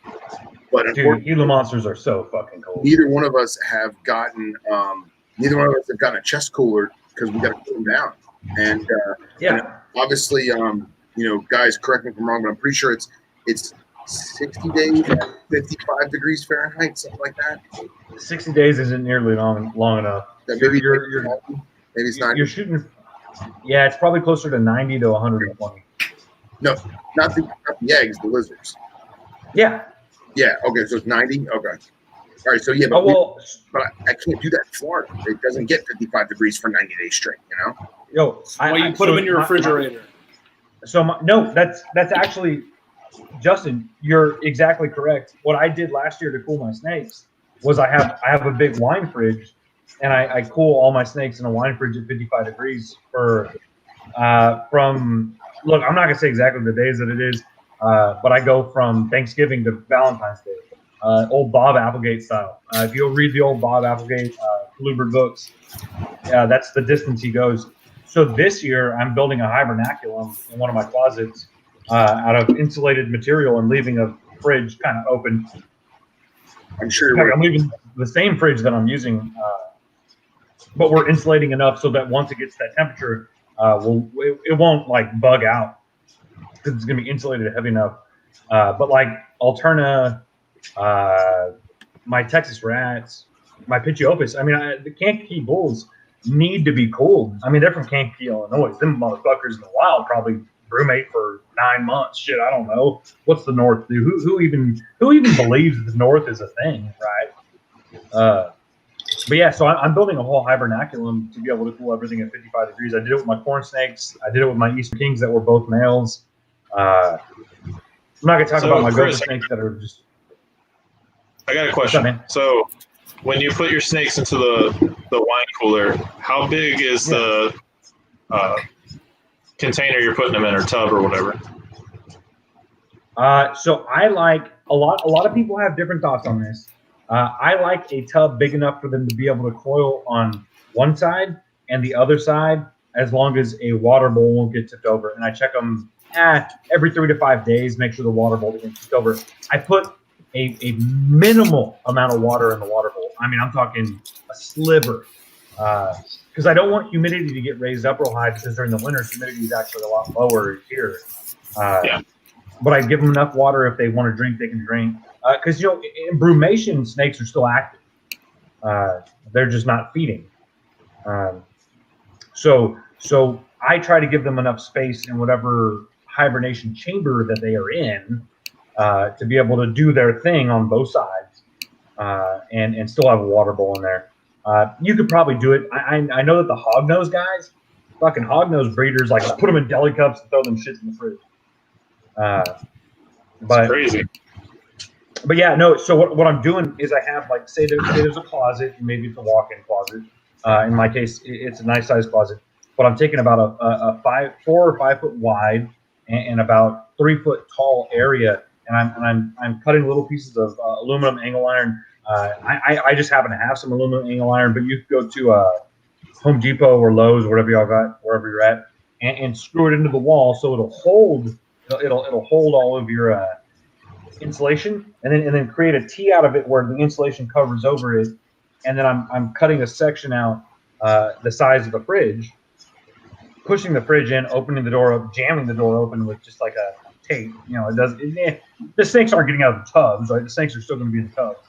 But
dude, Gila monsters are so fucking cool.
Neither one of us have gotten a chest cooler because we got to cool them down. And and obviously, guys, correct me if I'm wrong, but I'm pretty sure it's 60 days, 55 degrees Fahrenheit, something like that.
60 days isn't nearly long enough.
Maybe maybe it's not.
You're shooting. Yeah, it's probably closer to 90 to 120.
No, not the eggs, the lizards.
Yeah.
Yeah. Okay. So it's 90. Okay. All right. So yeah, but, but I can't do that in Florida. It doesn't get 55 degrees for 90 days straight.
Well, you put them in your refrigerator.
No, that's actually, Justin, you're exactly correct. What I did last year to cool my snakes was I have a big wine fridge, and I cool all my snakes in a wine fridge at 55 degrees for from, look, I'm not gonna say exactly the days that it is, but I go from Thanksgiving to Valentine's Day, old Bob Applegate style. If you'll read the old Bob Applegate Bluebird books, that's the distance he goes. So this year I'm building a hibernaculum in one of my closets out of insulated material and leaving a fridge kind of open.
I'm sure.
I'm leaving the same fridge that I'm using, but we're insulating enough so that once it gets that temperature, it won't like bug out because it's going to be insulated heavy enough. But like Alterna, my Texas Rats, my Pitchiopus, I mean, the Kankakee bulls need to be cooled. I mean, they're from Kankakee, Illinois. Them motherfuckers in the wild probably brumate for 9 months. Shit, I don't know. What's the North do? Who even believes the North is a thing, right? But yeah, so I'm building a whole hibernaculum to be able to cool everything at 55 degrees. I did it with my corn snakes. I did it with my Eastern Kings that were both males. I'm not going to talk about my gopher snakes that are just...
I got a question.
Up,
so when you put your snakes into the wine cooler, how big is the container you're putting them in, or tub or whatever?
So I like a lot of people have different thoughts on this. I like a tub big enough for them to be able to coil on one side and the other side, as long as a water bowl won't get tipped over. And I check them every 3 to 5 days, make sure the water bowl doesn't get tipped over. I put a minimal amount of water in the water bowl. I mean, I'm talking a sliver, because I don't want humidity to get raised up real high, because during the winter, humidity is actually a lot lower here. But I give them enough water. If they want to drink, they can drink. Because, in brumation, snakes are still active. They're just not feeding. So I try to give them enough space in whatever hibernation chamber that they are in to be able to do their thing on both sides and still have a water bowl in there. You could probably do it. I know that the hognose guys, fucking hognose breeders, like put them in deli cups and throw them shit in the fridge. But
crazy.
But yeah, no. So what I'm doing is I have, like, say there's a closet, maybe it's a walk-in closet. In my case, it's a nice sized closet. But I'm taking about a 4 or 5 foot wide and about 3 foot tall area, and I'm cutting little pieces of aluminum angle iron. I just happen to have some aluminum angle iron, but you could go to Home Depot or Lowe's or whatever y'all got, wherever you're at, and screw it into the wall so it'll hold all of your insulation, and then create a T out of it where the insulation covers over it, and then I'm cutting a section out the size of the fridge, pushing the fridge in, opening the door up, jamming the door open with just like a tape. The snakes aren't getting out of the tubs, right? The snakes are still going to be in the tubs,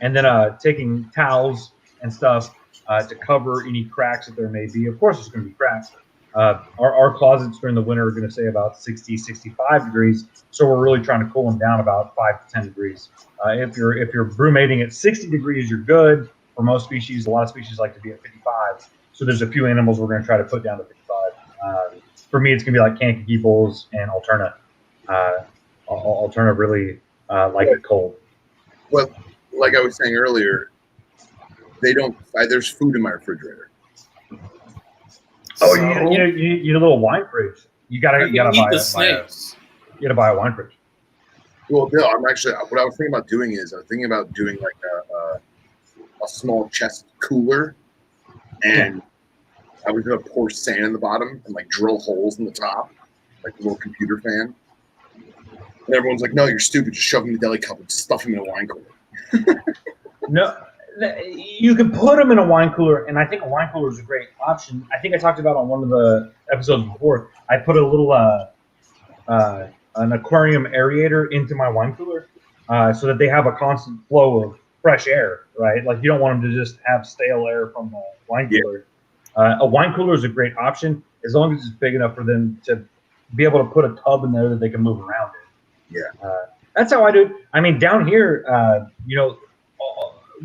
and then taking towels and stuff to cover any cracks that there may be. Of course, there's going to be cracks. Our closets during the winter are going to say about 60, 65 degrees. So we're really trying to cool them down about 5 to 10 degrees. If you're brumating at 60 degrees, you're good. For most species, a lot of species like to be at 55. So there's a few animals we're going to try to put down to 55. For me, it's going to be like Kankakee bulls and Alterna. Alterna really like it cold.
Well, like I was saying earlier, there's food in my refrigerator.
Oh, you need a little wine fridge. You gotta buy a wine fridge.
Well, Bill, what I was thinking about doing like a small chest cooler, and I was gonna pour sand in the bottom and like drill holes in the top, like a little computer fan. And everyone's like, "No, you're stupid. Just shove them in the deli cup and stuff them in a wine cooler."
No. You can put them in a wine cooler, and I think a wine cooler is a great option. I think I talked about on one of the episodes before. I put a little an aquarium aerator into my wine cooler so that they have a constant flow of fresh air, right? Like, you don't want them to just have stale air from the wine cooler. A wine cooler is a great option as long as it's big enough for them to be able to put a tub in there that they can move around in.
Yeah.
That's how I do it. I mean, down here, I'm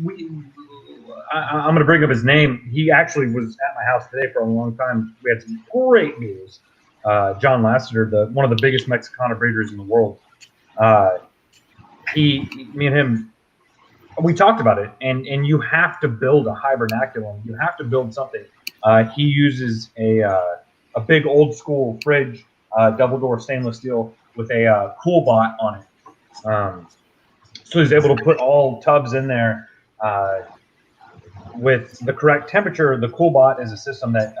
going to bring up his name. He actually was at my house today for a long time. We had some great meals. John Lassiter, one of the biggest Mexicana breeders in the world. Me and him, we talked about it, and you have to build a hibernaculum. You have to build something. He uses a big old school fridge, double door stainless steel with a cool bot on it. So he's able to put all tubs in there with the correct temperature. The cool bot is a system that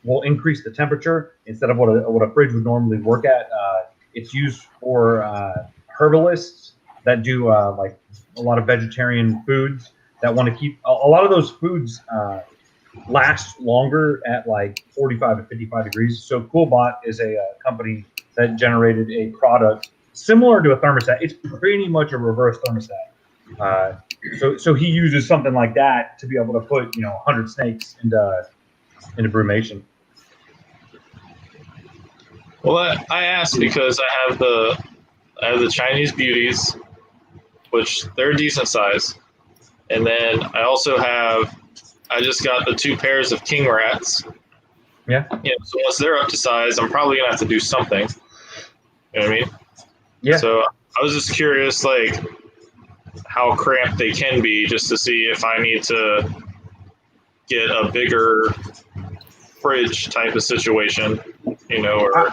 will increase the temperature instead of what a fridge would normally work at. It's used for herbalists that do like a lot of vegetarian foods that want to keep a lot of those foods last longer at like 45 to 55 degrees. So CoolBot is a company that generated a product similar to a thermostat. It's pretty much a reverse thermostat. So he uses something like that to be able to put 100 snakes into brumation.
Well, I asked because I have the Chinese beauties, which they're decent size, and then I just got the 2 pairs of king rats.
Yeah.
So once they're up to size, I'm probably gonna have to do something. You know what I mean?
Yeah.
So I was just curious, like, how cramped they can be, just to see if I need to get a bigger fridge type of situation, or.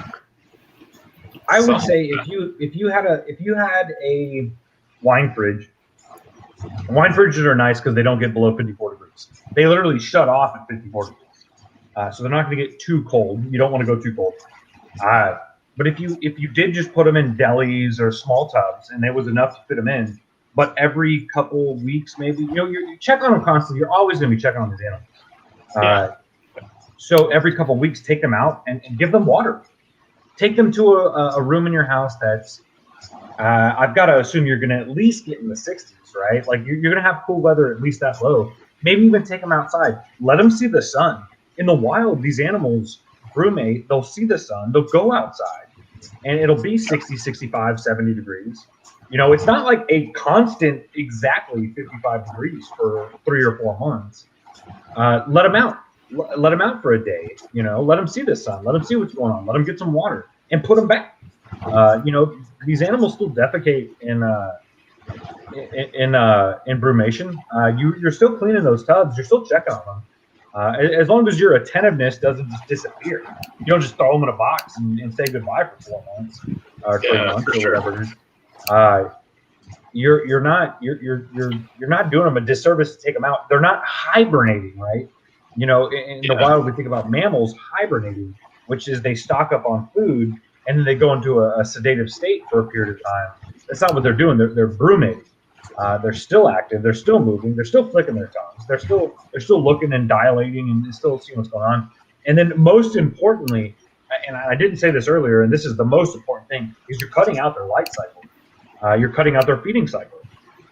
I would say if you had a wine fridge. Wine fridges are nice because they don't get below 54 degrees. They literally shut off at 54 degrees, so they're not going to get too cold. You don't want to go too cold. But if you did just put them in delis or small tubs and it was enough to fit them in, but every couple of weeks maybe, you check on them constantly. You're always going to be checking on these animals. So every couple of weeks, take them out and give them water. Take them to a room in your house that's. I've got to assume you're going to at least get in the 60s, right? Like you're going to have cool weather at least that low. Maybe even take them outside. Let them see the sun. In the wild, these animals brumate. They'll see the sun. They'll go outside, and it'll be 60, 65, 70 degrees. It's not like a constant exactly 55 degrees for 3 or 4 months. Let them out. Let them out for a day. Let them see the sun. Let them see what's going on. Let them get some water and put them back. These animals still defecate in brumation. You're still cleaning those tubs. You're still checking on them. As long as your attentiveness doesn't just disappear. You don't just throw them in a box and say goodbye for 4 months or 3 months or whatever it is. You're not doing them a disservice to take them out. They're not hibernating, right? In the wild, we think about mammals hibernating, which is they stock up on food and then they go into a sedative state for a period of time. That's not what they're doing. They're brumating. They're still active. They're still moving. They're still flicking their tongues. They're still looking and dilating and still seeing what's going on. And then most importantly, and I didn't say this earlier, and this is the most important thing, is you're cutting out their light cycle. You're cutting out their feeding cycle.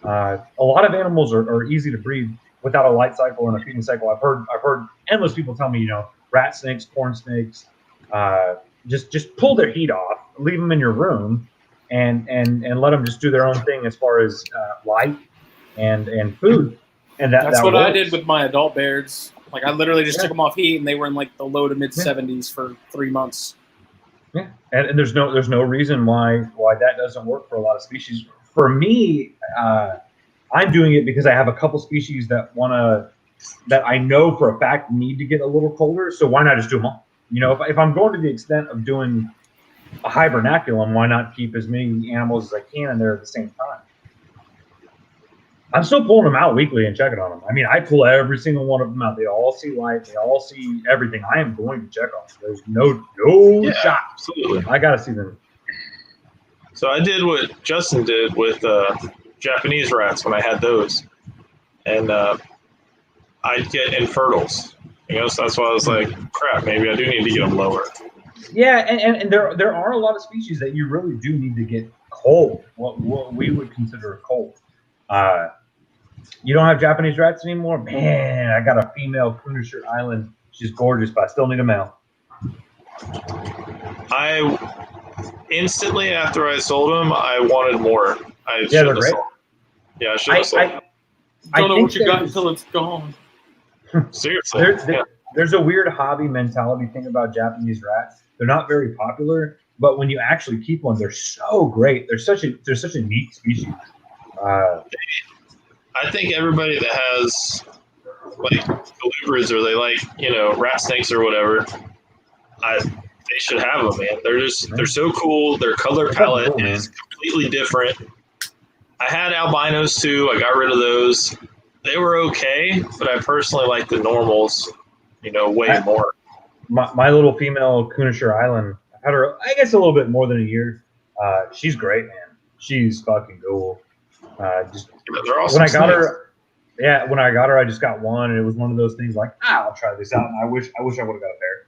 A lot of animals are easy to breed without a light cycle and a feeding cycle. I've heard endless people tell me, rat snakes, corn snakes, just pull their heat off, leave them in your room, and let them just do their own thing as far as light and food. And that's
what
works.
I did with my adult bears. Like I literally just took them off heat, and they were in like the low to mid 70s for 3 months.
Yeah, and there's no reason why that doesn't work for a lot of species. For me, I'm doing it because I have a couple species that I know for a fact need to get a little colder. So why not just do them all? If I'm going to the extent of doing a hibernaculum, why not keep as many animals as I can in there at the same time? I'm still pulling them out weekly and checking on them. I mean, I pull every single one of them out. They all see light. They all see everything. I am going to check on them. There's no shot.
Absolutely.
I got to see them.
So I did what Justin did with Japanese rats when I had those. And I'd get infertils. So that's why I was like, crap, maybe I do need to get them lower.
Yeah, and there are a lot of species that you really do need to get cold, what we would consider cold. You don't have Japanese rats anymore? Man, I got a female Kunashir Island. She's gorgeous, but I still need a male.
I instantly after I sold them, I wanted more. I
Yeah, they're great.
sold. Yeah, I should have sold them.
Don't know
think
what you got
there's-
until it's gone.
Seriously.
There's a weird hobby mentality thing about Japanese rats. They're not very popular, but when you actually keep one, they're so great. They're such a neat species.
I think everybody that has like colubrids or they like, rat snakes or whatever, they should have them, man. They're so cool. Their color palette
cool,
is completely different. I had albinos too. I got rid of those. They were okay, but I personally like the normals, way more.
My little female Kunashir Island, I've had her, I guess, a little bit more than a year. She's great, man. She's fucking cool.
They're awesome.
When I got her, I just got one, and it was one of those things like, I'll try this out, and I wish I would have got a pair.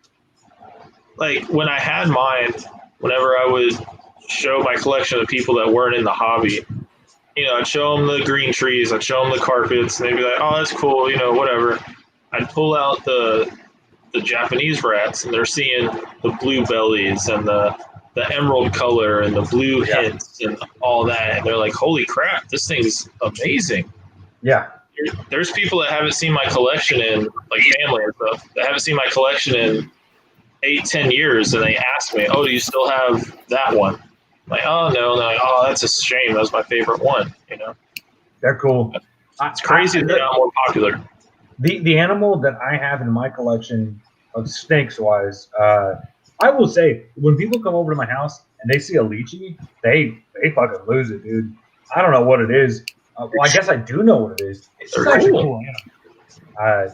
Like when I had mine, whenever I would show my collection to people that weren't in the hobby, I'd show them the green trees, I'd show them the carpets, and they'd be like, "Oh, that's cool," whatever. I'd pull out the Japanese rats, and they're seeing the blue bellies and the emerald color and the blue hints and all that, and they're like, "Holy crap, this thing's amazing!"
Yeah.
There's people that haven't seen my collection in, like family and stuff, that haven't seen my collection in 8-10 years, and they ask me, "Oh, do you still have that one?" I'm like, "Oh no," and they're like, "Oh, that's a shame. That was my favorite one."
They're cool.
It's crazy they're not more popular.
The animal that I have in my collection of snakes wise, I will say when people come over to my house and they see a lychee, they fucking lose it, dude. I don't know what it is. Well, I guess I do know what it is. It's such a cool animal.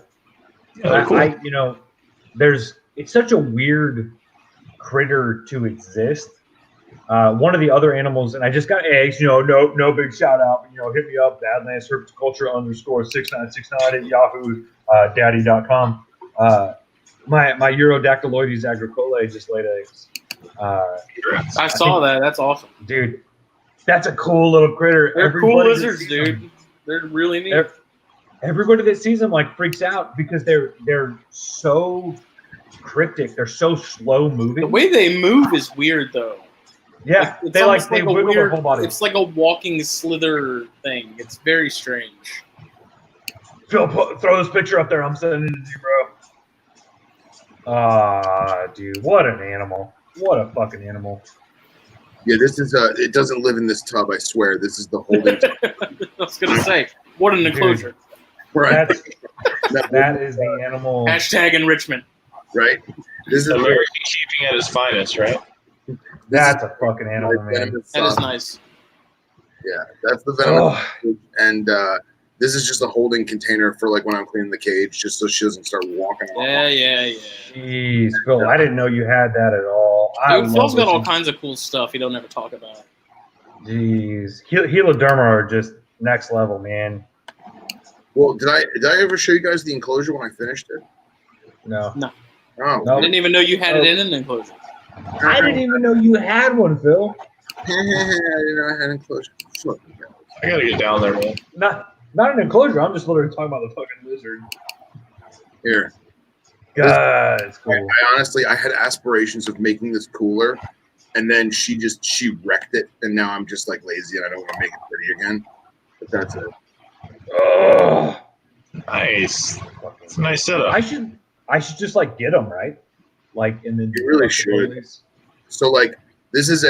It's such a weird critter to exist. One of the other animals, and I just got eggs, no big shout out, hit me up, Badlands Herpetoculture _6969 at Yahoo daddy.com. My Urodactyloides agricolae just laid eggs.
I saw that. That's awesome.
Dude, that's a cool little critter.
They're cool lizards, dude. They're really neat.
Everybody that sees them freaks out because they're so cryptic. They're so slow moving.
The way they move is weird, though.
Yeah, they wiggle their whole body.
It's like a walking slither thing. It's very strange.
Phil, throw this picture up there. I'm sending it to you, bro. Dude, what an animal! What a fucking animal!
Yeah, this is it doesn't live in this tub. I swear, this is the holding tub.
I was gonna say, what an enclosure!
Right.
That is the animal.
Hashtag enrichment.
Right. This is
American keeping at its finest, right?
That's a fucking animal, man.
That is nice.
Yeah, that's the venom. And this is just a holding container for when I'm cleaning the cage, just so she doesn't start walking off.
Yeah.
Jeez, Phil, I didn't know you had that at all.
Dude, Phil's got all kinds of cool stuff he don't ever talk about.
Jeez, Heloderma are just next level, man.
Well, did I ever show you guys the enclosure when I finished it?
No.
Oh,
I didn't even know you had it in an enclosure.
I didn't even know you had one, Phil.
I didn't know I had an enclosure.
I gotta get down there, man.
Not an enclosure. I'm just literally talking about the fucking lizard.
Here.
God, it's cool.
I honestly, I had aspirations of making this cooler, and then she wrecked it, and now I'm just lazy and I don't want to make it pretty again. But that's it.
Oh,
nice. It's a nice setup.
I should just get them right, and then
you really should. So this is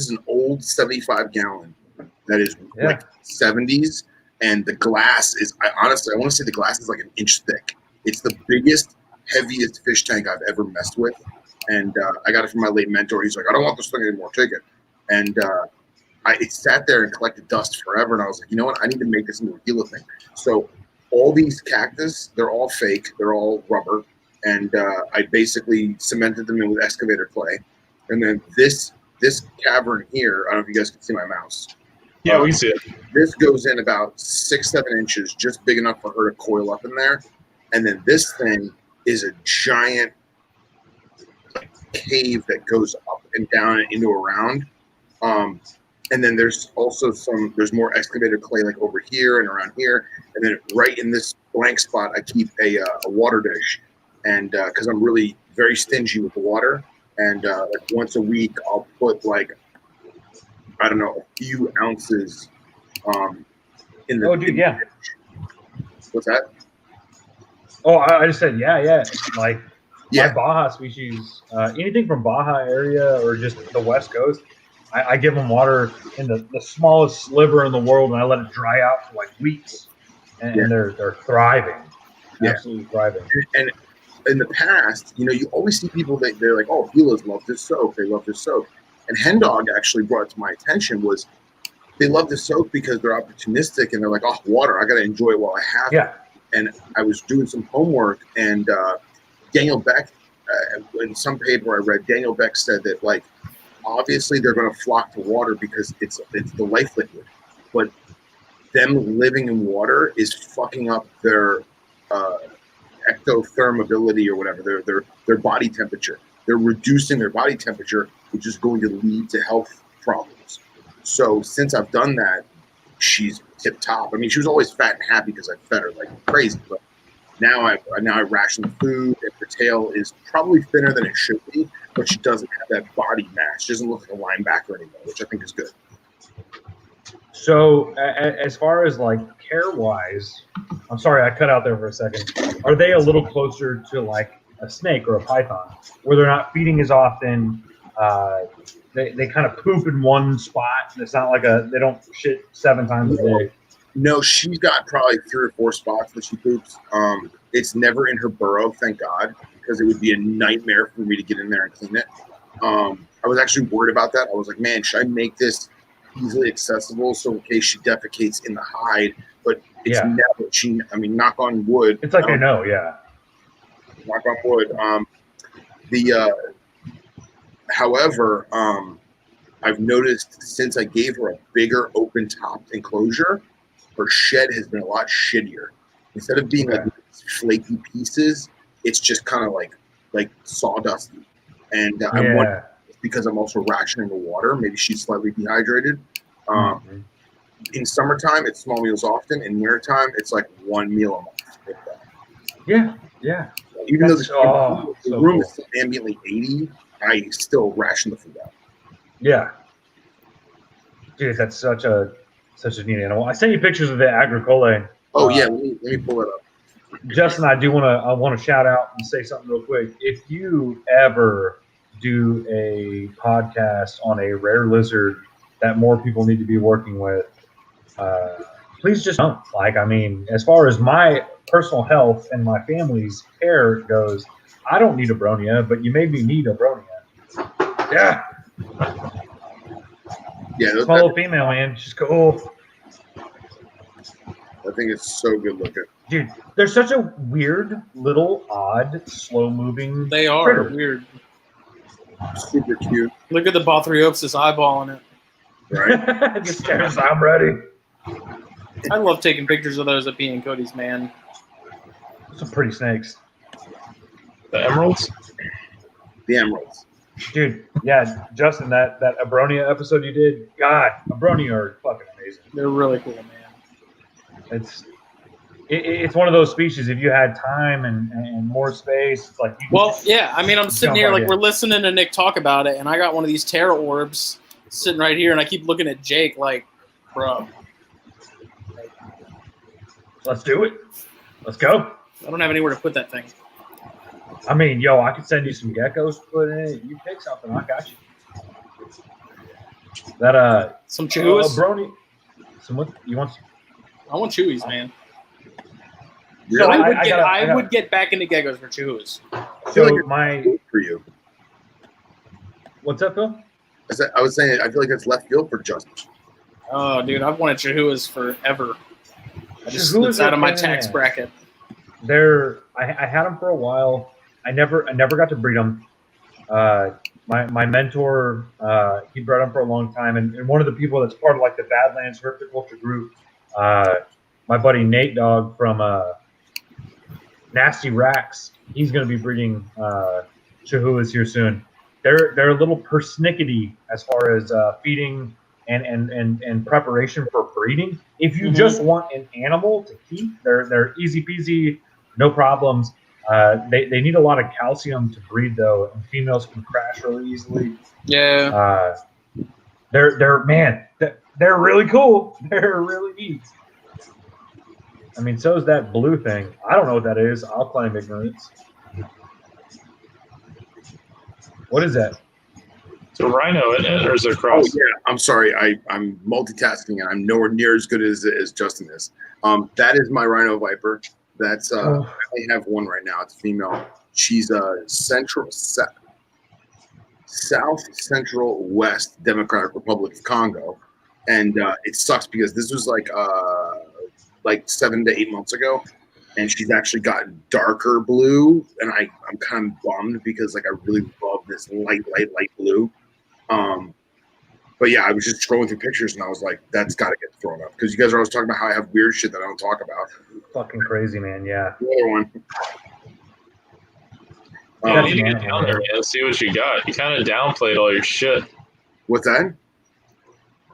an old 75 gallon that is 70s, and the glass is I want to say the glass is an inch thick. It's the biggest, heaviest fish tank I've ever messed with, and I got it from my late mentor. He's like, I don't want this thing anymore, take it. And it sat there and collected dust forever, and I was like, you know what? I need to make this into a Gila thing. So all these cactus, they're all fake. They're all rubber. And I basically cemented them in with excavator clay. And then this cavern here, I don't know if you guys can see my mouse.
Yeah, we see it.
This goes in about 6-7 inches, just big enough for her to coil up in there. And then this thing is a giant cave that goes up and down and into a round. And then there's also there's more excavator clay over here and around here. And then right in this blank spot, I keep a water dish. And because I'm really very stingy with the water, and like once a week I'll put like, I don't know, a few ounces in the.
Oh, dude, yeah.
What's that?
Oh, I just said yeah. Like
Yeah.
my Baja species, anything from Baja area or just the West Coast, I give them water in the smallest sliver in the world, and I let it dry out for like weeks, and they're thriving, absolutely thriving.
And in the past, you know, you always see people that they're like, oh, Gilas love this soak. They love this soak. And Hen Dog actually brought it to my attention was they love the soak because they're opportunistic and they're like, oh, water, I got to enjoy it while I have it. And I was doing some homework, and Daniel Beck, in some paper I read, Daniel Beck said that, like, obviously they're going to flock to water because it's the life liquid. But them living in water is fucking up their ectotherm ability or whatever, their body temperature. They're reducing their body temperature, which is going to lead to health problems. So since I've done that, she's tip top. I mean, she was always fat and happy because I fed her like crazy, but now I ration the food, and her tail is probably thinner than it should be, but she doesn't have that body mass. She doesn't look like a linebacker anymore, which I think is good.
So as far as like care wise, I'm sorry I cut out there for a second. Are they a little closer to like a snake or a python, where they're not feeding as often? They kind of poop in one spot. It's not like they don't shit 7 times a day.
No, she's got probably 3 or 4 spots that she poops. It's never in her burrow, thank God, because it would be a nightmare for me to get in there and clean it. I was actually worried about that. I was like, man, should I make this easily accessible so in case she defecates in the hide? But it's never. I mean, knock on wood.
It's like I know, yeah.
Knock on wood. However, I've noticed since I gave her a bigger open-topped enclosure, her shed has been a lot shittier. Instead of being like flaky pieces, it's just kind of like sawdusty. And I wonder if it's because I'm also rationing the water. Maybe she's slightly dehydrated. In summertime, it's small meals often. In wintertime, it's like 1 meal a month.
Yeah.
Even though the room is ambiently 80, I still ration the food out. Yeah.
Dude, that's such a neat animal. I sent you pictures of the agricole.
Oh yeah, let me pull it up.
Justin, I want to shout out and say something real quick. If you ever do a podcast on a rare lizard that more people need to be working with, please just don't. Like, I mean, as far as my personal health and my family's care goes, I don't need a Bronia, but you made me need a Bronia. Yeah.
Yeah,
small little female, man. She's cool.
I think it's so good looking.
Dude, they're such a weird, little, odd, slow-moving.
They are
critter.
weird.
Super cute.
Look at the Bothriopsis eyeballing it.
Right?
Just stares, I'm ready.
I love taking pictures of those at P and Cody's, man.
Some pretty snakes.
The emeralds?
The emeralds.
Dude, yeah, Justin, that Abronia episode you did, God, Abronia are fucking amazing.
They're really cool, man.
It's one of those species, if you had time and more space, it's like...
Yeah, I mean, I'm sitting here, like, we're listening to Nick talk about it, and I got one of these Terra orbs sitting right here, and I keep looking at Jake like, bro.
Let's do it. Let's go.
I don't have anywhere to put that thing.
I mean, yo, I could send you some geckos to put in it. You pick something, I got you. That
some Chihuahuas.
Brony. Some what? You want?
I want Chewies, man.
Really?
So I would get back into geckos for Chihuahuas.
So like for you.
What's up, Phil?
I was saying I feel like it's left field for Justin.
Oh, dude, I've wanted Chihuahuas forever. It's
Chihuahuas
out of my tax bracket.
I had them for a while. I never got to breed them. My mentor, he bred them for a long time, and one of the people that's part of like the Badlands Herpetoculture group, my buddy Nate Dog from Nasty Racks, he's going to be breeding Chihuahuas here soon. They're a little persnickety as far as feeding and preparation for breeding. If you just want an animal to keep, they're easy peasy, no problems. They need a lot of calcium to breed though, and females can crash really easily.
Yeah.
They're really cool. They're really neat. I mean, so is that blue thing. I don't know what that is. I'll claim ignorance. What is that?
It's a rhino, isn't it? Or is it a
Oh
cross?
yeah, I'm sorry. I'm multitasking and I'm nowhere near as good as Justin is. That is my rhino viper. That's I have one right now. It's female. She's a South Central West Democratic Republic of Congo, and it sucks because this was like 7 to 8 months ago, and she's actually gotten darker blue, and I'm kind of bummed because like I really love this light blue. But yeah, I was just scrolling through pictures and I was like, that's got to get thrown up because you guys are always talking about how I have weird shit that I don't talk about.
Fucking crazy, man. Yeah.
The other one.
You need to get down there, man. See what you got. You kind of downplayed all your shit.
What's that?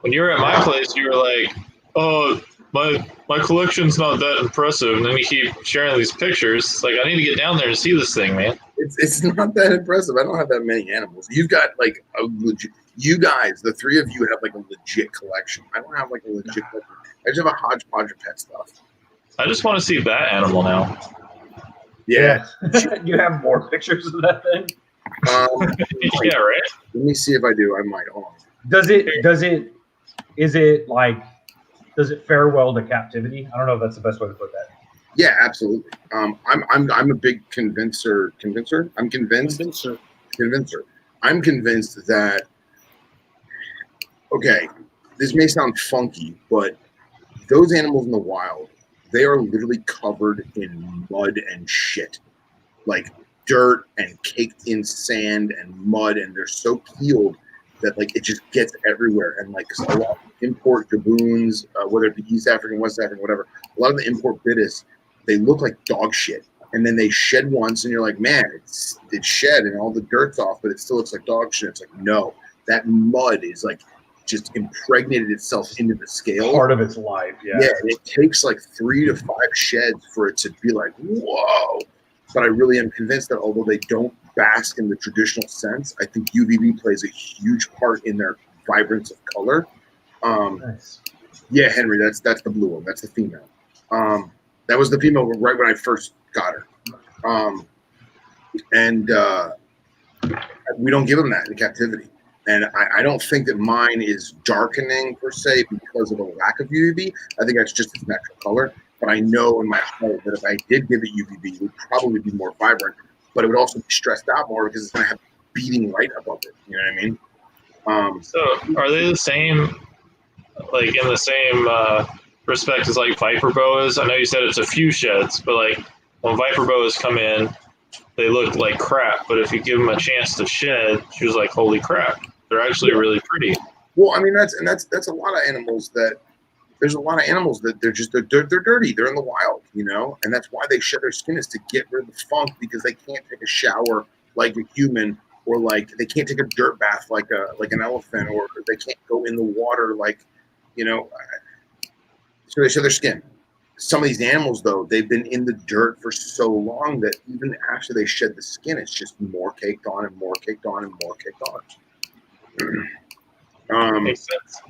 When you were at my place, you were like, "Oh, my collection's not that impressive," and then you keep sharing these pictures. It's like I need to get down there and see this thing, man.
It's not that impressive. I don't have that many animals. You've got like a legit. You guys, the three of you, have like a legit collection. I don't have like a legit collection. I just have a hodgepodge of pet stuff.
I just want to see that animal now.
Yeah.
You have more pictures of that thing?
Yeah, right.
Let me see if I do. I might. Hold on.
Does it fare well to captivity? I don't know if that's the best way to put that.
Yeah, absolutely. I'm a big convincer. I'm convinced. Convincer. I'm convinced that. Okay, this may sound funky, but those animals in the wild, they are literally covered in mud and shit, like dirt and caked in sand and mud, and they're so peeled that like it just gets everywhere. And like a lot of import gaboons, whether it be East African, West African, whatever, a lot of the import bittis, they look like dog shit. And then they shed once, and you're like, man, it's shed and all the dirt's off, but it still looks like dog shit. It's like, no, that mud is like just impregnated itself into the scale.
Part of its life, yeah.
Yeah, and it takes like 3 to 5 sheds for it to be like, whoa. But I really am convinced that although they don't bask in the traditional sense, I think UVB plays a huge part in their vibrance of color.
Nice.
Yeah, Henry, that's the blue one. That's the female. That was the female right when I first got her. And we don't give them that in captivity. And I don't think that mine is darkening per se because of a lack of UVB. I think that's just its natural color. But I know in my heart that if I did give it UVB, it would probably be more vibrant. But it would also be stressed out more because it's going to have beating light above it. You know what I mean?
So are they the same, like in the same respect as like viper boas? I know you said it's a few sheds, but like when viper boas come in, they look like crap. But if you give them a chance to shed, she was like, holy crap. They're actually really pretty.
Well, I mean, that's a lot of animals that there's a lot of animals that they're dirty. They're in the wild, you know, and that's why they shed their skin is to get rid of the funk because they can't take a shower like a human, or like they can't take a dirt bath like an elephant, or they can't go in the water like, you know. So they shed their skin. Some of these animals, though, they've been in the dirt for so long that even after they shed the skin, it's just more caked on and more caked on and more caked on.
Makes sense.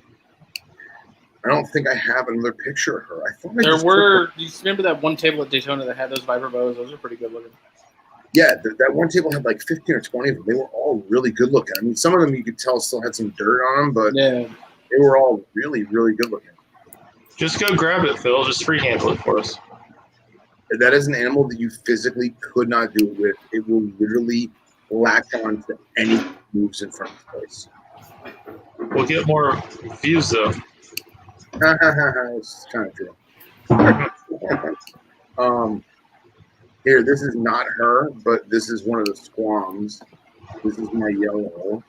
I don't think I have another picture of her. I thought
Do you remember that one table at Daytona that had those viper boas? Those are pretty good looking.
Yeah, that one table had like 15 or 20 of them. They were all really good looking. I mean, some of them you could tell still had some dirt on them, but
yeah,
they were all really, really good looking.
Just go grab it, Phil. Just free handle it for us.
That is an animal that you physically could not do it with. It will literally latch on to any moves in front of the place.
We'll get more views, though.
It's kind of true. Here, this is not her, but this is one of the squams. This is my yellow.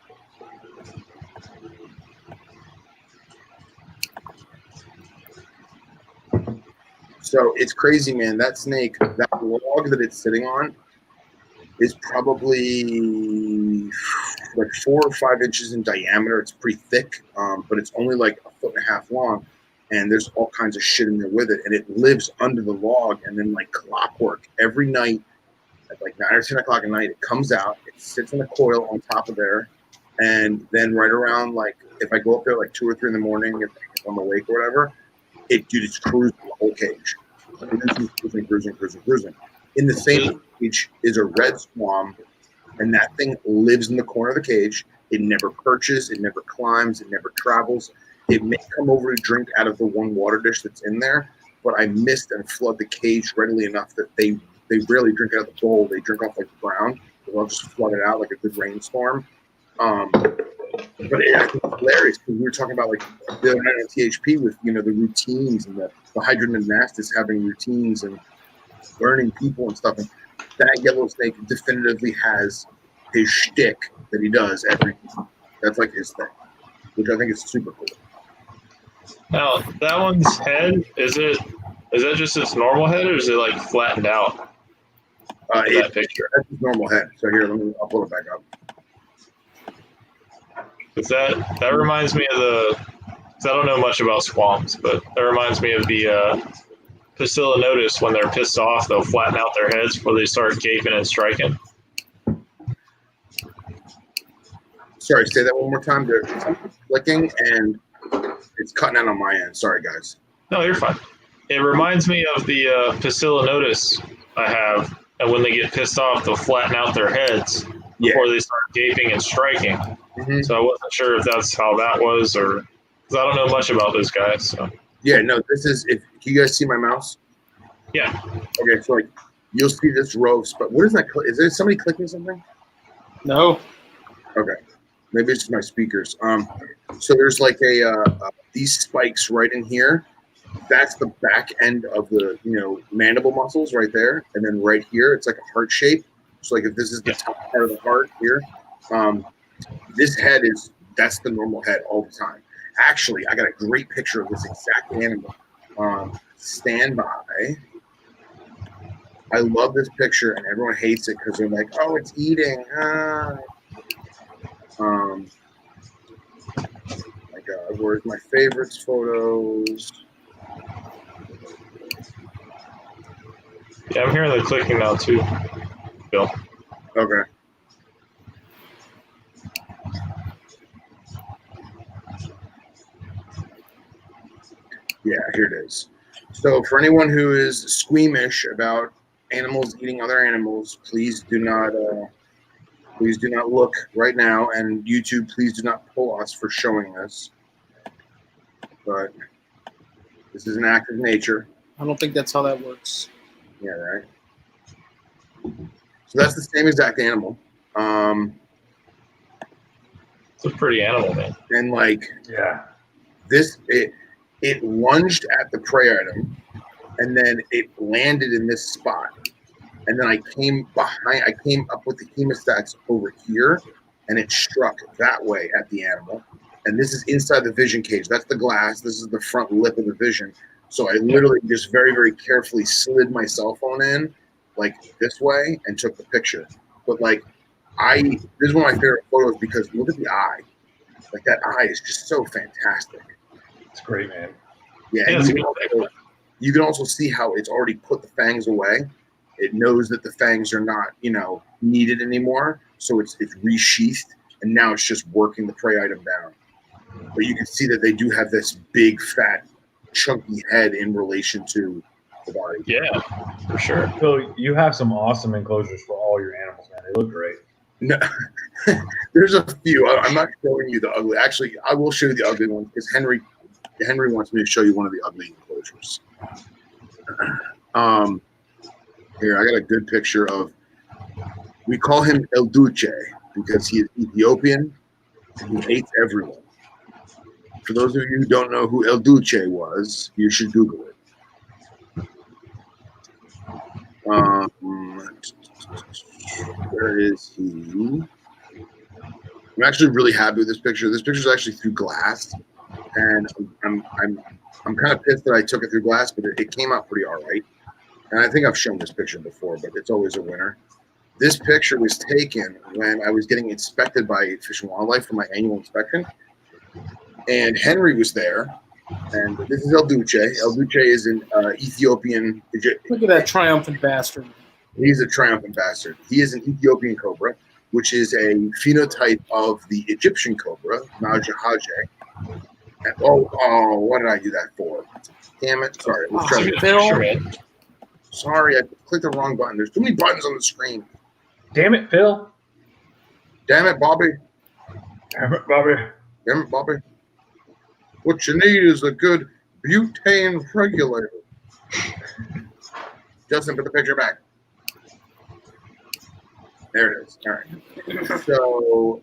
So it's crazy, man. That snake, that log that it's sitting on is probably like 4 or 5 inches in diameter. It's pretty thick, but it's only like 1.5 feet long. And there's all kinds of shit in there with it. And it lives under the log. And then like clockwork, every night at like 9 or 10 o'clock at night. It comes out, it sits in a coil on top of there, and then right around like if I go up there like 2 or 3 in the morning, if I'm awake or whatever, it just cruises the whole cage. Cruising. In the same cage is a red swam, and that thing lives in the corner of the cage. It never perches, it never climbs, it never travels. It may come over to drink out of the one water dish that's in there, but I mist and flood the cage readily enough that they rarely drink out of the bowl. They drink off like the ground. They'll just flood it out like a good rainstorm. But I think it's hilarious because we were talking about like the other night on THP with the routines and the hydrant and Nastis having routines and learning people and stuff. And that yellow snake definitively has his shtick that he does every time. That's like his thing, which I think is super cool.
Now that one's head, is that just its normal head, or is it like flattened out? That picture.
That's his normal head. So here, I'll pull it back up.
Because that reminds me of I don't know much about swamps, but that reminds me of the Pusillinotis. When they're pissed off, they'll flatten out their heads before they start gaping and striking.
Sorry, say that one more time. There's clicking and it's cutting out on my end. Sorry, guys.
No, you're fine. It reminds me of the Pusillinotis I have, and when they get pissed off, they'll flatten out their heads before they start gaping and striking. Mm-hmm. So I wasn't sure if that's how that was, or because I don't know much about those guys. So.
Yeah, no, this is. If you guys see my mouse?
Yeah.
Okay, so like you'll see this row. But what is that? Is there somebody clicking something?
No.
Okay, maybe it's just my speakers. So there's like these spikes right in here. That's the back end of the mandible muscles right there, and then right here it's like a heart shape. So like if this is the top part of the heart here. This head that's the normal head all the time. Actually, I got a great picture of this exact animal. Stand by. I love this picture, and everyone hates it because they're like, "Oh, it's eating." My God, where's my favorites photos?
Yeah, I'm hearing the clicking now too, Bill.
Okay. Yeah, here it is. So for anyone who is squeamish about animals eating other animals, please do not look right now. And YouTube, please do not pull us for showing this. But this is an act of nature.
I don't think that's how that works.
Yeah, right. So that's the same exact animal.
It's a pretty animal, man.
And like, it lunged at the prey item, and then it landed in this spot. And then I came up with the hemostats over here, and it struck that way at the animal. And this is inside the vision cage. That's the glass. This is the front lip of the vision. So I literally just very, very carefully slid my cell phone in like this way and took the picture. But like this is one of my favorite photos because look at the eye. Like that eye is just so fantastic.
It's great, man.
Yeah, and you can also see how it's already put the fangs away. It knows that the fangs are not, needed anymore. So it's resheathed, and now it's just working the prey item down. But you can see that they do have this big, fat, chunky head in relation to the body.
Yeah, for sure.
So you have some awesome enclosures for all your animals, man. They look great.
No, there's a few. I'm not showing you the ugly. Actually, I will show you the ugly ones because Henry wants me to show you one of the ugly enclosures. Here, I got a good picture of. We call him El Duce because he is Ethiopian and he hates everyone. For those of you who don't know who El Duce was, you should Google it. Where is he? I'm actually really happy with this picture. This picture is actually through glass, and I'm kind of pissed that I took it through glass, but it came out pretty all right. And I think I've shown this picture before, but it's always a winner. This picture was taken when I was getting inspected by Fish and Wildlife for my annual inspection, and Henry was there. And this is El Duce. El Duce is an Ethiopian.
Look at that triumphant bastard.
He's a triumphant bastard. He is an Ethiopian cobra, which is a phenotype of the Egyptian cobra, Najahaje. Oh, what did I do that for? Damn it. Sorry. Let's try to
Phil.
Sorry, I clicked the wrong button. There's too many buttons on the screen.
Damn it, Phil.
Damn it, Bobby.
Damn it, Bobby.
Damn it, Bobby. What you need is a good butane regulator. Justin, put the picture back. There it is. All right. So,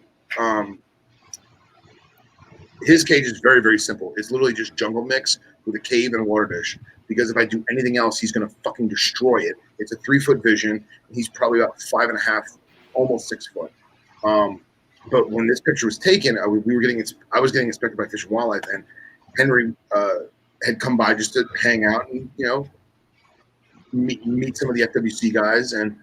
his cage is very, very simple. It's literally just jungle mix with a cave and a water dish. Because if I do anything else, he's going to fucking destroy it. It's a 3-foot vision. And he's probably about 5.5, almost 6 foot. But when this picture was taken, I was getting inspected by Fish and Wildlife, and Henry had come by just to hang out and meet some of the FWC guys. And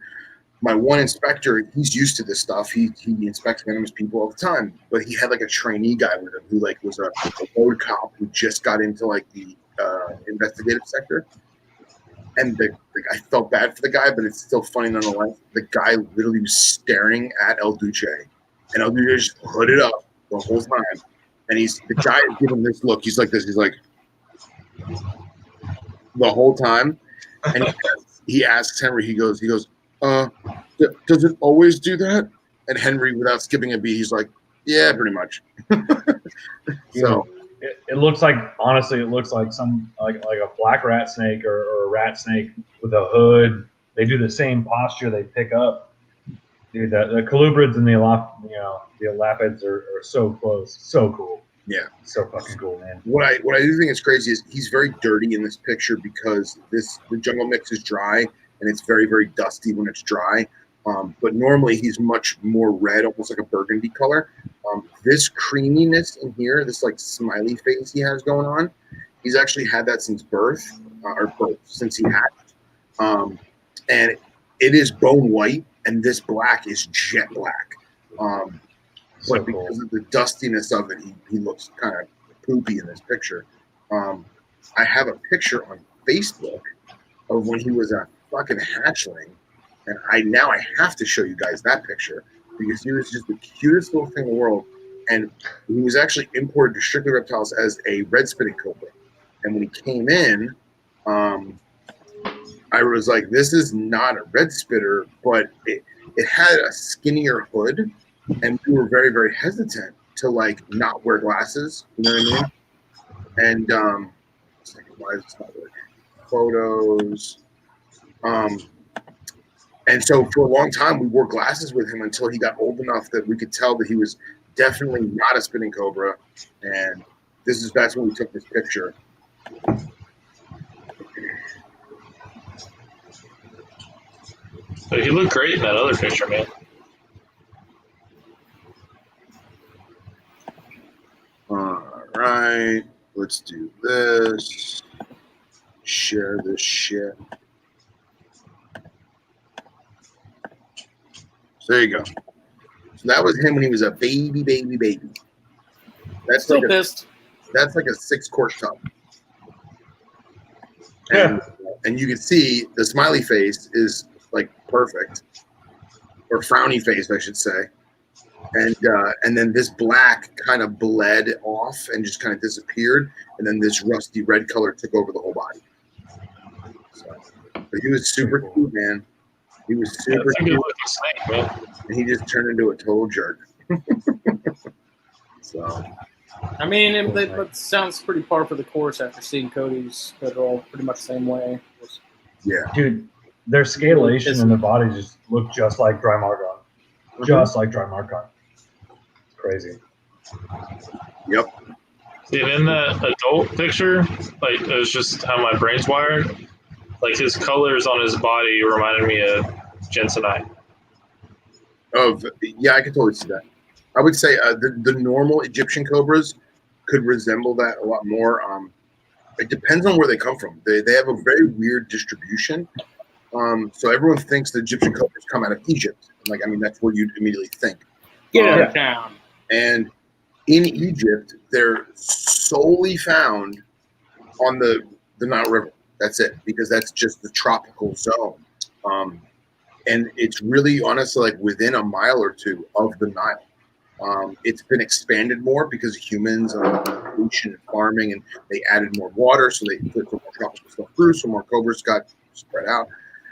my one inspector, he's used to this stuff. He inspects venomous people all the time. But he had like a trainee guy with him who like was a road cop who just got into like the investigative sector. And I felt bad for the guy, but it's still funny nonetheless. The guy literally was staring at El Duce, and El Duce just hooded up the whole time. And the guy is giving this look. He's like this. He's like the whole time. And he asks Henry. He goes. Does it always do that? And Henry, without skipping a beat, he's like, yeah, pretty much. So.
It looks like, honestly, it looks like some like a black rat snake or a rat snake with a hood. They do the same posture. They pick up. Dude, the colubrids and the elapids are so close. So cool.
Yeah.
So fucking cool, man.
What I do think is crazy is he's very dirty in this picture because the jungle mix is dry and it's very, very dusty when it's dry. But normally he's much more red, almost like a burgundy color. This creaminess in here, this like smiley face he has going on, he's actually had that since birth, since he hatched. And it is bone white, and this black is jet black. But because of the dustiness of it, he looks kind of poopy in this picture. I have a picture on Facebook of when he was a fucking hatchling. And I have to show you guys that picture because he was just the cutest little thing in the world. And he was actually imported to Strictly Reptiles as a red spitting cobra. And when he came in, I was like, this is not a red spitter, but it had a skinnier hood. And we were very, very hesitant to like not wear glasses. You know what I mean? And why is this not working? Photos. And so for a long time, we wore glasses with him until he got old enough that we could tell that he was definitely not a spinning cobra. And that's when we took this picture.
But he looked great in that other picture, man.
All right, let's do this. Share this shit. There you go. So that was him when he was a baby. That's
Still
like
pissed.
That's like a 6-quart tub. And you can see the smiley face is like perfect, or frowny face, I should say. And then this black kind of bled off and just kind of disappeared, and then this rusty red color took over the whole body. So, but he was super cute, man. He was super cute,
snake, man.
and he just turned into a total jerk. So,
I mean, that sounds pretty par for the course after seeing Cody's that are all pretty much the same way.
yeah.
Dude, their scalation in their bodies just look just like dry margon. Just like dry margon. Crazy.
Yep.
See, and in that adult picture, like, it was just how my brain's wired. Like, his colors on his body reminded me of Jensenite.
Yeah, I can totally see that. I would say the normal Egyptian cobras could resemble that a lot more. It depends on where they come from. They have a very weird distribution. So everyone thinks the Egyptian cobras come out of Egypt. Like, I mean, that's where you'd immediately think.
Get out of town.
And in Egypt, they're solely found on the Nile River. That's it, because that's just the tropical zone. and it's really honestly like within a mile or two of the Nile. It's been expanded more because humans and pollution and farming, and they added more water, so they put more tropical stuff through, so more cobras got spread out.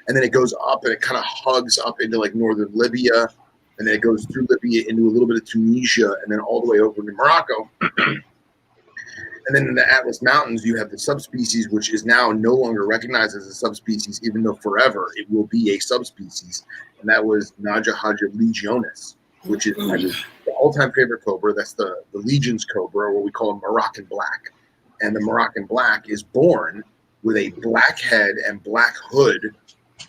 And then it goes up and it kind of hugs up into like northern Libya, and then it goes through Libya into a little bit of Tunisia, and then all the way over to Morocco. And then in the Atlas Mountains, you have the subspecies, which is now no longer recognized as a subspecies, even though forever it will be a subspecies. And that was Najahaja legionis, which is the all-time favorite cobra. That's the Legion's cobra, or what we call a Moroccan black. And the Moroccan black is born with a black head and black hood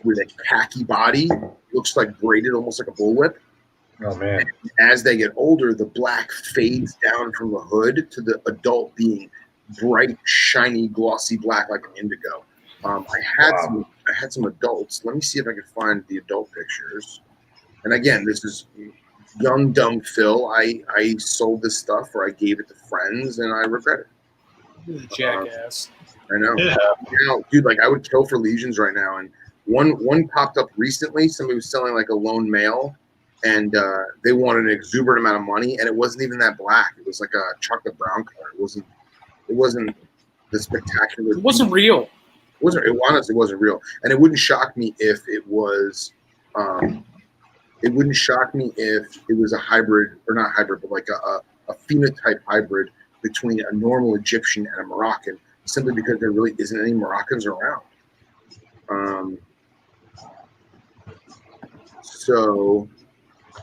with a khaki body. Looks like braided, almost like a bullwhip.
Oh, man.
And as they get older, the black fades down from the hood to the adult being bright, shiny, glossy black like an indigo. I had some adults. Let me see if I can find the adult pictures. And again, this is young, dumb Phil. I sold this stuff, or I gave it to friends, and I regret it.
Jackass.
I know.
Yeah.
Dude, like I would kill for legions right now. And one popped up recently. Somebody was selling like a lone male, and they wanted an exuberant amount of money, and it wasn't even that black. It was like a chocolate brown color. It wasn't the spectacular.
It wasn't real.
It honestly wasn't real, and it wouldn't shock me if it was. It wouldn't shock me if it was a hybrid, or not hybrid, but like a phenotype hybrid between a normal Egyptian and a Moroccan, simply because there really isn't any Moroccans around. So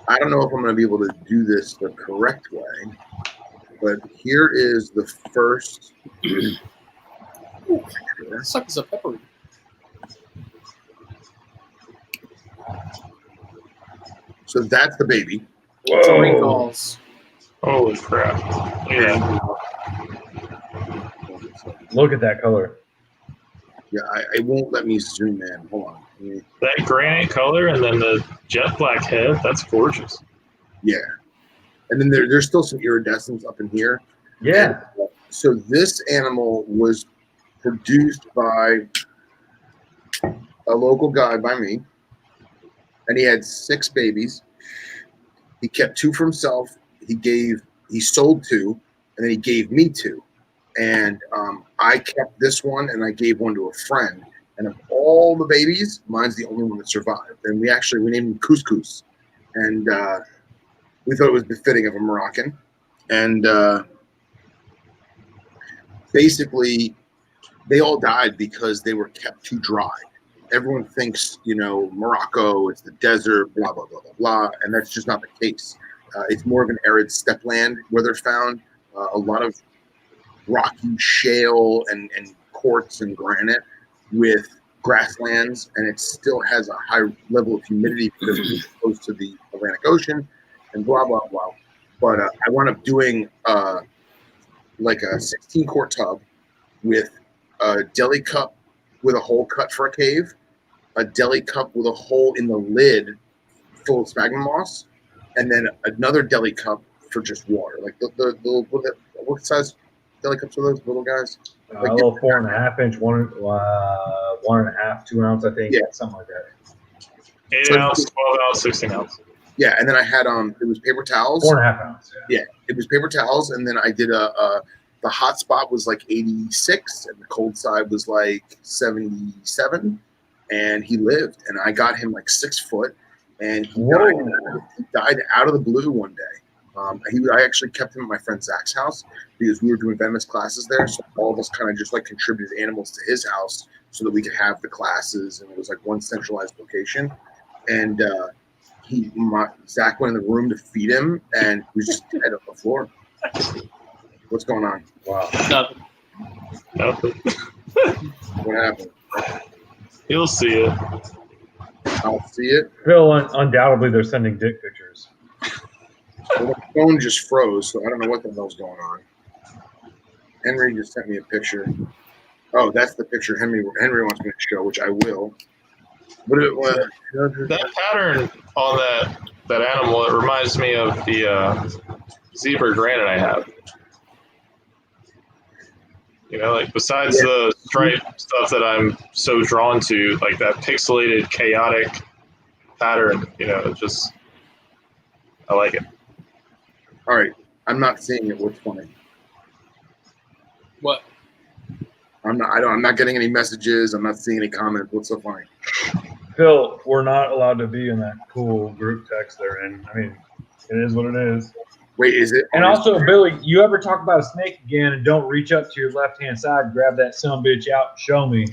I don't know if I'm going to be able to do this the correct way, but here is the first.
That sucks a pepper.
So that's the baby.
Three calls.
Holy crap. Yeah.
Look at that color.
Yeah, it won't let me zoom in. Hold on.
That granite color and then the jet black head, that's gorgeous.
Yeah. And then there's still some iridescence up in here.
Yeah.
And, so this animal was produced by a local guy, by me, and he had 6 babies. He kept 2 for himself. He sold 2, and then he gave me 2. And I kept this one, and I gave one to a friend. And of all the babies, mine's the only one that survived. And we named him Couscous. And we thought it was befitting of a Moroccan. And basically, they all died because they were kept too dry. Everyone thinks, Morocco, it's the desert, blah, blah, blah, blah, blah. And that's just not the case. It's more of an arid steppe land where they're found. A lot of rocky shale and quartz and granite with grasslands, and it still has a high level of humidity because it's close to the Atlantic Ocean and blah, blah, blah. But I wound up doing like a 16-quart tub with a deli cup with a hole cut for a cave, a deli cup with a hole in the lid full of sphagnum moss, and then another deli cup for just water. Like what size deli cups are those little guys?
A little 4.5 inch, 1.5, 2 ounce, I think.
Yeah.
Something like that.
8 ounce, 12 ounce, 16 ounce.
Yeah, and then I had it was paper towels.
4.5 ounce.
Yeah, it was paper towels, and then I did the hot spot was like 86, and the cold side was like 77, and he lived, and I got him like 6 foot, and he died out of the blue one day. I actually kept him at my friend Zach's house because we were doing venomous classes there, so all of us kind of just like contributed animals to his house so that we could have the classes, and it was like one centralized location. And Zach went in the room to feed him, and he was just dead on the floor. What's going on?
Wow.
Nothing.
What happened?
You'll see it.
I'll see it.
Phil, undoubtedly, they're sending dick pictures.
Well, the phone just froze, so I don't know what the hell's going on. Henry just sent me a picture. Oh, that's the picture Henry wants me to show, which I will.
That pattern on that animal, it reminds me of the zebra granite I have. Like besides the stripe stuff that I'm so drawn to, like that pixelated, chaotic pattern. You know, it's just I like it.
All right, I'm not seeing it. What's funny?
What?
I'm not getting any messages. I'm not seeing any comments. What's so funny?
Phil, we're not allowed to be in that cool group text they're in. I mean, it is what it is.
Wait, is it?
And also, Billy, you ever talk about a snake again and don't reach up to your left-hand side, grab that sumbitch out and show me,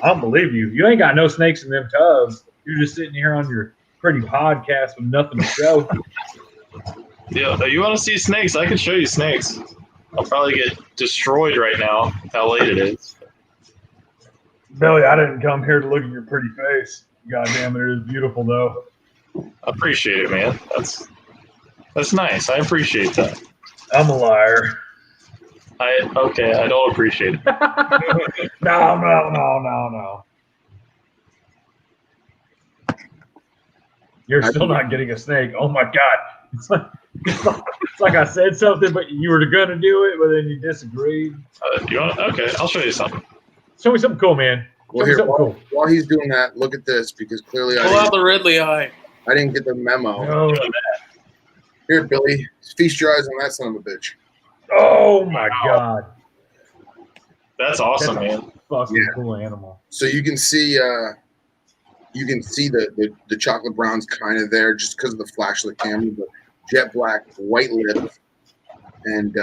I don't believe you. You ain't got no snakes in them tubs. You're just sitting here on your pretty podcast with nothing to show.
Yeah, you want to see snakes? I can show you snakes. I'll probably get destroyed right now. How late it is.
Billy, I didn't come here to look at your pretty face. God damn it, it is beautiful, though.
I appreciate it, man. That's nice. I appreciate that.
I'm a liar.
I don't appreciate it.
No. You're still not getting a snake. Oh my God. It's like I said something, but you were going to do it, but then you disagreed.
Okay, I'll show you something.
Show me something cool, man.
Well, here, while he's doing that, look at this, because clearly
Pull out the Ridley eye.
I didn't get the memo.
No.
Here, Billy, feast your eyes on that son of a bitch.
Oh my God.
That's awesome,
That's
man.
Fucking cool animal.
So you can see the chocolate brown's kind of there just because of the flash of the camera, but jet black, white lips, and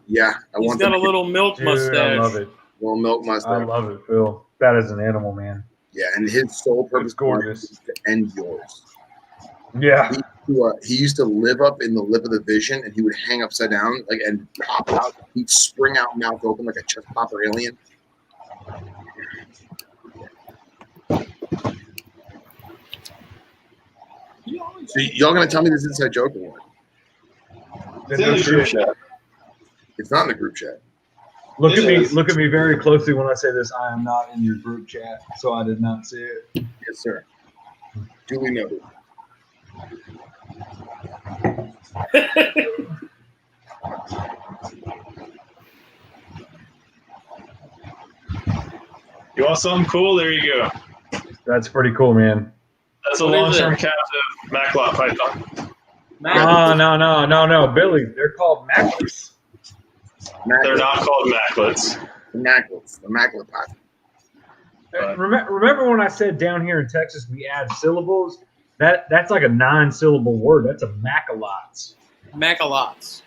He's got a little milk mustache.
I love it.
Little milk mustache.
I love it, Phil. That is an animal, man.
Yeah, and his sole purpose
It's gorgeous.
is to end yours.
Yeah.
He used to live up in the lip of the vision, and he would hang upside down, like, and pop out. He'd spring out, mouth open like a chest popper alien. So y'all gonna tell me this inside joke or what?
It's in the group chat.
It's not in the group chat.
Look at me very closely when I say this. I am not in your group chat, so I did not see it.
Yes, sir. Duly noted.
You want something cool? There you go.
That's pretty cool, man.
That's a long-term captive Macklot python.
No, Billy. They're called macklets.
They're not called Macklets.
The Macklet python.
Remember when I said down here in Texas we add syllables? That's like a 9-syllable word. That's a macalots.
Macalots.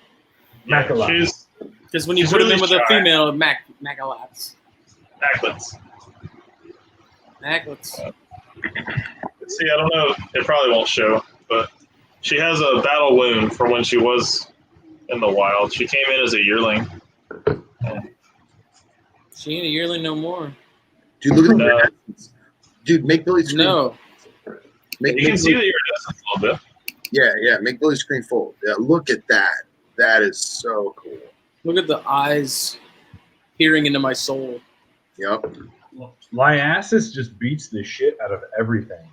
Macalots.
Because when you put
really
them with a
shy.
female, macalots.
Macklets.
Macklets.
See, I don't know. It probably won't show, but she has a battle wound from when she was in the wild. She came in as a yearling.
She ain't a yearling no more.
Dude, look at the dude, make Billy's screen.
No.
You can see the iridescence a little bit.
Yeah, make Billy's screen full. Yeah, look at that. That is so cool.
Look at the eyes peering into my soul.
Yep.
Liasis just beats the shit out of everything.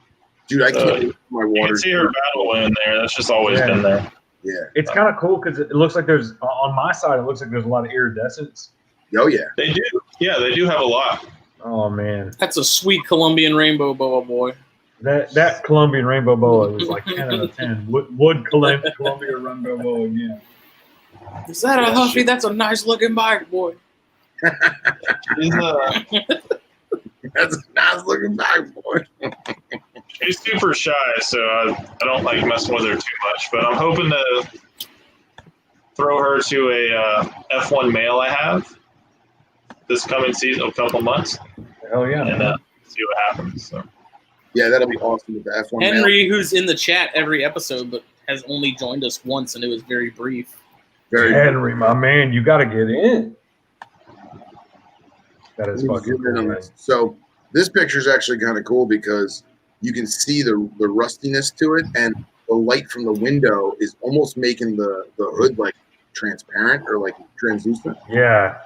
Dude, I can't wait for my
You
water.
can see her battle wound there. That's just always been there.
Yeah.
It's kind of cool because it looks like there's, on my side, it looks like there's a lot of iridescence.
Oh, yeah.
They do. Yeah, they do have a lot.
Oh, man.
That's a sweet Colombian rainbow boa boy.
That Colombian rainbow boa was like 10 out of 10. Would Colombian rainbow boa again.
Is that a Huffy? That's a nice looking bike, boy.
She's,
That's a nice looking bag, boy.
she's super shy, so I don't like messing with her too much. But I'm hoping to throw her to a F1 male I have this coming season, a couple months,
Hell yeah.
and see what happens. So.
Yeah, that'll be awesome with the F1
Henry, who's in the chat every episode, but has only joined us once, and it was very brief.
Very
Henry, my man, you got to get in. That is
Let me
fucking
zoom in
cool,
on
man.
this. So this picture is actually kind of cool because you can see the rustiness to it, and the light from the window is almost making the hood like transparent or like translucent.
Yeah.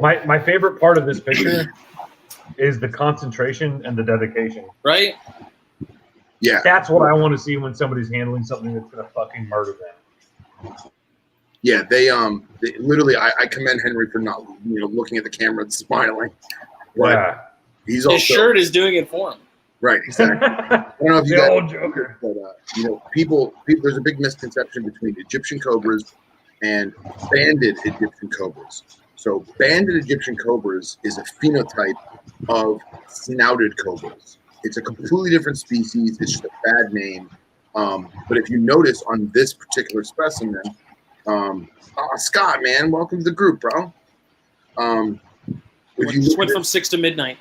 My favorite part of this picture is the concentration and the dedication.
Right?
Yeah,
That's what I want to see when somebody's handling something that's gonna fucking murder them.
yeah. They literally, I commend Henry for not looking at the camera and smiling. But
Yeah.
he's
His
also
shirt is doing it for him.
Right, exactly. I don't know if you
The
guys,
old Joker.
but people, there's a big misconception between Egyptian cobras and banded Egyptian cobras. So banded Egyptian cobras is a phenotype of snouted cobras. It's a completely different species. It's just a bad name. But if you notice on this particular specimen, Scott, man, welcome to the group, bro. If you
Just
look
went
at
from 6 to midnight.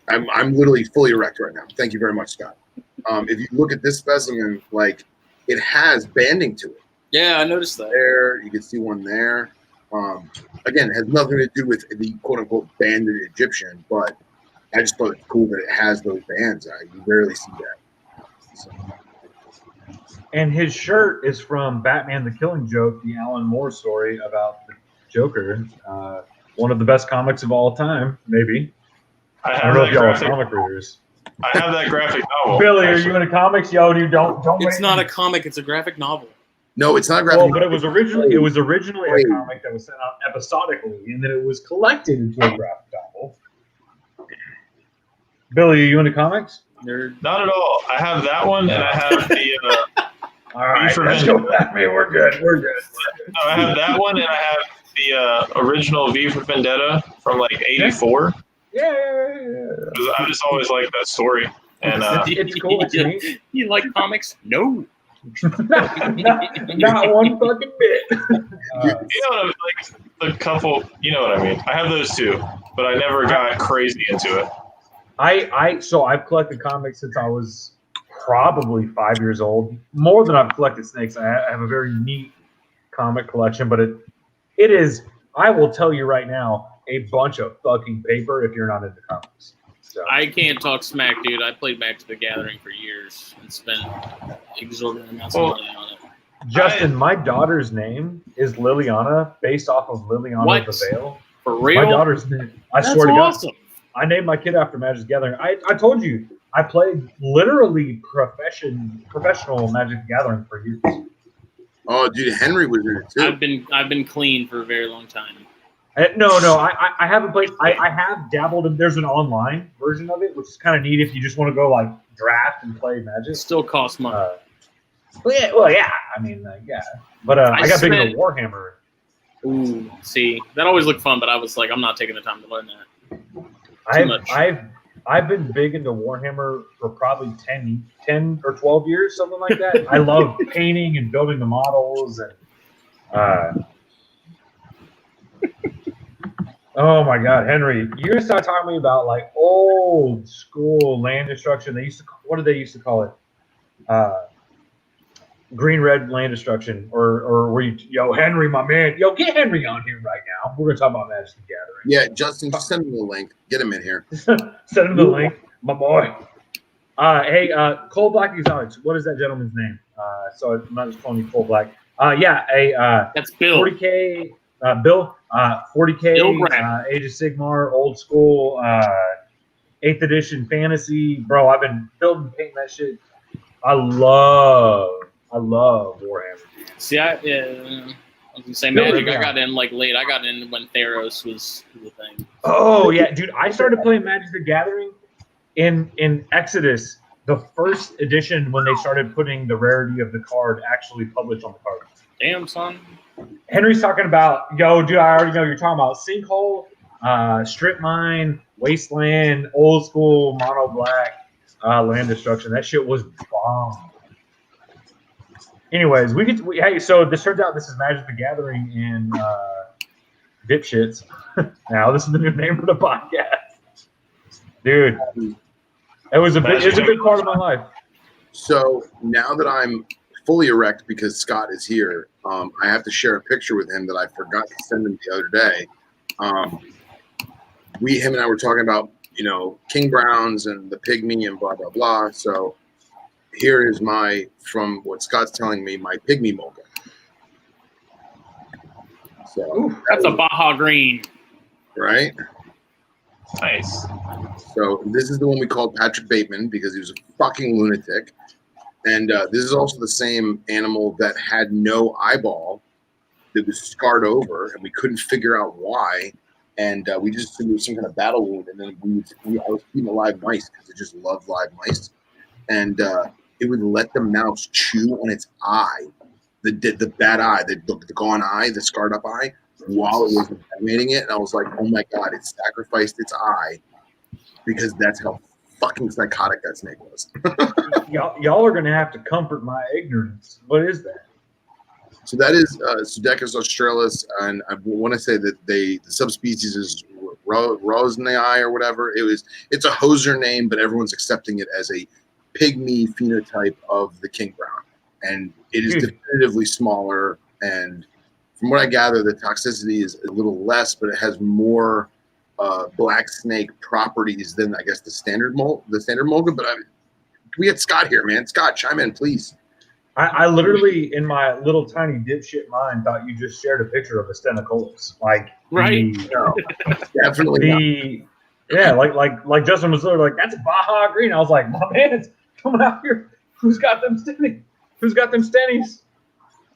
I'm literally fully erect right now. Thank you very much, Scott. If you look at this specimen, like it has banding to it.
Yeah, I noticed that.
There, you can see one there. Again, it has nothing to do with the quote unquote banded Egyptian, but I just thought it's cool that it has those bands. You rarely see that. So.
And his shirt is from Batman: The Killing Joke, the Alan Moore story about the Joker. One of the best comics of all time, maybe. I don't know if y'all are comic readers.
I have that graphic novel.
Billy, are you into comics? Yo, dude, don't.
It's not a comic; it's a graphic novel.
No, it's not a graphic novel.
But it was originally a comic that was sent out episodically, and then it was collected into a graphic novel. Billy, are you into comics?
Nerd.
Not at all. I have that one, and I have the.
All right, let's go back. We're good. We're good.
No, I have that one, and I have the original V for Vendetta from like '84.
Yeah.
I just always liked that story, and
it's cool. It's neat.
You like comics? No.
Not one fucking bit.
like the couple. You know what I mean? I have those two, but I never got crazy into it.
So I've collected comics since I was probably 5 years old. More than I've collected snakes. I have a very neat comic collection, but it is, I will tell you right now, a bunch of fucking paper if you're not into comics. So.
I can't talk smack, dude. I played Magic the Gathering for years and spent exorbitant amounts of money on it.
Justin, my daughter's name is Liliana, based off of Liliana the Veil.
For real?
My daughter's name.
That's
swear to
awesome.
God. I named my kid after Magic the Gathering. I told you, I played literally professional Magic the Gathering for years.
Oh, dude, Henry was in it too.
I've been clean for a very long time.
No, I haven't played. I have dabbled in. There's an online version of it, which is kind of neat if you just want to go like draft and play Magic.
It still costs money.
Well, yeah. I mean, yeah. But I got big into Warhammer.
Ooh, see, that always looked fun, but I was like, I'm not taking the time to learn that.
I've been big into Warhammer for probably 10 or 12 years, something like that. I love painting and building the models and. Oh my God, Henry! You gotta start talking to me about like old school land destruction. What did they used to call it? Green-red land destruction, or were you? Yo, Henry, my man, get Henry on here right now. We're gonna talk about Magic the Gathering.
Yeah, Justin, just send him the link. Get him in here.
Send him the link, my boy. Hey, Coal Black Exotics. What is that gentleman's name? So I'm not just calling you Coal Black.
That's Bill.
40K. Bill, 40K, Age of Sigmar, old school, 8th edition fantasy. Bro, I've been building, painting that shit. I love Warhammer.
See, I was gonna say Magic. I got in like late. I got in when Theros was the thing.
Oh yeah, dude! I started playing Magic the Gathering in Exodus, the first edition, when they started putting the rarity of the card actually published on the card.
Damn, son.
Henry's talking about, yo, dude, I already know you're talking about Sinkhole, Strip Mine, Wasteland, old school, mono black, land destruction. That shit was bomb. Anyways, hey, so this turns out this is Magic the Gathering in Dipshits. Now, this is the new name for the podcast. Dude, it was a big part of my life.
So now that I'm fully erect because Scott is here, I have to share a picture with him that I forgot to send him the other day. Him and I were talking about, King Browns and the Pygmy and blah, blah, blah. So here is from what Scott's telling me, my Pygmy mocha. So
that's a Baja Green.
Right?
Nice.
So this is the one we called Patrick Bateman because he was a fucking lunatic. And this is also the same animal that had no eyeball that was scarred over, and we couldn't figure out why. and we just assumed it was some kind of battle wound. And then I was feeding live mice because I just love live mice, and it would let the mouse chew on its eye, the bad eye, the gone eye, the scarred up eye, while it was animating it. And I was like, oh my god, it sacrificed its eye because that's how fucking psychotic that snake was.
Y'all are gonna have to comfort my ignorance. What is that?
So that is Pseudechis australis, and I want to say that the subspecies is Rosnei or whatever. It's a hoser name, but everyone's accepting it as a pygmy phenotype of the king brown, and it is definitively smaller. And from what I gather, the toxicity is a little less, but it has more black snake properties than I guess the standard mulga. But we had Scott here, man. Scott, chime in, please.
I literally, in my little tiny dipshit mind, thought you just shared a picture of a stenocolus. Like,
Right?
No, definitely not.
Yeah, like Justin was literally like, that's Baja Green. I was like, my man's coming out here. Who's got them stennies? Who's got them stennies?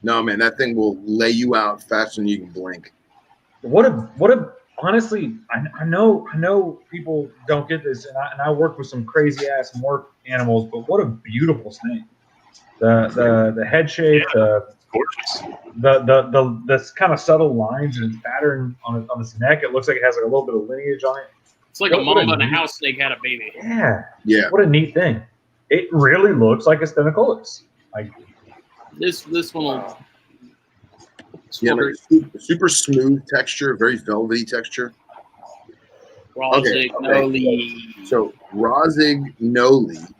No, man, that thing will lay you out faster than you can blink.
What a honestly, I know people don't get this, and I work with some crazy ass morph animals, but what a beautiful snake. The head shape,
Gorgeous.
the kind of subtle lines and its pattern on its neck. It looks like it has like a little bit of lineage on it.
It's like a mama and a house snake had a baby.
Yeah.
What a neat thing. It really looks like a stenocolus. Like
this one will.
Yeah, like super smooth texture, very velvety texture.
Rozignoli.
So Rozignoli,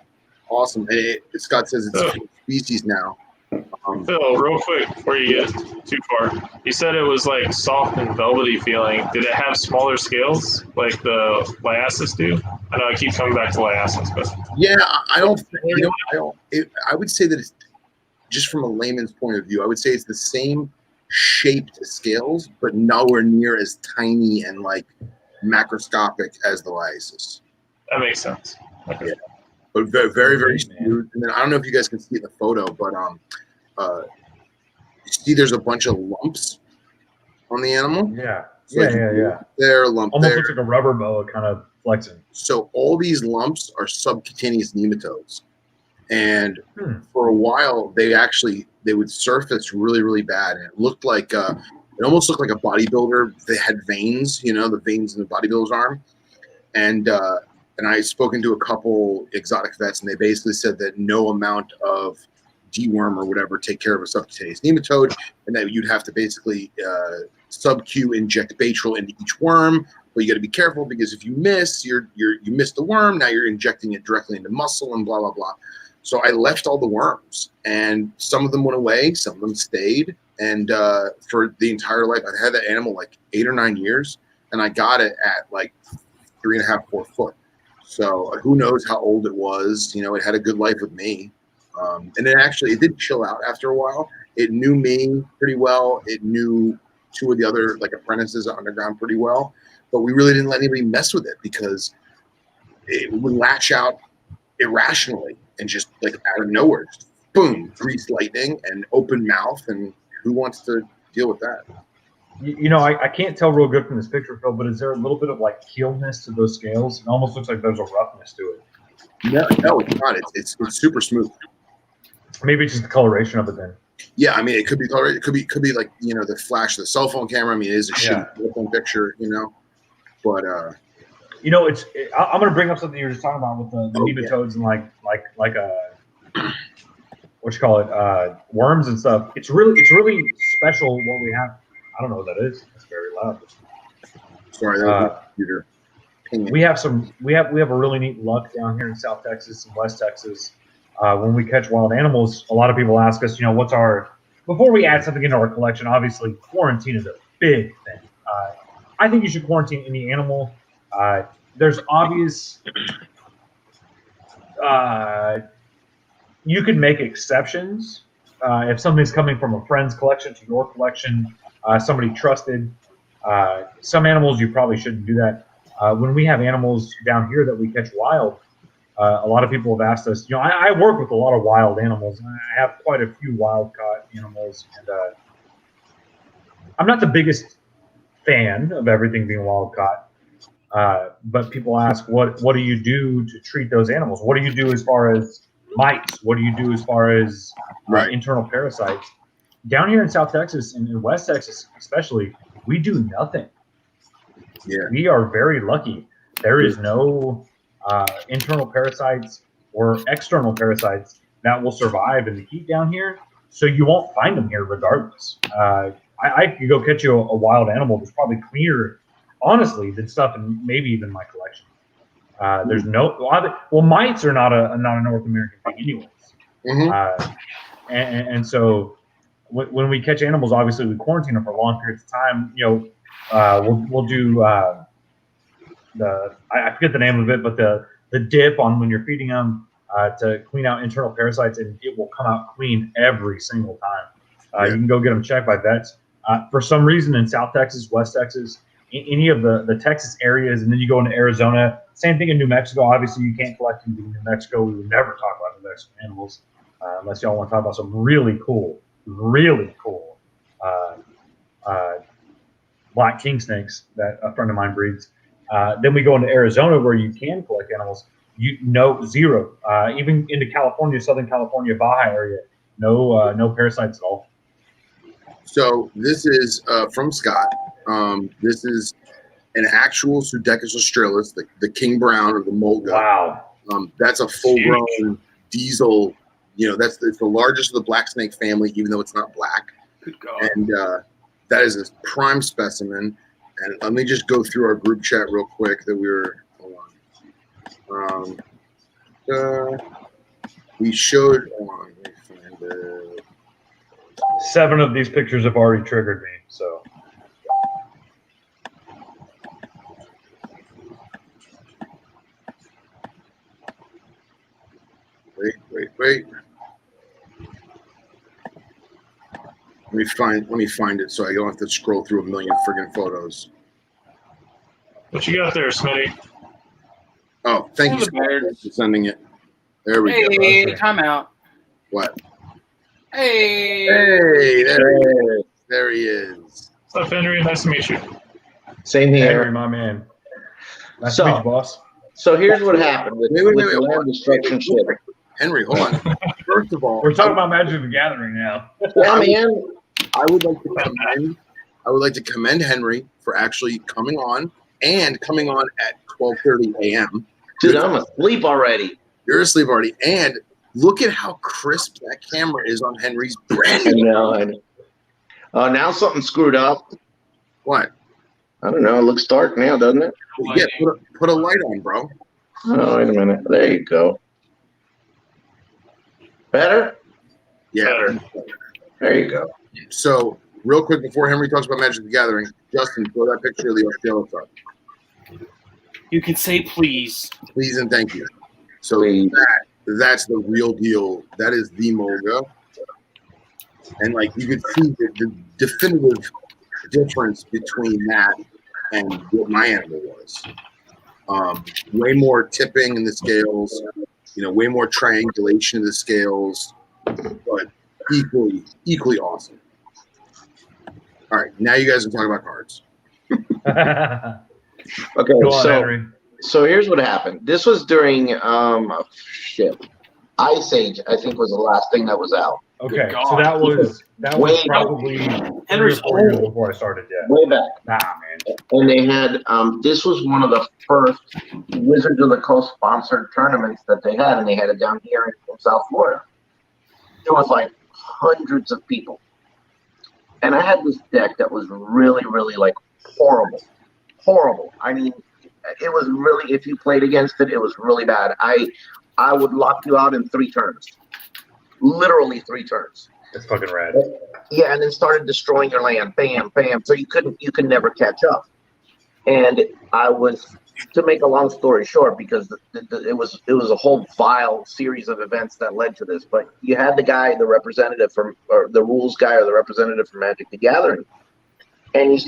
awesome. Scott says it's a species now.
Phil, real quick before you get too far, you said it was like soft and velvety feeling. Did it have smaller scales like the Liasis do? I know I keep coming back to Liasis, but
yeah, I would say that it's just from a layman's point of view. I would say it's the same shaped scales, but nowhere near as tiny and like macroscopic as the Liasis.
That makes sense. Okay.
Yeah. But very, very, very smooth. And then I don't know if you guys can see it in the photo, but you see there's a bunch of lumps on the animal.
Yeah.
So There, lump
almost
there.
looks like a rubber boa kind of flexing.
So all these lumps are subcutaneous nematodes. And for a while, they would surface really, really bad. And it looked like, it almost looked like a bodybuilder. They had veins, the veins in the bodybuilder's arm. And I had spoken to a couple exotic vets, and they basically said that no amount of deworm or whatever take care of a subcutaneous nematode, and that you'd have to basically sub-Q inject Baytril into each worm. But you got to be careful because if you miss, you miss the worm. Now you're injecting it directly into muscle and blah blah blah. So I left all the worms, and some of them went away, some of them stayed, and for the entire life, I had that animal like 8 or 9 years, and I got it at like 3.5, 4 foot. So who knows how old it was? It had a good life with me, and it did chill out after a while. It knew me pretty well. It knew 2 of the other like apprentices underground pretty well, but we really didn't let anybody mess with it because it would latch out irrationally and just like out of nowhere, just boom, grease lightning and open mouth, and who wants to deal with that?
I can't tell real good from this picture, Phil, but is there a little bit of like keelness to those scales? It almost looks like there's a roughness to it.
No, it's not. It's super smooth.
Maybe it's just the coloration of it then.
Yeah, I mean, it could be color. It could be like the flash of the cell phone camera. I mean, it is a shitty cell phone picture, but
I'm going to bring up something you were just talking about with the nematodes and like what you call it, worms and stuff. It's really special what we have. I don't know what that is. It's very loud.
Sorry, that was my computer.
We have a really neat luck down here in South Texas and West Texas. When we catch wild animals, a lot of people ask us, before we add something into our collection, obviously quarantine is a big thing. I think you should quarantine any animal. There's obvious, you can make exceptions. If something's coming from a friend's collection to your collection, somebody trusted, some animals you probably shouldn't do that. When we have animals down here that we catch wild, a lot of people have asked us, I work with a lot of wild animals, and I have quite a few wild caught animals, and I'm not the biggest fan of everything being wild caught. But people ask, what do you do to treat those animals? What do you do as far as mites? What do you do as far as internal parasites? Down here in South Texas and in West Texas especially, we do nothing.
Yeah.
We are very lucky. There is no internal parasites or external parasites that will survive in the heat down here, so you won't find them here regardless. I could go catch you a wild animal that's probably cleaner, honestly, than stuff in maybe even my collection. There's mites are not a North American thing anyways. And so when we catch animals, obviously we quarantine them for long periods of time. We'll do I forget the name of it, but the dip on when you're feeding them to clean out internal parasites, and it will come out clean every single time. You can go get them checked by vets. For some reason in South Texas, West Texas, any of the Texas areas, and then you go into Arizona, same thing in New Mexico. Obviously, you can't collect them in New Mexico. We would never talk about New Mexican animals unless y'all want to talk about some really cool black king snakes that a friend of mine breeds. Then we go into Arizona where you can collect animals. Zero. Even into California, Southern California, Baja area, no parasites at all.
So this is from Scott. This is an actual Pseudechis australis, the king brown or the mulga.
Wow.
That's a full-grown diesel. It's the largest of the black snake family, even though it's not black.
Good God.
And that is a prime specimen. And let me just go through our group chat real quick that we were. Hold on. We showed. Hold on. Let me find it.
7 of these pictures have already triggered me. So.
Wait. Let me find it so I don't have to scroll through a million friggin' photos.
What you got there, Smitty?
Oh, thank you for sending it. There we go.
Hey, time out.
What?
Hey,
there he is.
What's up, Henry? Nice to meet you.
Same here.
Henry, my man. Nice to meet you, boss.
So here's what happened with
Wait,
land destruction shit.
Henry, hold on. First of all,
We're talking about Magic the Gathering now.
Yeah, man.
I would like to commend Henry for actually coming on at 12:30 a.m.
Dude, I'm asleep already.
You're asleep already, and look at how crisp that camera is on Henry's brand
I
new.
know. Now something screwed up.
What?
I don't know. It looks dark now, doesn't it?
Yeah, put a light on, bro.
Oh, wait a minute. There you go. Better?
Yeah.
Better.
There you go.
So, real quick before Henry talks about Magic the Gathering, Justin, throw that picture of the Australis up.
you can say please.
Please and thank you. So
Please.
that's the real deal. That is the Mulga. And like you could see the definitive difference between that and what my animal was. Way more tipping in the scales, way more triangulation in the scales, but equally awesome. All right, now you guys can talk about cards.
Okay,
Go on, Henry.
so here's what happened. This was during Ice Age, I think, was the last thing that was out.
Okay, so that was probably
Henry's
3 or 4 years before I started. Yeah.
Way back.
Nah, man.
And they had this was one of the first Wizards of the Coast sponsored tournaments that they had, and they had it down here in South Florida. There was like hundreds of people. And I had this deck that was really, really like horrible. I mean, it was really, if you played against it, it was really bad. I would lock you out in 3 turns. Literally 3 turns.
It's fucking rad.
Yeah, and then started destroying your land. Bam, bam. So you could never catch up. And I was, to make a long story short, because it was a whole vile series of events that led to this. But you had the guy, the representative from, or the rules guy, or the representative from Magic the Gathering, and he's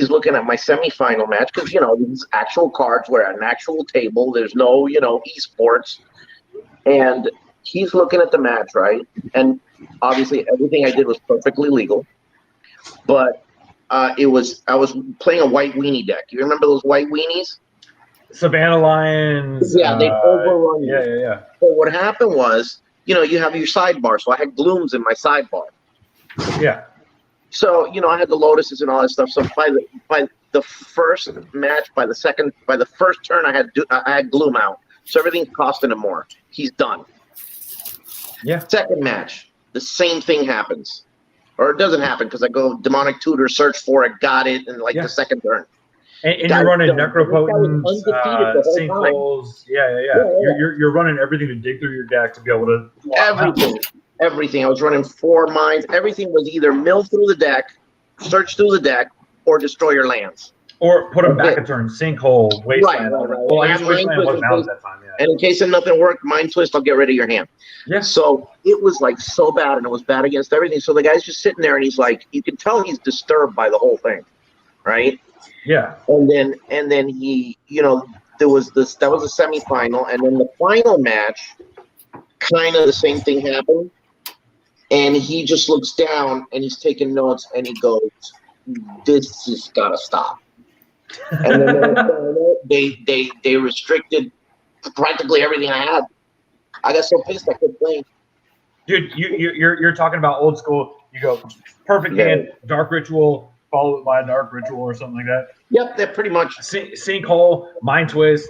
looking at my semifinal match because these actual cards were at an actual table. There's no esports, and he's looking at the match, right? And obviously everything I did was perfectly legal, but I was playing a white weenie deck. You remember those white weenies?
Savannah Lions.
Yeah, they overrun you.
Yeah.
So what happened was, you have your sidebar. So I had glooms in my sidebar.
Yeah.
So I had the lotuses and all that stuff. So by the first match, by the first turn, I had gloom out. So everything's costing him more. He's done.
Yeah.
Second match, the same thing happens, or it doesn't happen because I go demonic tutor, search for it, got it, and the second turn.
And you're running necropotents, sinkholes. Yeah. You're running everything to dig through your deck to be able to
everything. I was running 4 mines. Everything was either mill through the deck, search through the deck, or destroy your lands.
Or put them back a turn, sinkhole, wasteland.
Right.
Well, I guess wasteland wasn't out at that time. Yeah.
And in case nothing worked, mind twist, I'll get rid of your hand.
Yeah.
So it was so bad, and it was bad against everything. So the guy's just sitting there, and he's you can tell he's disturbed by the whole thing, right?
Yeah.
And then he, that was a semifinal, and then the final match, kind of the same thing happened, and he just looks down and he's taking notes, and he goes, "This has got to stop." And then they restricted practically everything I had. I got so pissed I couldn't play.
Dude, you're talking about old school. You go perfect hand, dark ritual, follow it by a dark ritual or something like that.
Yep, that pretty much.
Sinkhole, mind twist,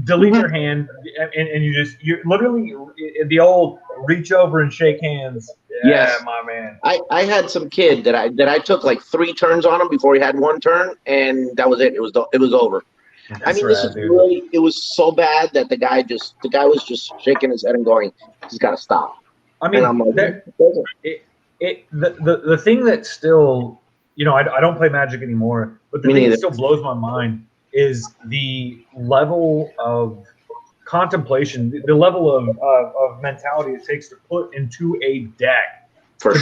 delete your hand, and you're literally the old reach over and shake hands. Yeah,
yes,
my man.
I had some kid that I took 3 turns on him before he had 1 turn, and that was it. It was over.
That's
this is really. It was so bad that the guy was just shaking his head and going, "He's got to stop."
I mean,
and I'm like,
the thing that still, I don't play Magic anymore, but the thing that still blows my mind is the level of contemplation, the level of mentality it takes to put into a deck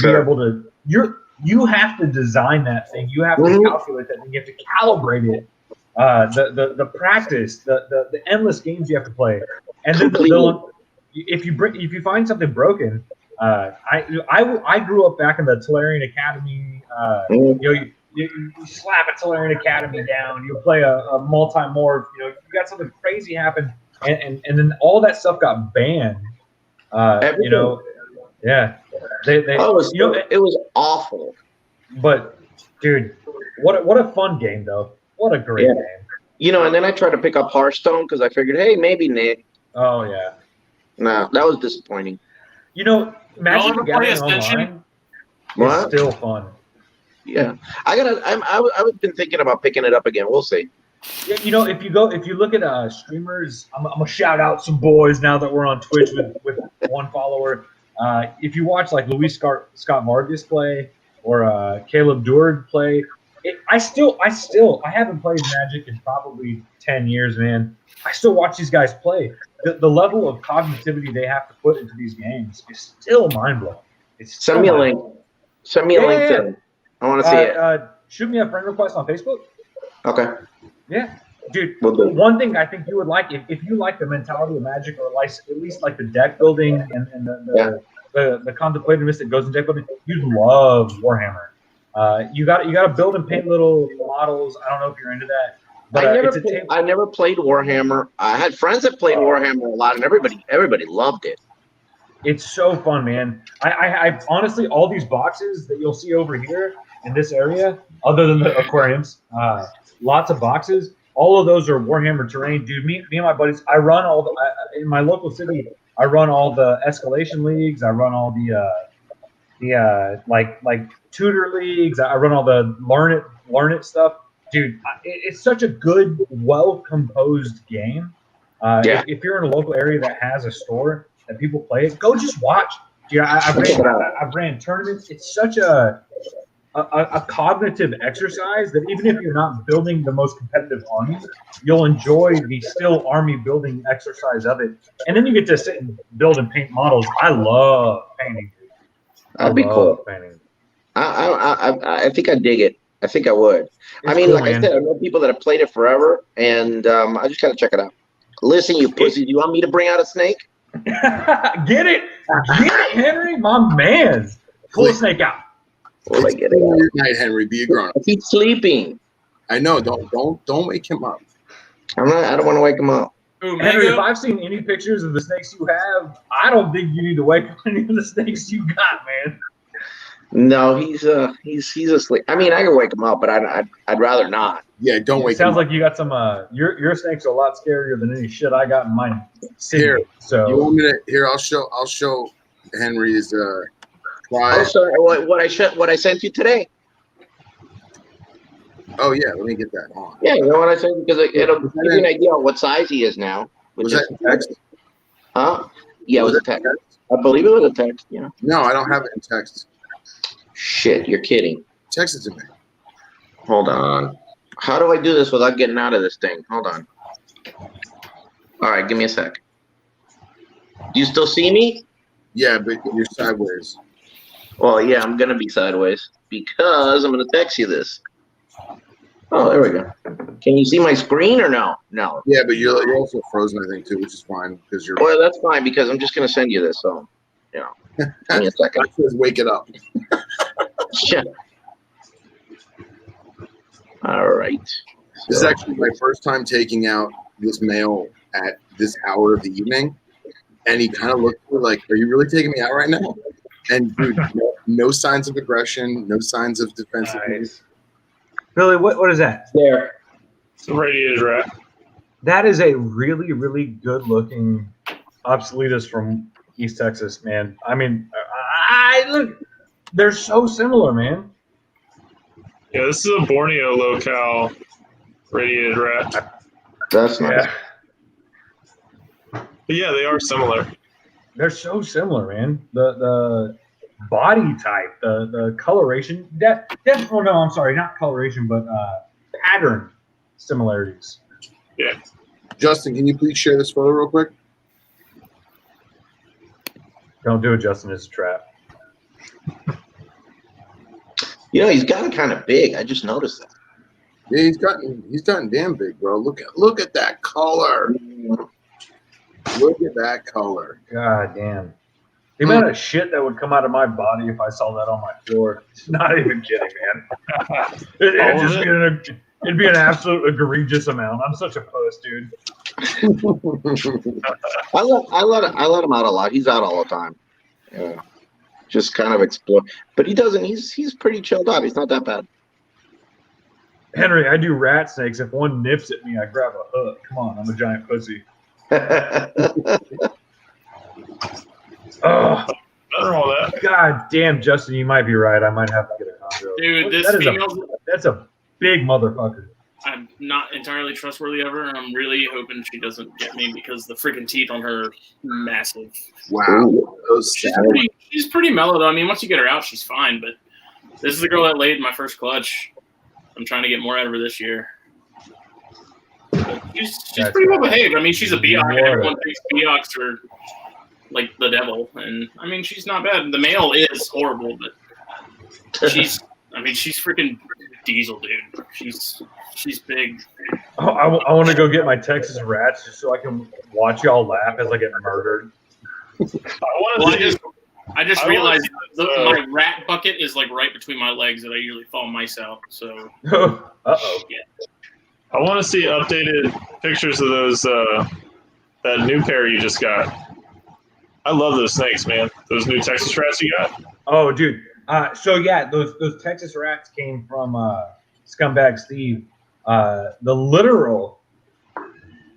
be
able to. You have to design that thing. You have to calculate that thing. You have to calibrate it. The practice, the endless games you have to play, and then if you find something broken, I grew up back in the Tolarian Academy. You slap a Tolarian Academy down, you play a multi-morph, you got something crazy happen, and then all that stuff got banned. Yeah,
it was awful.
But dude, what a fun game though. What a great game.
And then I tried to pick up Hearthstone because I figured, hey, maybe Nick.
Oh yeah.
No, that was disappointing.
Magic the Gathering Online is still fun.
Yeah, I've been thinking about picking it up again. We'll see.
Yeah, if you look at streamers, I'm gonna shout out some boys now that we're on Twitch with 1 follower. If you watch Luis Scott Vargas play or Caleb Dourd play, I haven't played Magic in probably 10 years, man. I still watch these guys play. The level of cognitivity they have to put into these games is still mind blowing.
Send me a link. Send me a link to it. I want to see it.
Shoot me a friend request on Facebook.
Okay.
Yeah, dude. One thing I think you would like, if you like the mentality of Magic, or at least the deck building and the contemplativeness that goes in deck building, you'd love Warhammer. You got to build and paint little models. I don't know if you're into that. But
I never played Warhammer. I had friends that played Warhammer a lot, and everybody loved it.
It's so fun, man. I honestly, all these boxes that you'll see over here in this area, other than the aquariums, lots of boxes. All of those are Warhammer terrain, dude. Me and my buddies. I run in my local city. I run all the escalation leagues. I run all the like tutor leagues. I run all the learn it stuff. Dude, it's such a good, well-composed game. If you're in a local area that has a store that people play it, go just watch. Dude, I've ran tournaments. It's such a cognitive exercise that even if you're not building the most competitive army, you'll enjoy the still army building exercise of it. And then you get to sit and build and paint models. I love painting.
That'd be cool.
Painting.
I think I dig it. I think I would. I mean, cool, like man. I said, I know people that have played it forever, and I just got to check it out. Listen, you pussies, you want me to bring out a snake?
Get it, Henry, my man. Pull a snake out.
Will I get it out?
Good night, Henry. Be a grown up.
He's sleeping.
I know. Don't wake him up.
I don't want to wake him up.
Ooh,
Henry, if
mango?
I've seen any pictures of the snakes you have, I don't think you need to wake up any of the snakes you got, man.
No, he's asleep. I mean, I can wake him up, but I'd rather not.
Yeah, don't wake
It sounds
him up.
like you got some. Your snakes are a lot scarier than any shit I got in my city.
Here,
So
you want me to? Here, I'll show Henry's
Oh,
try.
sorry. What I sent you today?
Oh yeah, let me get that on.
Yeah, you know what I sent you because it'll give you an idea of what size he is now.
Was that text?
Huh? Yeah, it was a text. I believe it was a text. Yeah.
No, I don't have it in text.
Shit, you're kidding.
Text it to me.
Hold on. How do I do this without getting out of this thing? Hold on. All right, give me a sec. Do you still see me?
Yeah, but you're sideways.
Well, yeah, I'm gonna be sideways because I'm gonna text you this. Oh, there we go. Can you see my screen or no? No.
Yeah, but you're also frozen, I think, too, which is fine because you're.
Well, that's fine because I'm just gonna send you this. So, you know, give me a second.
That says wake it up.
Shit. All right.
This is
So-
actually my first time taking out this male at this hour of the evening, and he kind of looked at me like, "Are you really taking me out right now?" And dude, no signs of aggression, no signs of defensiveness.
Billy, what is that?
there.
It's a radiated rat.
That is a really, really good looking obsoletus from East Texas, man. I mean, I look, they're so similar, man.
Yeah, this is a Borneo locale radiated rat.
That's nice.
Yeah,
But yeah, they are similar.
they're so similar, man. The body type, the coloration, oh no, I'm sorry, not coloration, but pattern similarities.
Yeah.
Justin, can you please share this photo real quick?
Don't do it, Justin. It's a trap.
You know, he's gotten kind of big. I just noticed that.
Yeah, he's gotten damn big, bro. Look at that color. Look at that color.
God damn. The amount of shit that would come out of my body if I saw that on my floor. Not even kidding, man. It'd be an absolute egregious amount. I'm such a puss, dude.
I let him out a lot. He's out all the time. Yeah. Just kind of explore. But he doesn't. He's pretty chilled out. He's not that bad.
Henry, I do rat snakes. If one nips at me, I grab a hook. Come on, I'm a giant pussy. Oh,
Nothing wrong with that.
God damn, Justin, you might be right. I might have to get a condo.
Dude, this
That is
female,
that's a big motherfucker.
I'm not entirely trustworthy of her. I'm really hoping she doesn't get me because the freaking teeth on her are massive.
Wow. Those
She's pretty mellow though. I mean, once you get her out, she's fine. But this is the girl that laid my first clutch. I'm trying to get more out of her this year. But she's
That's
pretty well
right.
behaved. I mean, she's a Beoc, and
More.
everyone thinks Beocs are like the devil. And I mean, she's not bad. The male is horrible, but she's freaking diesel, dude. She's big.
Oh, I want to go get my Texas rats just so I can watch y'all laugh as I get murdered.
I just
I
realized
wanna-
my rat bucket is like right between my legs that I usually thaw mice out. So
Uh-oh.
I want to see updated pictures of those that new pair you just got. I love those snakes, man. Those new Texas rats you got.
Oh, dude. So yeah, those Texas rats came from Scumbag Steve, the literal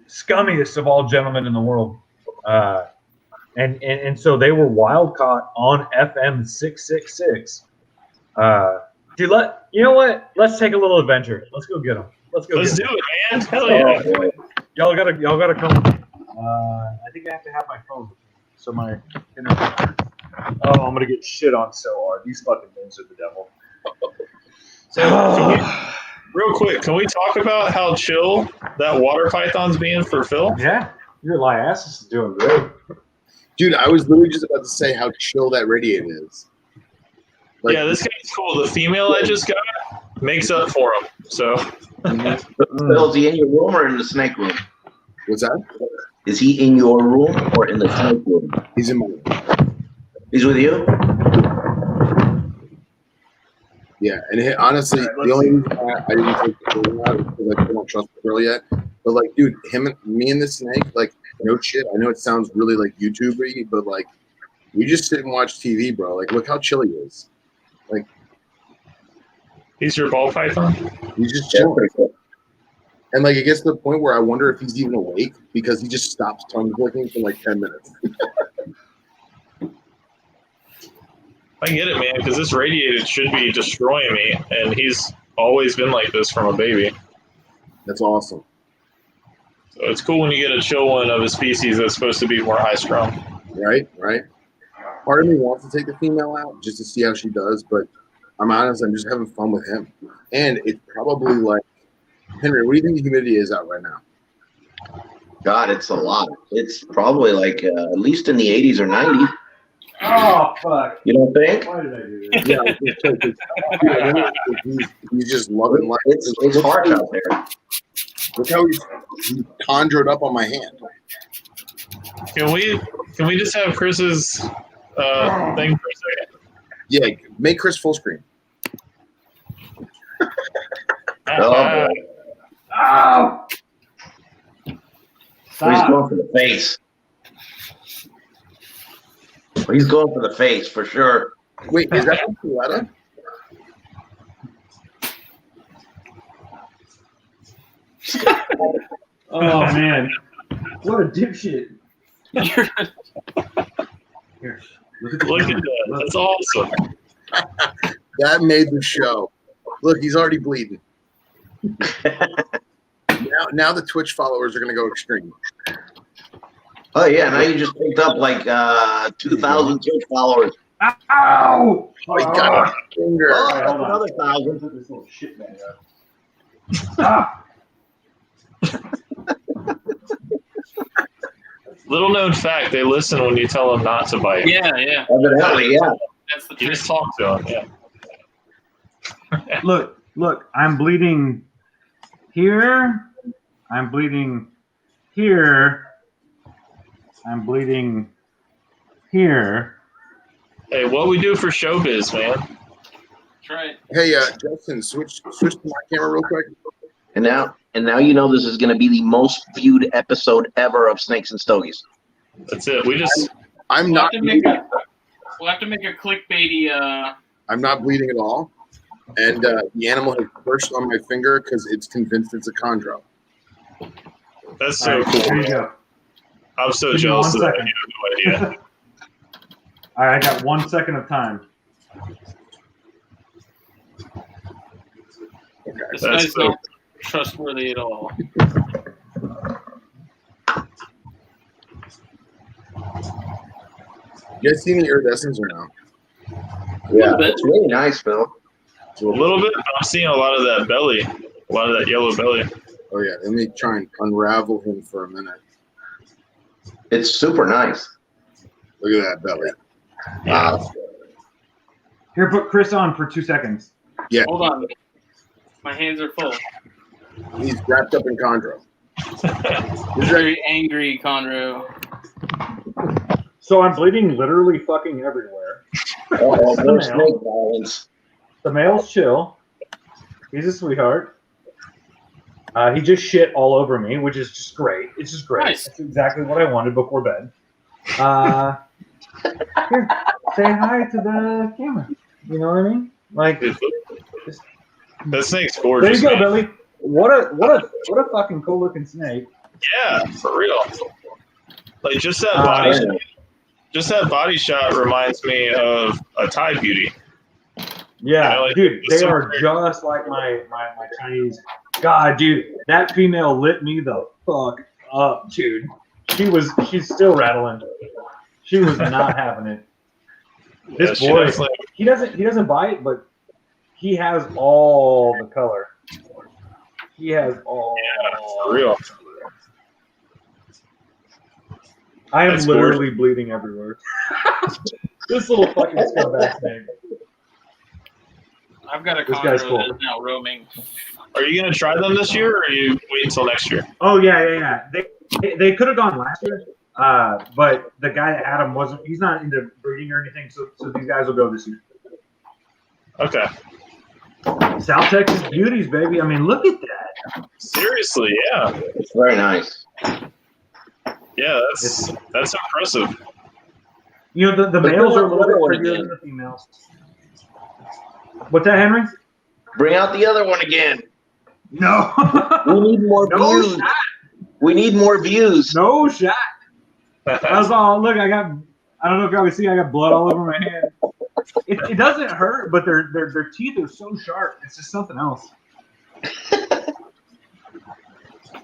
scummiest of all gentlemen in the world. And so they were wild caught on FM 666. Dude, you know what? Let's take a little adventure. Let's go get them. Let's do
it, man. Hell yeah.
Y'all gotta come. I think I have to have my phone with me. So my internet. Oh, I'm gonna get shit on so hard. These fucking things are the devil.
So real quick, can we talk about how chill that water python's being for Phil?
Yeah, your Liasis is doing great.
Dude, I was literally just about to say how chill that radiator is. Like,
Yeah, this guy's cool. The female I just got makes up for him. So
Phil, is he in your room or in the snake room?
what's that?
Is he in your room or in the snake room?
He's in my room.
He's with you?
Yeah, and honestly, the only reason why I didn't take the girl out is because I don't trust the girl yet. But like, dude, me and the snake, like, no shit. I know it sounds really like YouTuber-y, but like, we just sit and watch TV, bro. Like, look how chill he is. Like,
He's your ball python?
he's just chilling. And like, it gets to the point where I wonder if he's even awake because he just stops tongue clicking for like 10 minutes.
I get it, man, because this radiated should be destroying me, and he's always been like this from a baby.
That's awesome.
So it's cool when you get a chill one of a species that's supposed to be more high strung.
Right. Part of me wants to take the female out just to see how she does, but I'm honest, I'm just having fun with him. And it's probably like, Henry, what do you think the humidity is out right now?
God, it's a lot. It's probably like at least in the 80s or 90s.
Oh, fuck.
You don't think?
Why did I do this?
Yeah, he's just loving life.
It's harsh out there.
Look how he's conjured up on my hand.
Can we just have Chris's thing for a second?
Yeah, make Chris full screen.
Oh, boy.
Oh!
He's
Stop.
going for the face. He's going for the face for sure.
Wait, is that from Coletta?
Oh, man. What a dipshit. Here. Look at
Look at that. That's awesome.
That made the show. Look, he's already bleeding. Now the Twitch followers are going to go extreme.
Oh, yeah. Now you just picked up like 2,000 Twitch followers.
Ow!
Oh, he got a finger.
Oh,
Alright, hold on.
another 1,000.
Put this little shit bag up. Stop!
Little known fact, they listen when you tell them not to bite.
Yeah.
Evidently, yeah.
That's the
You
trick.
just talk to them, yeah.
Look, I'm bleeding here. I'm bleeding here. I'm bleeding here.
Hey, what we do for showbiz, man?
That's right.
Hey, Justin, switch to my camera real quick.
And now you know this is going to be the most viewed episode ever of Snakes and Stogies.
That's it. We just
I'm
We'll
not
have to make
bleeding.
we'll have to make a clickbaity.
I'm not bleeding at all. And the animal has perched on my finger because it's convinced it's a chondro.
that's so
All right,
cool.
Here you go.
I'm so
Give me
jealous
1
of that.
second.
You have no idea.
All right, I got 1 second of time.
This
That's
guy's
so
not trustworthy at all.
You guys see any iridescence or no?
Yeah,
bit.
it's really nice, Phil.
A little bit. I'm seeing a lot of that belly, a lot of that yellow belly.
Oh, yeah. Let me try and unravel him for a minute.
It's super nice.
Look at that belly.
Wow.
Here, put Chris on for 2 seconds.
Yeah,
Hold on. My hands are full.
he's wrapped up in chondro.
Very angry, Conroe.
So I'm bleeding literally fucking everywhere.
Oh,
The
no
male.
snake violence.
The male's chill. He's a sweetheart. He just shit all over me, which is just great. It's just great.
Nice.
That's exactly what I wanted before bed. Here, say hi to the camera. You know what I mean? Like,
That snake's
there
gorgeous.
you go,
man.
Billy. What a fucking cool looking snake.
Yeah, for real. Like just that body shot reminds me of a Thai beauty.
Yeah,
You know, like,
dude,
it's
they
so
are
great.
just like my Chinese. God, dude, that female lit me the fuck up, dude. She's still rattling. She was not having it.
Yeah,
This
she
boy,
definitely-
he doesn't bite, but he has all the color. He has all.
for real.
I am
That's
literally bleeding everywhere. This little fucking scumbag snake.
I've got a
This guy's
Conroe
cool.
that is now roaming.
Are you gonna try them this year, or are you wait until next year?
Oh yeah. They could have gone last year, but the guy that had him wasn't. He's not into breeding or anything, so these guys will go this year.
Okay.
South Texas beauties, baby. I mean, look at that.
Seriously, yeah.
It's very nice.
Yeah, that's impressive.
You know, the
But
males are a little bit
another one
prettier
again.
than the females. What's that, Henry?
Bring out the other one again.
No.
We need more
No
views.
shot.
We need more views.
No shot. That's all. Look, I don't know if y'all can see, I got blood all over my hand. It doesn't hurt, but their teeth are so sharp. It's just something else.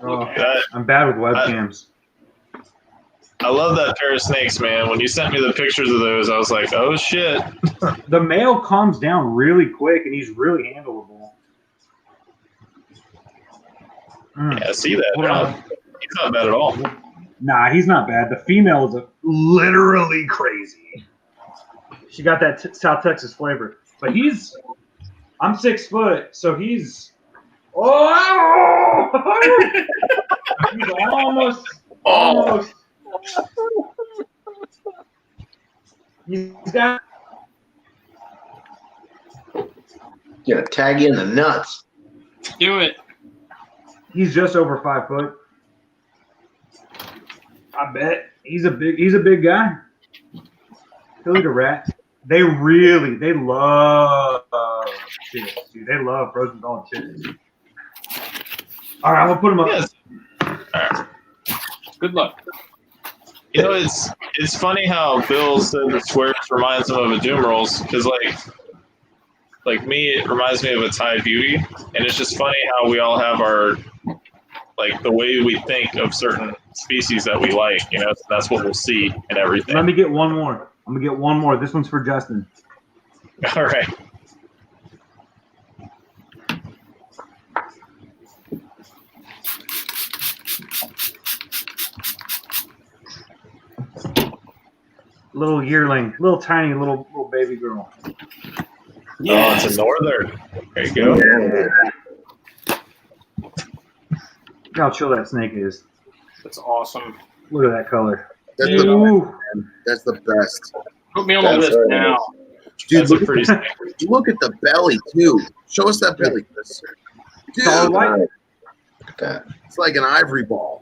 Oh, I'm bad with webcams.
I love that pair of snakes, man. When you sent me the pictures of those, I was like, oh, shit.
The male calms down really quick, and he's really handleable.
Yeah, see that.
Hold on.
He's not bad at all.
Nah, he's not bad. The female is literally crazy. She got that South Texas flavor. But I'm 6 foot, so he's he's almost. He's got.
Gonna tag you in the nuts.
Do it.
He's just over 5 foot. I bet he's a big guy. He'll eat a rat. They love chips, dude. They love frozen dog chips. All right, I'm gonna put them up.
Yes. All right.
Good luck.
You know, it's funny how Bill said the swears reminds him of a Doom Rolls, because like me, it reminds me of a Thai beauty, and it's just funny how we all have our, like, the way we think of certain species that we like, you know, so that's what we'll see and everything.
Let me get one more. I'm gonna get one more. This one's for Justin.
All right.
Little yearling, little tiny little baby girl.
Yeah, it's a northern. There you go.
Look how chill that snake is.
That's awesome.
Look at that color.
That's
Ooh.
the best, man. That's the best.
Put me on the
That's
list
very
now.
Dude,
That's a pretty snake.
look at the belly too. Show us that belly, Chris. Dude,
Solid white.
Look at that.
it's like an ivory ball.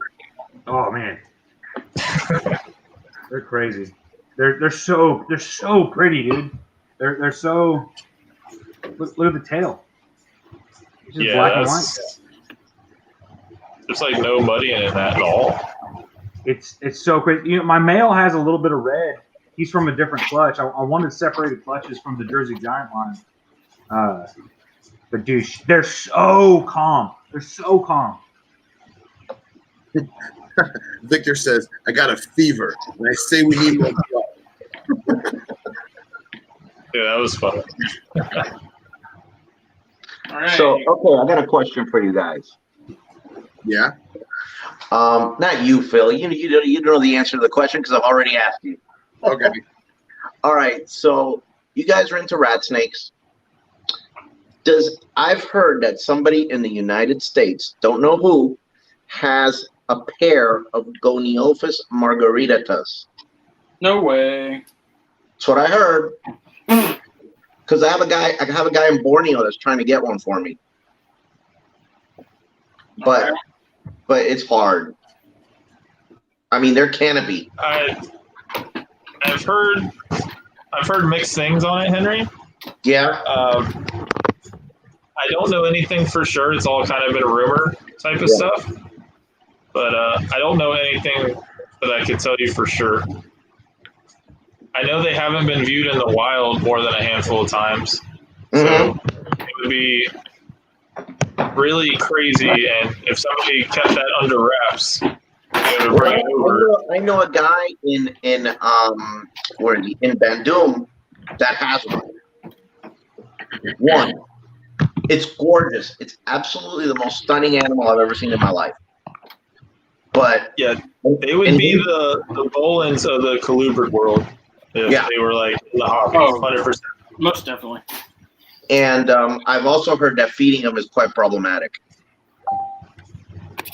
Oh man, they're crazy. They're so pretty, dude. They're so. Look at the tail. It's just black and white.
There's like no muddying in that at all.
It's so crazy. You know, my male has a little bit of red. He's from a different clutch. I wanted separated clutches from the Jersey Giant line. But dude, they're so calm. They're so calm.
Victor says, I got a fever. And I say we need more blood.
Yeah, that was fun.
All right.
So, okay, I got a question for you guys.
Yeah?
Not you, Phil. You don't know the answer to the question because I've already asked you.
Okay.
All right, so you guys are into rat snakes. I've heard that somebody in the United States, don't know who, has a pair of Goniophis margaritatus.
No way.
That's what I heard. Because I have a guy in Borneo that's trying to get one for me. But it's hard. I mean, they're canopy.
I've heard mixed things on it, Henry.
Yeah.
I don't know anything for sure. It's all kind of been a rumor type of stuff. But I don't know anything that I could tell you for sure. I know they haven't been viewed in the wild more than a handful of times. So it would be really crazy, and if somebody kept that under wraps, they would bring it over.
I know a guy in Bandung that has one. It's gorgeous. It's absolutely the most stunning animal I've ever seen in my life. But
yeah, they would be the Bolins of the colubrid world if they were like the hobbies, 100%.
Most definitely.
And I've also heard that feeding them is quite problematic.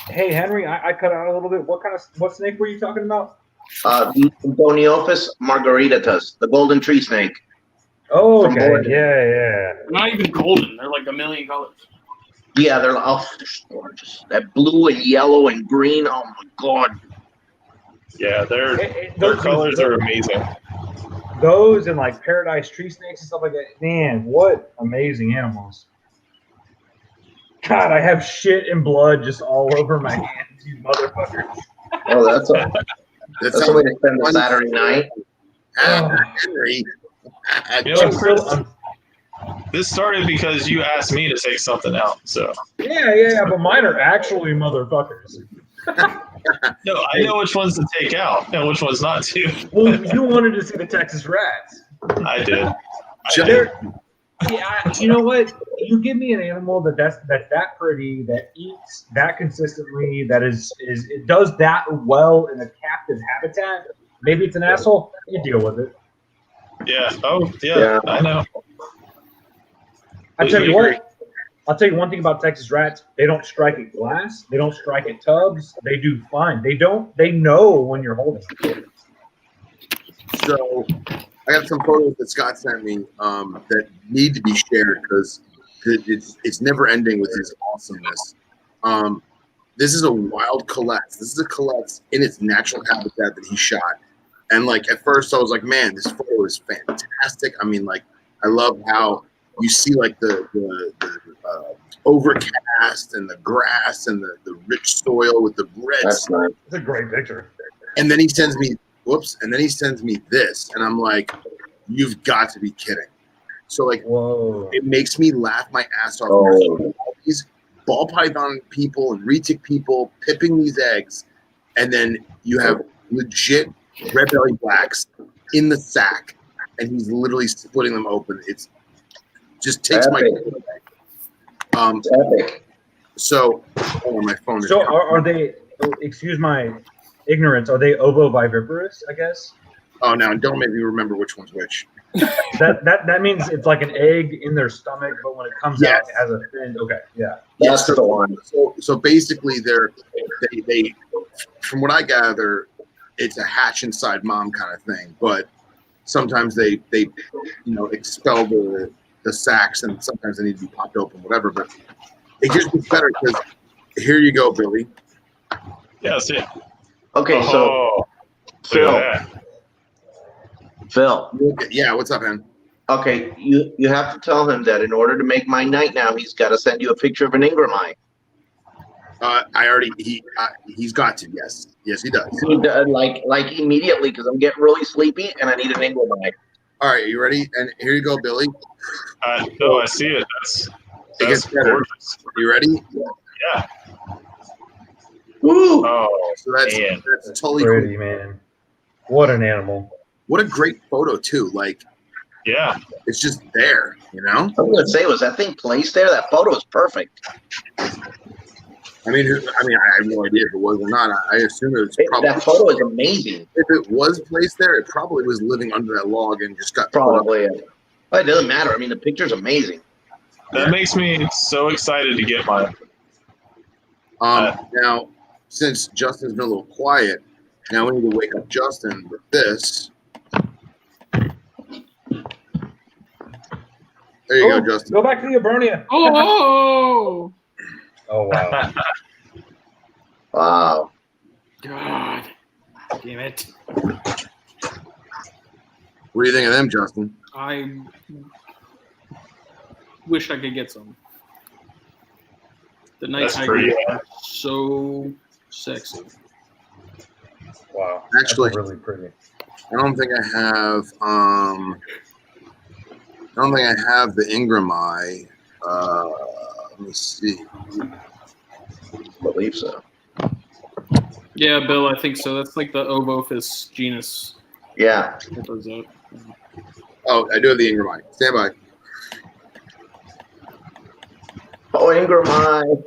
Hey Henry, I cut out a little bit. What snake were you talking about?
The Goniophis margaritatus, the golden tree snake.
Oh,
From
okay.
Boyd.
Yeah.
They're not even golden. They're like a million colors.
Yeah, they're gorgeous. That blue and yellow and green. Oh my god.
Yeah, their
Those
colors are amazing.
Those and like paradise tree snakes and stuff like that. Man, what amazing animals. God, I have shit and blood just all over my hands, you motherfuckers.
Oh, that's a way to spend a Saturday night.
Henry.
You know,
I'm still,
Chris, this started because you asked me to take something out. So
yeah, but mine are actually motherfuckers.
no, I know which ones to take out and which ones not to.
Well, you wanted to see the Texas rats.
I did.
Yeah, you know what? You give me an animal that's that pretty, that eats that consistently, that is it does that well in a captive habitat. Maybe it's an asshole. You deal with it.
Yeah. Oh, yeah. I know.
I tell you what. I'll tell you one thing about Texas rats. They don't strike at glass. They don't strike at tubs. They do fine. They don't. They know when you're holding them.
So I got some photos that Scott sent me that need to be shared because it's never ending with his awesomeness. This is a wild Colettes. This is a Colettes in its natural habitat that he shot. And like at first I was like, man, this photo is fantastic. I mean, like I love how you see like the overcast and the grass and the rich soil with the red.
That's nice.
It's a great picture.
And then he sends me this, and I'm like, you've got to be kidding. So like,
Whoa.
It makes me laugh my ass off.
Oh.
All these ball python people and retic people pipping these eggs, and then you have legit red belly blacks in the sack, and he's literally splitting them open. It's just takes
Epic. Epic.
So, my phone.
So are they? Excuse my ignorance. Are they ovoviviparous? I guess.
Oh, now don't make me remember which one's which.
That means it's like an egg in their stomach, but when it comes out, it has a thin. Okay, yeah.
That's the one.
So basically, they from what I gather, it's a hatch inside mom kind of thing. But sometimes they expel the sacs, and sometimes they need to be popped open, whatever. But it just gets better because here you go, Billy.
Yeah, see.
Okay, so Phil.
Yeah, what's up, man?
Okay, you have to tell him that in order to make my night now, he's got to send you a picture of an Ingrami.
He's got to. Yes, he does.
He does, like immediately, because I'm getting really sleepy and I need an Ingrami.
All right, you ready? And here you go, Billy.
No, I see it. That's gorgeous.
You ready?
Yeah.
Woo!
Oh,
so that's totally
pretty,
cool.
Man. What an animal.
What a great photo too. Like,
yeah,
it's just there, you know?
I'm gonna say, was that thing placed there? That photo is perfect.
I mean, I have no idea if it was or not. I assume it was probably.
That photo is amazing.
If it was placed there, it probably was living under that log and just got
probably. But it doesn't matter. I mean, the picture's amazing.
That makes me so excited to get mine.
Now, since Justin's been a little quiet, now we need to wake up Justin with this. There you go, Justin.
Go back to the Abernia.
Oh!
Oh, wow.
Wow.
God. Damn it.
What do you think of them, Justin?
I wish I could get some. The night tigers are so sexy.
Wow.
Actually,
that's really pretty.
I don't think I have. The Ingrami. Let me see.
I believe so.
Yeah, Bill, I think so. That's like the Ovophis genus.
Yeah.
Oh, I do have the Ingrami. Stand by.
Oh, Ingrami.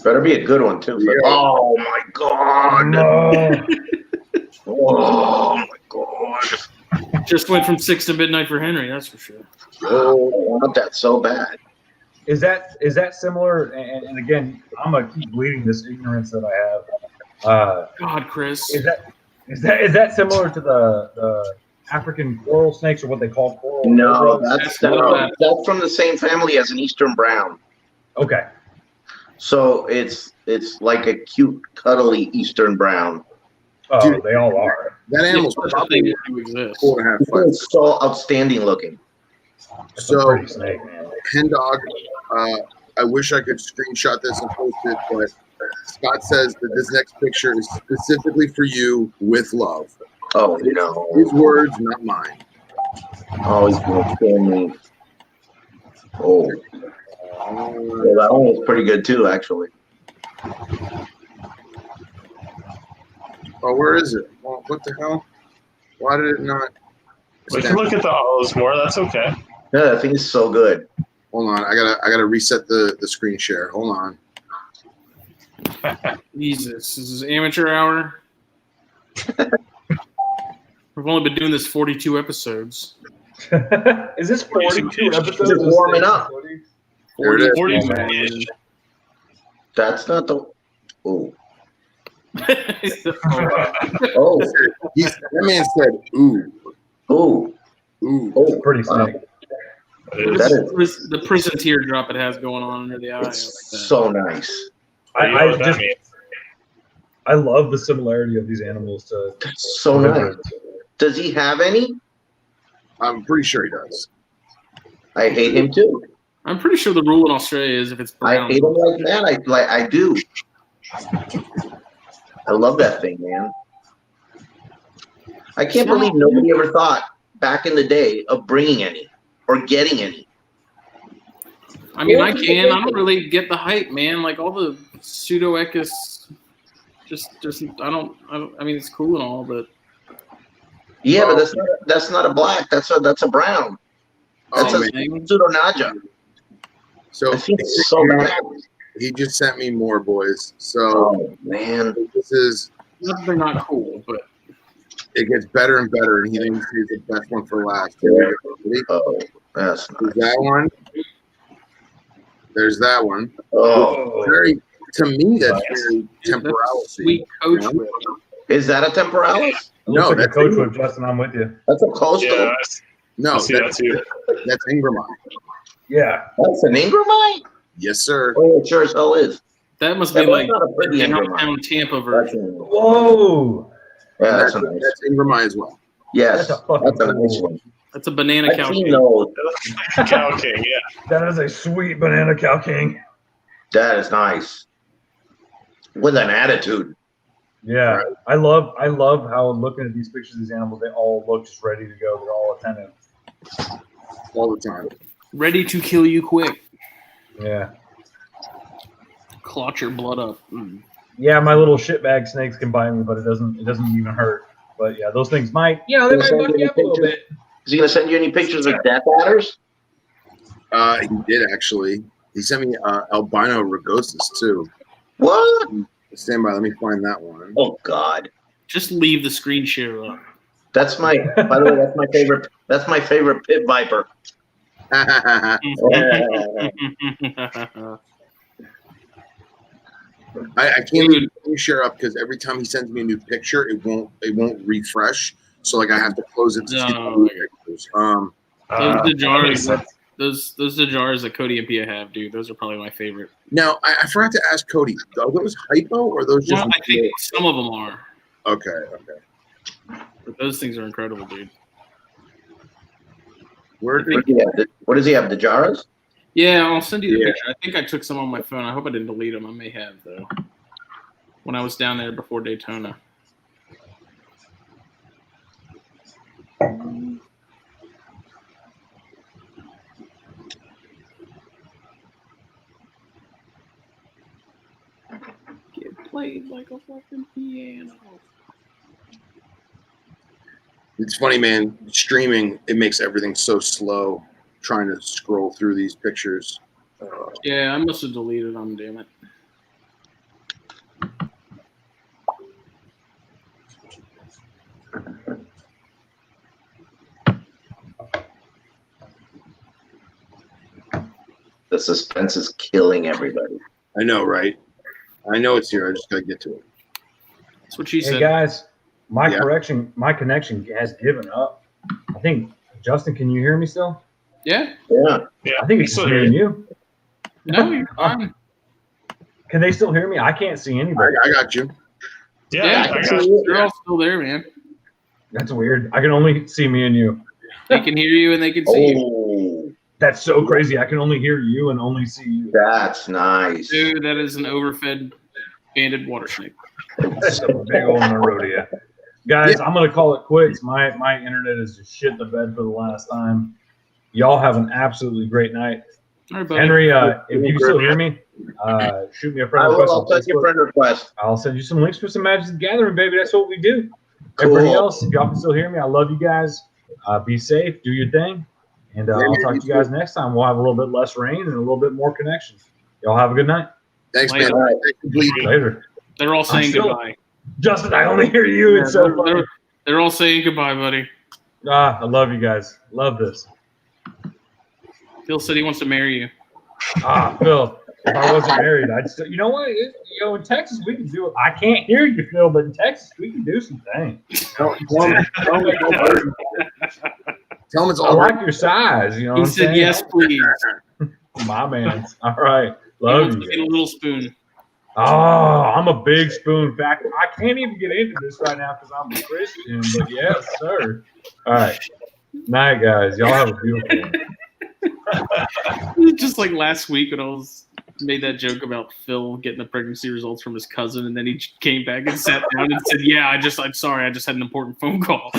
Better be a good one, too.
Yeah.
Oh, my God.
No.
Oh, my God.
Just went from 6 to midnight for Henry, that's for sure.
Oh, I want that so bad.
Is that similar? And again, I'm gonna keep bleeding this ignorance that I have.
God, Chris.
Is that similar to the African coral snakes, or what they call coral?
No,
That's
that's from the same family as an Eastern brown.
Okay.
So it's like a cute, cuddly Eastern brown.
Oh,
Dude,
they all are.
That animal's
Such a
probably
thing to exist.
4.5
It's
months.
so outstanding looking.
It's a
So,
pretty snake, man.
Hen Dog, I wish I could screenshot this and post it, but Scott says that this next picture is specifically for you with love.
Oh no!
His words, not mine.
Oh, he's gonna kill me. Oh, well, that one was pretty good too, actually.
Oh, where is it? Well, what the hell? Why did it not?
We can look at the hollows more. That's okay.
Yeah, that thing is so good.
Hold on, I gotta reset the screen share. Hold on.
Jesus, this is amateur hour. We've only been doing this 42 episodes.
Is this 42 episodes?
Just warming up.
There it is.
40,
That's not the. Oh,
man.
oh,
That man said, "Ooh,
oh,
ooh."
oh!
Pretty snake.
The prison teardrop it has going on under the eye.
It's so nice.
You know what that means.
I love the similarity of these animals to.
That's so nice. Does he have any?
I'm pretty sure he does.
I hate him too.
I'm pretty sure the rule in Australia is if it's brown.
I hate him like that. I do. I love that thing, man. I can't believe nobody ever thought back in the day of bringing any or getting any.
I mean, I can. I don't really get the hype, man. Like all the pseudoechus, just I mean, it's cool and all, but
Yeah, but that's not a black. That's a brown. That's
Oh,
a
man.
pseudonaja.
So
I think it's so bad.
he just sent me more, boys. So
Oh man.
this is
they're not cool. But
it gets better and better, and he thinks he's the best one for last. Ready?
Oh, that's
There's that one. There's that one.
oh.
Very, to me, that's very
dude, that's
temporalis.
sweet coach
Yeah.
whip.
Is that a temporalis?
It
No,
looks like a
that's
coach
Ingram.
whip, Justin. I'm with you.
That's a coastal.
Yeah,
No,
I see that
that's,
too.
that's Ingramite.
Yeah.
That's an Ingramite?
Yes, sir.
Oh, it sure as hell is.
That must be
That's
like
not a pretty Ingramite.
downtown Tampa
That's
version.
a,
Whoa.
yeah,
And
that's a nice.
that's Ingramite as well.
Yes,
That's a fucking
that's a nice
cool
one.
That's a banana
I've
cow.
seen those.
Cow King, yeah.
That is a sweet banana cow king.
That is nice. With an attitude.
Yeah,
Right.
I love how looking at these pictures of these animals, they all look just ready to go. They're all attentive.
All the time.
Ready to kill you quick.
Yeah,
Clot your blood up. Mm.
yeah. My little shitbag snakes can bite me, but it doesn't even hurt. But yeah, those things might. You know, they might buck you up a little bit.
Is he gonna send you any pictures of death adders?
He did actually. He sent me albino rugosus too.
What?
Stand by. Let me find that one.
Oh God.
Just leave the screen share up.
That's my. By the way, that's my favorite. That's my favorite pit viper.
I can't leave the share up because every time he sends me a new picture, it won't refresh. So like I have to close it to see the
No.
new pictures.
Those
that makes
Dajars,
sense.
those Dajars that Cody and Pia have, dude. Those are probably my favorite.
Now I forgot to ask Cody. Are those hypo or are those just?
Well, I think some of them are,
Okay.
but those things are incredible, dude.
Where did
What does he have? The Jaras?
Yeah, I'll send you the
Yeah.
picture. I think I took some on my phone. I hope I didn't delete them. I may have though. When I was down there before Daytona. Get played like a fucking piano.
It's funny, man. Streaming, it makes everything so slow. Trying to scroll through these pictures.
Yeah, I must have deleted them. Damn it.
The suspense is killing everybody.
I know, right? I know it's here. I just gotta get to it.
That's what she
Hey
said.
guys, my
Yeah.
connection has given up. I think Justin, can you hear me still?
Yeah.
Yeah.
Yeah,
I think
we
it's
still
just
hear
me and
you.
you.
No, you're fine.
Can they still hear me? I can't see anybody.
I got you.
Yeah,
Yeah.
I got you.
They're all still there, man.
That's weird. I can only see me and you.
They can hear you and they can see you.
Oh,
That's so crazy. I can only hear you and only see you.
that's nice.
Dude, that is an overfed banded water snake.
That's a big old Nerodia. Guys, I'm gonna call it quits. My internet is just shit the bed for the last time. Y'all have an absolutely great night.
All right, buddy.
Henry, if you can still hear me, shoot me a friend
I
request
will.
on
I'll send you a
Facebook.
friend request.
I'll send you some links for some Magic the Gathering, baby. That's what we do.
Cool.
Everybody else, if y'all can still hear me, I love you guys. Be safe, do your thing, and I'll talk to you guys next time. We'll have a little bit less rain and a little bit more connection. Y'all have a good night.
Thanks,
Later.
man.
Later.
They're all saying
still-
goodbye.
Justin, I only hear you.
Yeah,
It's so funny.
they're all saying goodbye, buddy.
I love you guys. Love this.
Phil said he wants to marry you.
Phil, if I wasn't married, I'd still, you know what? In Texas, we can do it. I can't hear you, Phil, but in Texas, we can do some things.
Tell him it's
I
all right.
like your size. You know what
He
I'm
said,
saying?
yes, please.
My man. All right.
He
Love
wants
you.
to get a little spoon.
Oh, I'm a big spoon factor. I can't even get into this right now because I'm a Christian, but yes, sir. All right. Night, guys. Y'all have a beautiful one.
Just like last week when I made that joke about Phil getting the pregnancy results from his cousin, and then he came back and sat down and said, "Yeah, I'm sorry, I just had an important phone call."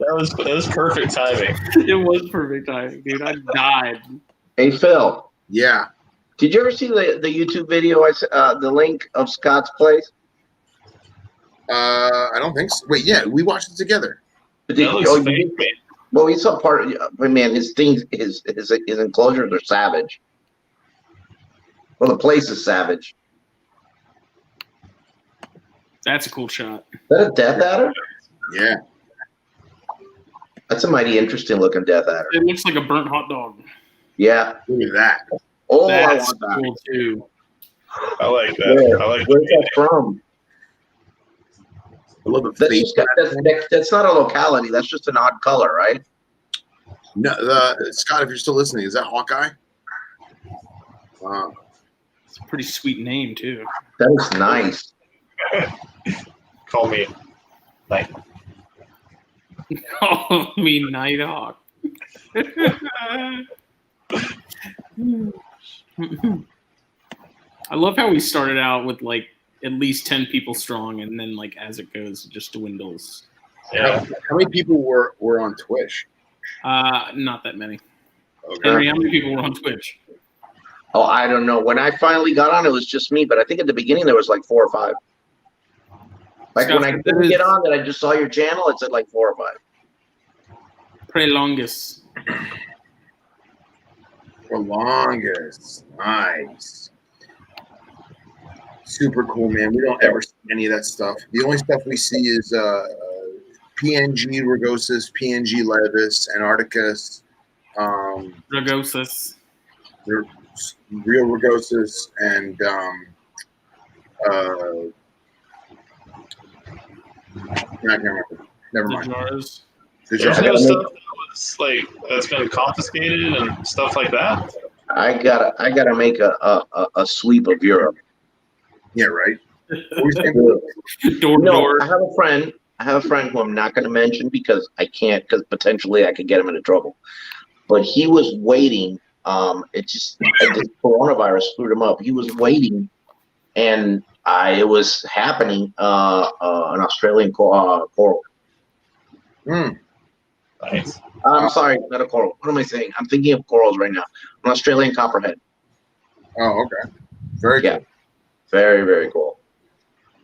That was perfect timing.
It was perfect timing, dude. I died.
Hey, Phil,
Yeah.
did you ever see the YouTube video? The link of Scott's place.
I don't think so. Wait, yeah, we watched it together.
Did,
That looks fake.
well, we saw part. Man, his things, his enclosures are savage. Well, the place is savage.
That's a cool shot.
Is that a Death Adder?
Yeah.
That's a mighty interesting looking Death Adder.
It looks like a burnt hot dog.
Yeah.
Look at that.
Oh, I
That's
want that.
cool too.
I like that.
Where-
I like
Where's that from?
I love the
That's,
face.
that's not a locality. That's just an odd color, right?
No, Scott, if you're still listening, is that Hawkeye? Wow.
It's a pretty sweet name too.
That is nice.
Call me. Like,
Call me Nighthawk. I love how we started out with like at least 10 people strong, and then like as it goes, it just dwindles.
yeah.
How many people were on Twitch?
Not that many.
Okay.
Henry, how many people were on Twitch?
Oh, I don't know. When I finally got on, it was just me. But I think at the beginning there was like 4 or 5. Like
Scott,
when I
that
couldn't
is-
get on, that I just saw your channel. It said like 4 or 5.
Prelongus.
For longest. Nice. Super cool, man. We don't ever see any of that stuff. The only stuff we see is PNG rugosus, PNG levis, Antarcticus,
Rugosus.
real rugosus, and I can't remember. Never
The
mind.
jars.
Good
There's
job.
no stuff that's like that's been confiscated and stuff like that.
I gotta make a sweep of Europe.
Yeah, right. Always think-
Door to
No,
door.
I have a friend who I'm not going to mention because I can't, because potentially I could get him into trouble. But he was waiting. The coronavirus screwed him up. He was waiting, and it was happening. An Australian coral.
Nice.
I'm sorry, not a coral. What am I saying? I'm thinking of corals right now. An Australian copperhead.
Oh, okay. Very
Yeah.
good.
Very, very cool.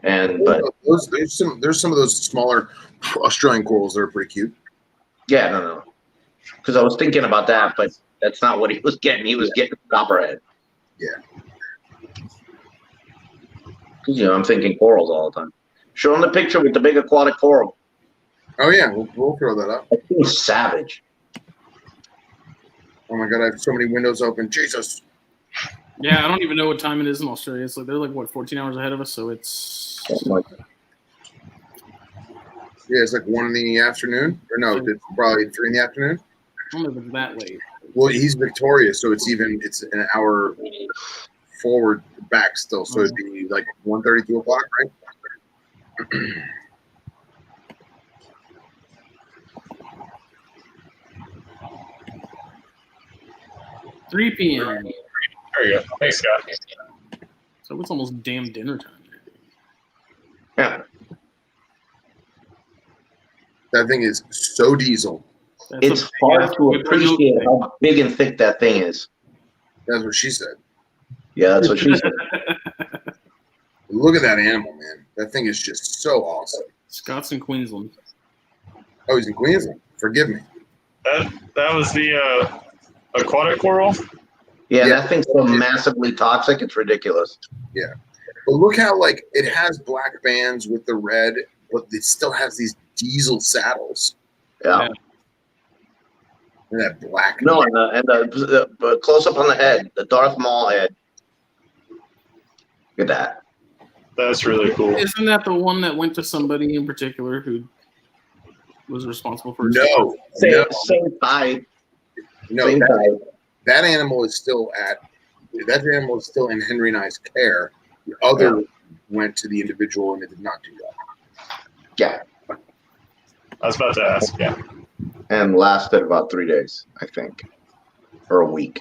And but
There's some of those smaller Australian corals that are pretty cute.
yeah, no. Because I was thinking about that, but that's not what he was getting. He was getting copperhead.
Yeah.
Because I'm thinking corals all the time. Show him the picture with the big aquatic coral.
Oh yeah, we'll throw that up.
That thing is savage.
Oh my god, I have so many windows open. Jesus.
Yeah, I don't even know what time it is in Australia. It's like they're like what 14 hours ahead of us, so it's
Yeah, it's like 1 in the afternoon. Or no, it's probably 3 in the afternoon.
I don't know if it's that late.
Well, he's Victoria, so it's an hour forward back still. So it'd be like 1:30, 2 o'clock, right?
3 p.m.
There you go. Thanks, Scott.
So it's almost damn dinner time.
Yeah.
That thing is so diesel.
It's hard to appreciate how big and thick that thing is.
That's what she said.
Yeah, that's what she said.
Look at that animal, man. That thing is just so awesome.
Scott's in Queensland.
Oh, he's in Queensland. Forgive me.
That was the aquatic coral.
Yeah, that thing's so massively toxic, it's ridiculous.
Yeah. But look how, like, it has black bands with the red, but it still has these diesel saddles.
Yeah.
And that black.
No, and the close up on the head, the Darth Maul head. Look at that.
That's really cool.
Isn't that the one that went to somebody in particular who was responsible for?
Same type.
No,
Same type.
that animal is still in Henry and I's care. The other went to the individual, and it did not do that.
Yeah.
I was about to ask. Yeah.
And lasted about 3 days, I think, or a week.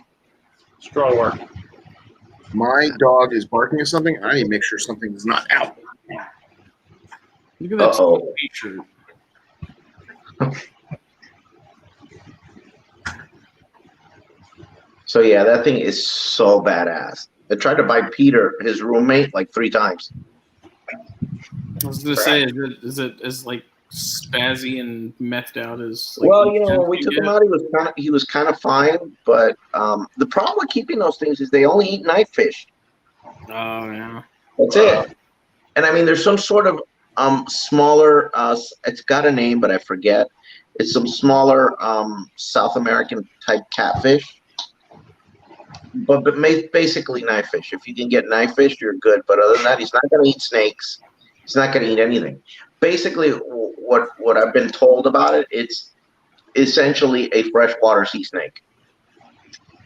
Strong work.
My dog is barking at something. I need to make sure something is not out.
Look at that picture.
So yeah, that thing is so badass. I tried to buy Peter, his roommate, like 3 times.
I was gonna say, is it as like spazzy and methed out as? Like,
Well, when we took him out, he was kind of fine. But the problem with keeping those things is they only eat night fish.
Oh yeah.
That's it. And I mean, there's some sort of smaller. It's got a name, but I forget. It's some smaller South American type catfish. But basically knife fish. If you can get knife fish, you're good. But other than that, he's not going to eat snakes. He's not going to eat anything. Basically, what I've been told about it, it's essentially a freshwater sea snake.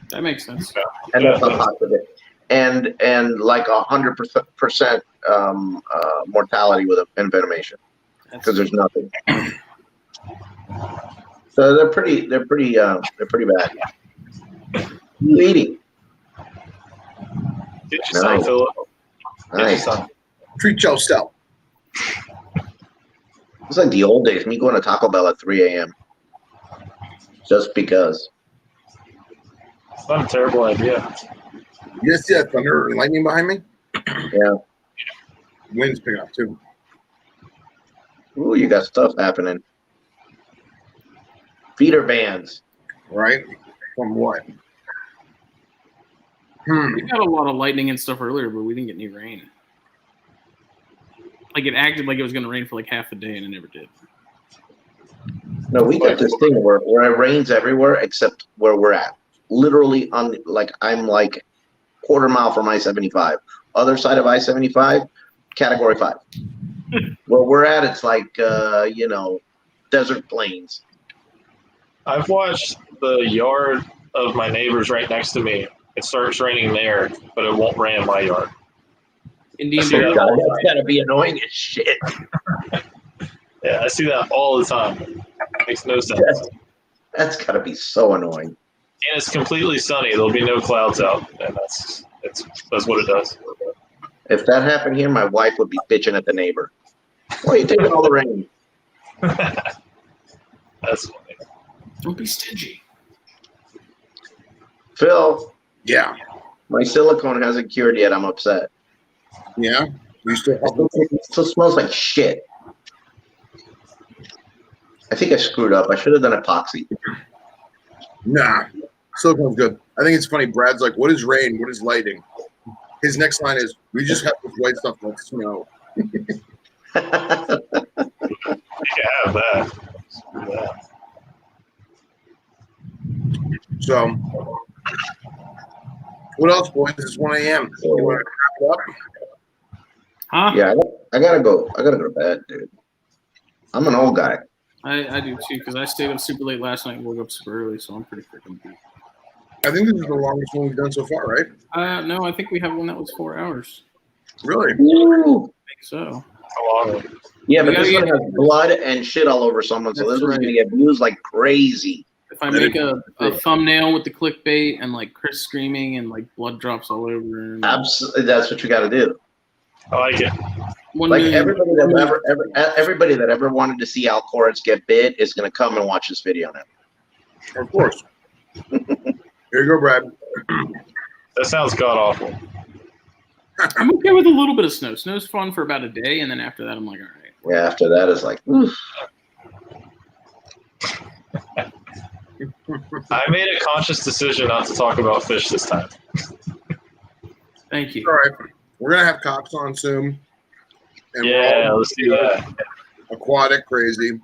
That makes sense.
And that's how toxic it is. And like 100% mortality with envenomation because there's nothing. So they're pretty bad. You eating?
Get your son, Philip.
Nice.
Treat yourself.
It's like the old days, me going to Taco Bell at 3 a.m. just because.
It's not a terrible idea.
You guys see that thunder and lightning behind me?
Yeah.
Wind's picking up too.
Ooh, you got stuff happening. Feeder bands.
Right? From what?
We got a lot of lightning and stuff earlier, but we didn't get any rain. Like it acted like it was going to rain for like half the day, and it never did.
No, we got this thing where it rains everywhere except where we're at. Literally I'm like quarter mile from I-75. Other side of I-75, category 5. Where we're at, it's like desert plains.
I've watched the yard of my neighbors right next to me. It starts raining there, but it won't rain in my yard.
Indian
That's gotta be annoying as shit.
Yeah, I see that all the time. It makes no sense.
That's gotta be so annoying.
And it's completely sunny. There'll be no clouds out, and that's what it does.
If that happened here, my wife would be bitching at the neighbor. Why are you taking all the rain?
That's funny.
Don't be stingy.
Phil,
Yeah.
my silicone hasn't cured yet. I'm upset.
Yeah. You still have
It still smells like shit. I think I screwed up. I should have done epoxy.
Nah. Silicone's good. I think it's funny. Brad's like, what is rain? What is lighting? His next line is, we just have this white stuff like snow.
You can have that. Yeah.
So What else, boys? It's 1 a.m. You want to wrap it up?
Huh?
Yeah, I gotta go. I gotta go to bed, dude. I'm an old guy.
I do too, because I stayed up super late last night and woke up super early, so I'm pretty freaking beat.
I think this is the longest one we've done so far, right?
No, I think we have one that was 4 hours.
Really?
Ooh.
I think so.
How long?
Yeah,
We
but
gotta
this one
get-
has blood and shit all over someone, so
That's
this one's
right.
gonna get views like crazy.
If I make a thumbnail with the clickbait and like Chris screaming and like blood drops all over him.
Absolutely, that's what you got to do.
I like it.
Like everybody that ever wanted to see Al Corrins get bit is gonna come and watch this video now.
Of course. Here you go, Brad.
That sounds god awful.
I'm okay with a little bit of snow. Snow's fun for about a day, and then after that, I'm like, all right.
Yeah, after that is like, oof.
I made a conscious decision not to talk about fish this time.
Thank you.
All right. We're going to have cops on soon. And
Yeah, let's do that.
Aquatic crazy.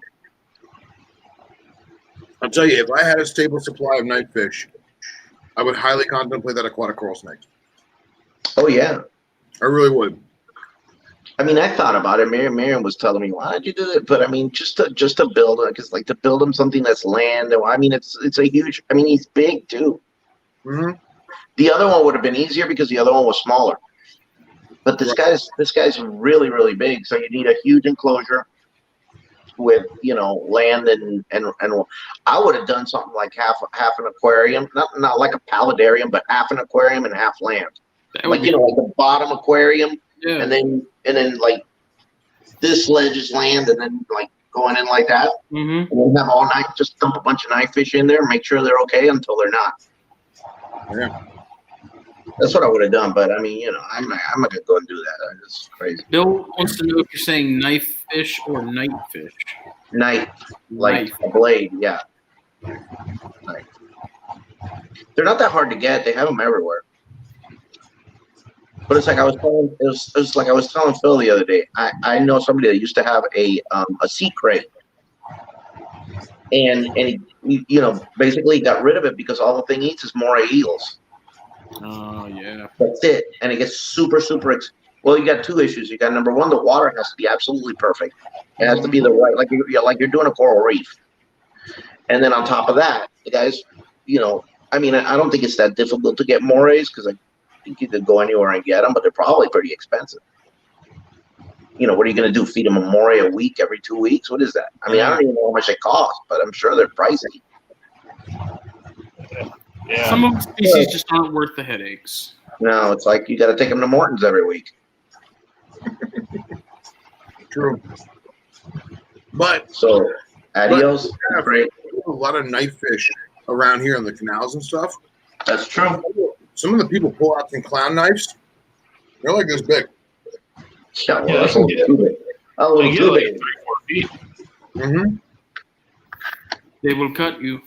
I'll tell you, if I had a stable supply of night fish, I would highly contemplate that aquatic coral snake.
Oh yeah.
I really would.
I mean, I thought about it. Miriam was telling me, why did you do it? But I mean, just to build it, because like to build him something that's land. I mean, it's a huge. I mean, he's big too.
Mm-hmm.
The other one would have been easier because the other one was smaller. But this guy's really, really big. So you need a huge enclosure with, you know, land and I would have done something like half an aquarium, not like a paludarium, but half an aquarium and half land. Like, you know, like the bottom aquarium,
Yeah.
and then like this ledge is land, and then like going in like that.
Mm-hmm.
And then have all night, just dump a bunch of knife fish in there, make sure they're okay until they're not.
Yeah.
That's what I would have done, but I mean, you know, I'm not gonna go and do that. It's crazy.
Bill wants to know if you're saying knife fish or night fish.
Knife, like
Knife.
a blade, yeah. Knife. They're not that hard to get. They have them everywhere. But it's like I was telling, it was like I was telling Phil the other day. I know somebody that used to have a sea crate, and he, you know, basically got rid of it because all the thing eats is moray eels.
Oh yeah.
That's it, and it gets super. Well, you got two issues. You got number one, the water has to be absolutely perfect. It has to be the right, like you're doing a coral reef. And then on top of that, the guys, you know, I mean, I don't think it's that difficult to get morays because I think you could go anywhere and get them, but they're probably pretty expensive. You know, what are you going to do? Feed them a moray a week every 2 weeks? What is that? I mean, I don't even know how much it costs, but I'm sure they're pricey.
Yeah.
Some of the species just aren't worth the headaches.
No, it's like you got to take them to Morton's every week.
True. But
So, adios.
yeah,
Great.
a lot of night fish around here in the canals and stuff.
That's true.
Some of the people pull out some clown knives. They're like this big.
Yeah, well,
Yeah,
that's a little too big. A little
They get
too
like
big.
3-4 feet.
Mm-hmm.
They will cut you.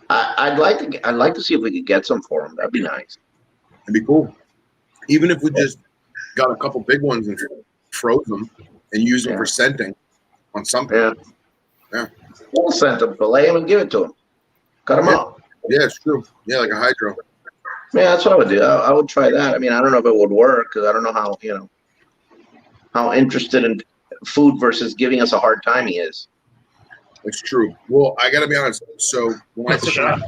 I'd like to see if we could get some for them. That'd be nice.
It'd be cool. Even if we just got a couple big ones and froze them and used them
Yeah.
for scenting on something.
Yeah.
Yeah.
We'll send them, fillet them, and give it to them. Cut them up.
Yeah, it's true. Yeah, like a hydro.
Yeah, that's what I would do. I would try that. I mean, I don't know if it would work because I don't know how, you know, how interested in food versus giving us a hard time he is.
It's true. Well, I got to be honest. So when I
That's a
took
shot.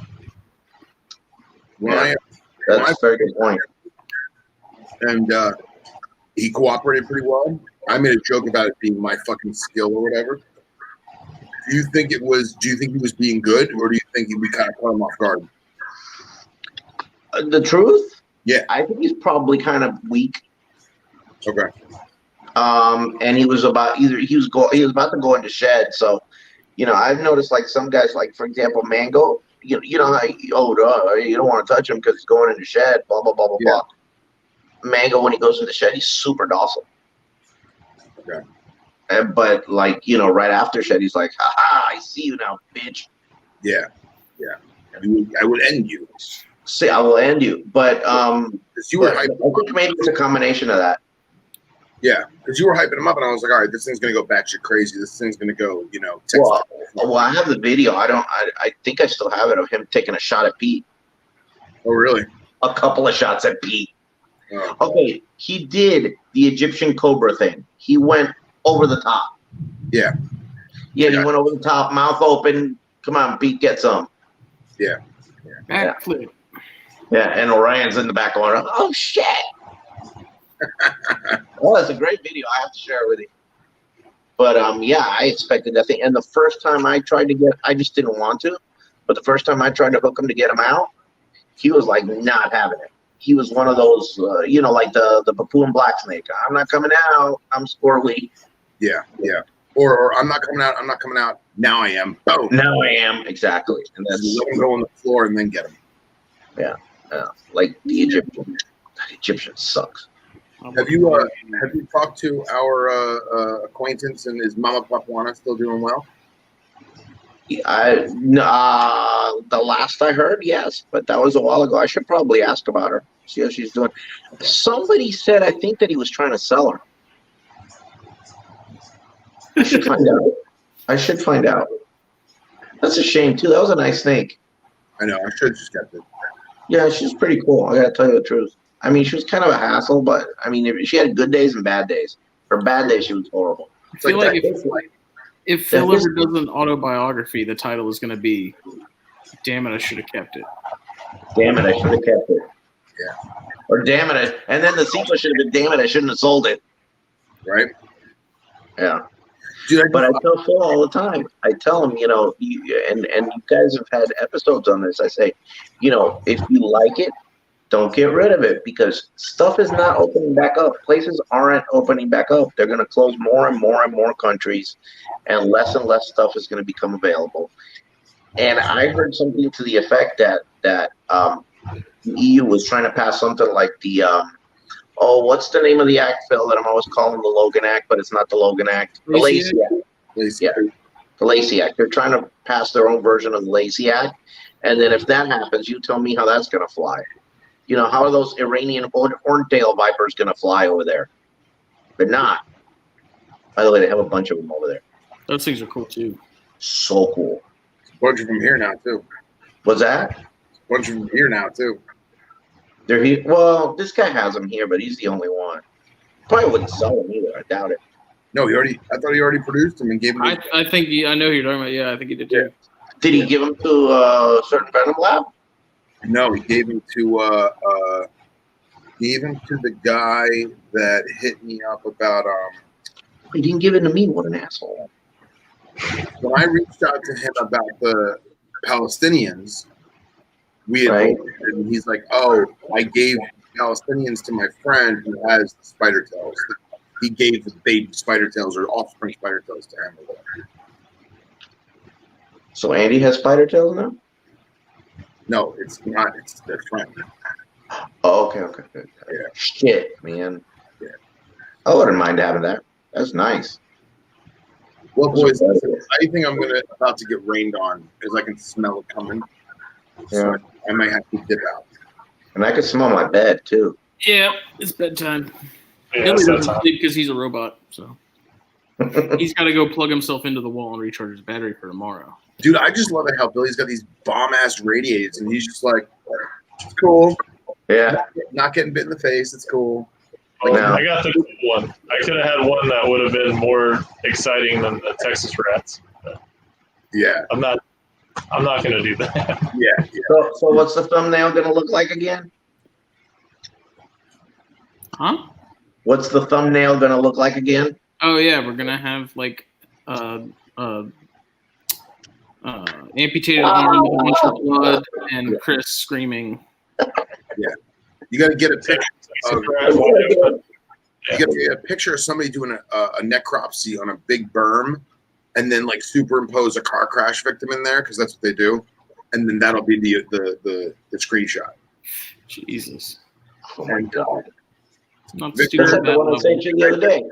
when
That's a very good point.
and he cooperated pretty well. I made a joke about it being my fucking skill or whatever. Do you think he was being good, or do you think we kind of caught him off guard?
The truth?
Yeah.
I think he's probably kind of weak.
Okay.
And he was about about to go into shed. So, you know, I've noticed like some guys, like for example, Mango. You know, you don't want to touch him because he's going into shed. Blah blah blah blah
Yeah.
blah. Mango, when he goes in the shed, he's super docile.
Okay.
But like, you know, right after shed, he's like, "Ha, I see you now, bitch.
Yeah. Yeah. I would end you.
See, I will end you." But
Because you were
I
hyping.
think maybe it's a combination of that.
Yeah, because you were hyping him up, and I was like, all right, this thing's gonna go batshit crazy. This thing's gonna go, you know.
Well, I have the video. I think I still have it of him taking a shot at Pete.
Oh, really?
A couple of shots at Pete.
Oh.
Okay, he did the Egyptian Cobra thing. He went over the top.
Yeah.
Yeah, he went over the top, mouth open. Come on, Pete, get some.
Yeah.
Backflip.
Yeah, and Orion's in the back going, oh, shit. Well, it's a great video. I have to share it with you. But, yeah, I expected that thing. And the first time I tried to get, I just didn't want to. But the first time I tried to hook him to get him out, he was like not having it. He was one of those, you know, like the Papuan black snake. I'm not coming out. I'm squirrely.
Yeah. Or I'm not coming out. I'm not coming out. Now I am. Boom.
Now I am. Exactly. And
Let
that's
him go on the floor and then get him.
like the Egyptian. The Egyptian sucks.
Have you talked to our acquaintance, and is Mama Papuana still doing well?
The last I heard, yes, but that was a while ago. I should probably ask about her, see how she's doing. Somebody said, I think, that he was trying to sell her. I should find out. That's a shame too. That was a nice snake.
I know. I should have just kept it.
Yeah, she's pretty cool. I gotta tell you the truth. I mean, she was kind of a hassle, but I mean, she had good days and bad days. Her bad days, she was horrible.
I feel like if Phil ever does an autobiography, the title is going to be "Damn it, I should have kept it."
Damn it, I should have kept it.
Yeah.
Or damn it, and then the sequel should have been damn it, I shouldn't have sold it.
Right.
Yeah.
Dude,
But I tell Phil all the time. I tell him, you know, and you guys have had episodes on this. I say, you know, if you like it, don't get rid of it, because stuff is not opening back up. Places aren't opening back up. They're going to close more and more and more countries, and less stuff is going to become available. And I heard something to the effect that the EU was trying to pass something like the what's the name of the act, Phil, that I'm always calling the Logan Act, but it's not the Logan Act. The Lacey Act. Yeah, the Lacey Act. They're trying to pass their own version of the Lacey Act. And then if that happens, you tell me how that's going to fly. You know, how are those Iranian horntail vipers going to fly over there? They're not. By the way, they have a bunch of them over there.
Those things are cool too.
So cool.
There's a bunch of them here now too.
What's that?
A bunch of them here now too.
They're here. Well, this guy has them here, but he's the only one. Probably wouldn't sell them either. I doubt it.
No, I thought he already produced them and gave them.
I think I know who you're talking about. Yeah, I think he did too.
Did he give them to a certain Venom Lab?
No, he gave them to the guy that hit me up about
He didn't give it to me. What an asshole.
when I reached out to him about the Palestinians. We had opened it, and he's like, "Oh, I gave Palestinians to my friend who has the spider tails. He gave the baby spider tails or offspring spider tails to him."
So Andy has spider tails now?
No, it's not. It's their friend.
Oh, okay.
Yeah.
Shit, man.
Yeah.
I wouldn't mind having that. That's nice.
Well, boys, I think I'm about to get rained on because I can smell it coming. So I might have to dip out.
And I can smell my bed too.
Yeah, it's bedtime.
Yeah,
Billy
it's
doesn't
that time.
sleep because he's a robot, so he's got to go plug himself into the wall and recharge his battery for tomorrow.
Dude, I just love it how Billy's got these bomb-ass radiators, and he's just like, it's cool.
Yeah.
Not getting bit in the face. It's cool.
Oh,
No.
I got the cool one. I could have had one that would have been more exciting than the Texas Rats.
Yeah.
I'm not going to do that.
Yeah.
So what's the thumbnail going to look like again?
Huh?
What's the thumbnail going to look like again?
Oh yeah, we're gonna have like amputated arm with a bunch of blood and Chris screaming.
Yeah. You got to get a picture.
Texas
Of,
Rats.
you got to get a picture of somebody doing a necropsy on a big berm, and then like superimpose a car crash victim in there because that's what they do, and then that'll be the screenshot.
Jesus.
Oh my God.
Not
That's
That's
stupid.
like the one I sent you the other day.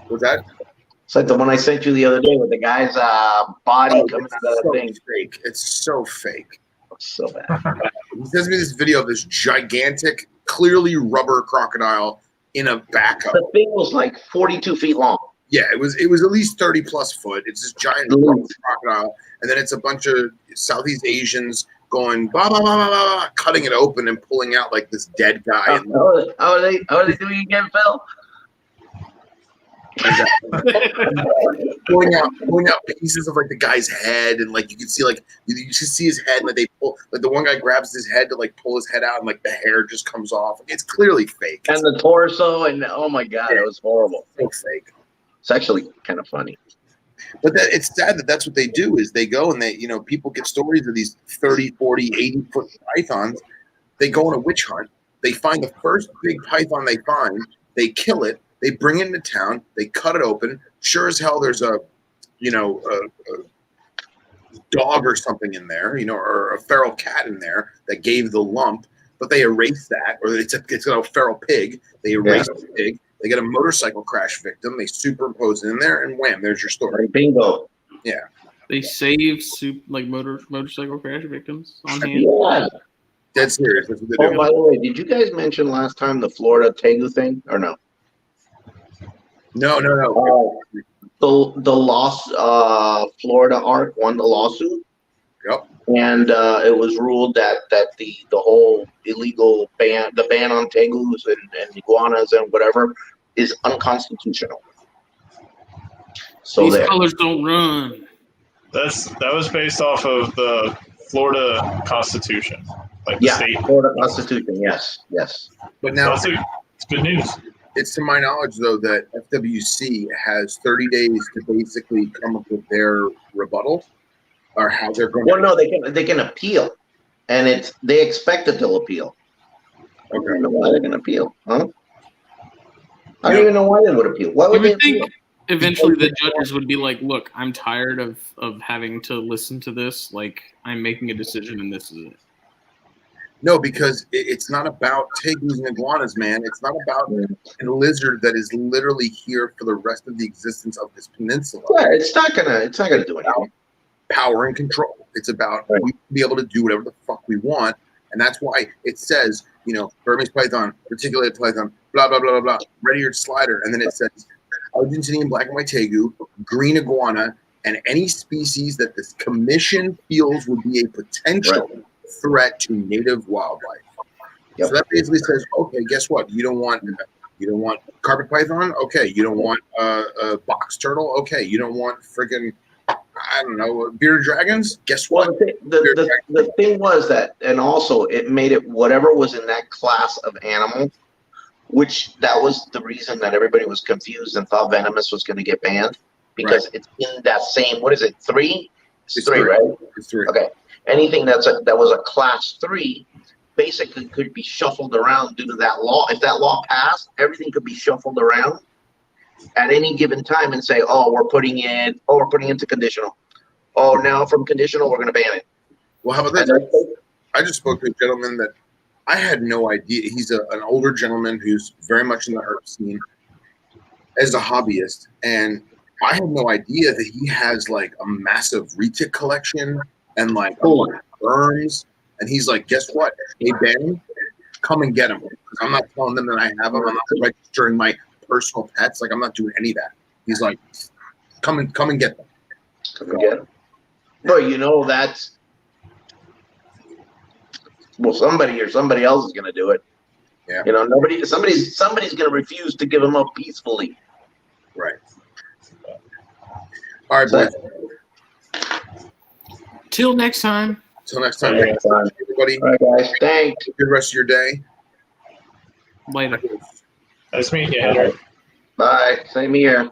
What's that?
It's like the one I sent you the other day with the guy's body coming out of the thing.
Fake. It's so fake.
So bad.
He sends me this video of this gigantic, clearly rubber crocodile in a backhoe.
The thing was like 42 feet long.
Yeah, it was at least 30+ foot. It's this giant rubber crocodile, and then it's a bunch of Southeast Asians going blah blah blah blah blah, cutting it open and pulling out like this dead guy. And
How are they doing again, Phil?
pulling out pieces of like the guy's head, and like you can see like you just see his head, and like they pull like the one guy grabs his head to like pull his head out, and like the hair just comes off. It's clearly fake.
And the torso, and oh my god, it was horrible.
So fake.
It's actually kind of funny.
But it's sad that that's what they do is they go and they, people get stories of these 30, 40, 80-foot pythons. They go on a witch hunt. They find the first big python they find. They kill it. They bring it into town. They cut it open. Sure as hell, there's a dog or something in there, or a feral cat in there that gave the lump. But they erase that, or it's got a feral pig. They erase the pig. They get a motorcycle crash victim. They superimpose it in there, and wham, there's your story.
Bingo.
Yeah.
They save motorcycle crash victims on hand.
Yeah.
Dead serious. That's what they do.
By the way, did you guys mention last time the Florida Tegu thing or no?
No.
The lost Florida ARC won the lawsuit.
Yep.
And it was ruled that the whole illegal ban on tegus and iguanas and whatever is unconstitutional. So
these colors don't run.
That was based off of the Florida Constitution, like the state.
Florida Constitution. Yes.
But now
it's good news.
It's to my knowledge though that FWC has 30 days to basically come up with their rebuttal. Or how they're going.
Well, no, they can appeal, and they expect that they'll appeal. Okay. I don't know why they're going to appeal, huh? I don't even know why they would appeal. Why would they appeal?
Eventually, the judges would be like, "Look, I'm tired of having to listen to this. Like, I'm making a decision, and this is it."
No, because it's not about tegus and iguanas, man. It's not about a lizard that is literally here for the rest of the existence of this peninsula.
Yeah, it's not gonna do anything.
Power and control. It's about we be able to do whatever the fuck we want, and that's why it says, Burmese python, reticulated python, blah blah blah blah blah, red-eared slider, and then it says Argentinian black and white tegu, green iguana, and any species that this commission feels would be a potential threat to native wildlife. Yep. So that basically says, okay, guess what? You don't want carpet python? Okay. You don't want a box turtle? Okay. You don't want friggin' I don't know, bearded dragons? Guess what?
Well, the thing was that, and also it made it whatever was in that class of animal, which that was the reason that everybody was confused and thought venomous was going to get banned because it's in that same, what is it, 3? It's 3, right?
It's 3.
Okay. Anything that was a class 3 basically could be shuffled around due to that law. If that law passed, everything could be shuffled around at any given time and say, we're putting into conditional. Oh, now from conditional, we're going to ban it.
Well, how about this? I just spoke to a gentleman that I had no idea. He's an older gentleman who's very much in the herp scene as a hobbyist. And I had no idea that he has like a massive retic collection and like worms. And he's like, guess what? Hey, Ben, come and get them. Because I'm not telling them that I have them. I'm not registering my personal pets. Like, I'm not doing any of that. He's like, come and get them.
Come and get them. Bro, that's somebody or somebody else is going to do it.
Yeah.
Somebody's going to refuse to give them up peacefully.
Right. All right, boys.
Till next time.
Everybody.
All right, guys. Thanks.
Good rest of your day.
Later.
Nice meeting you, Henry.
Bye. Same here.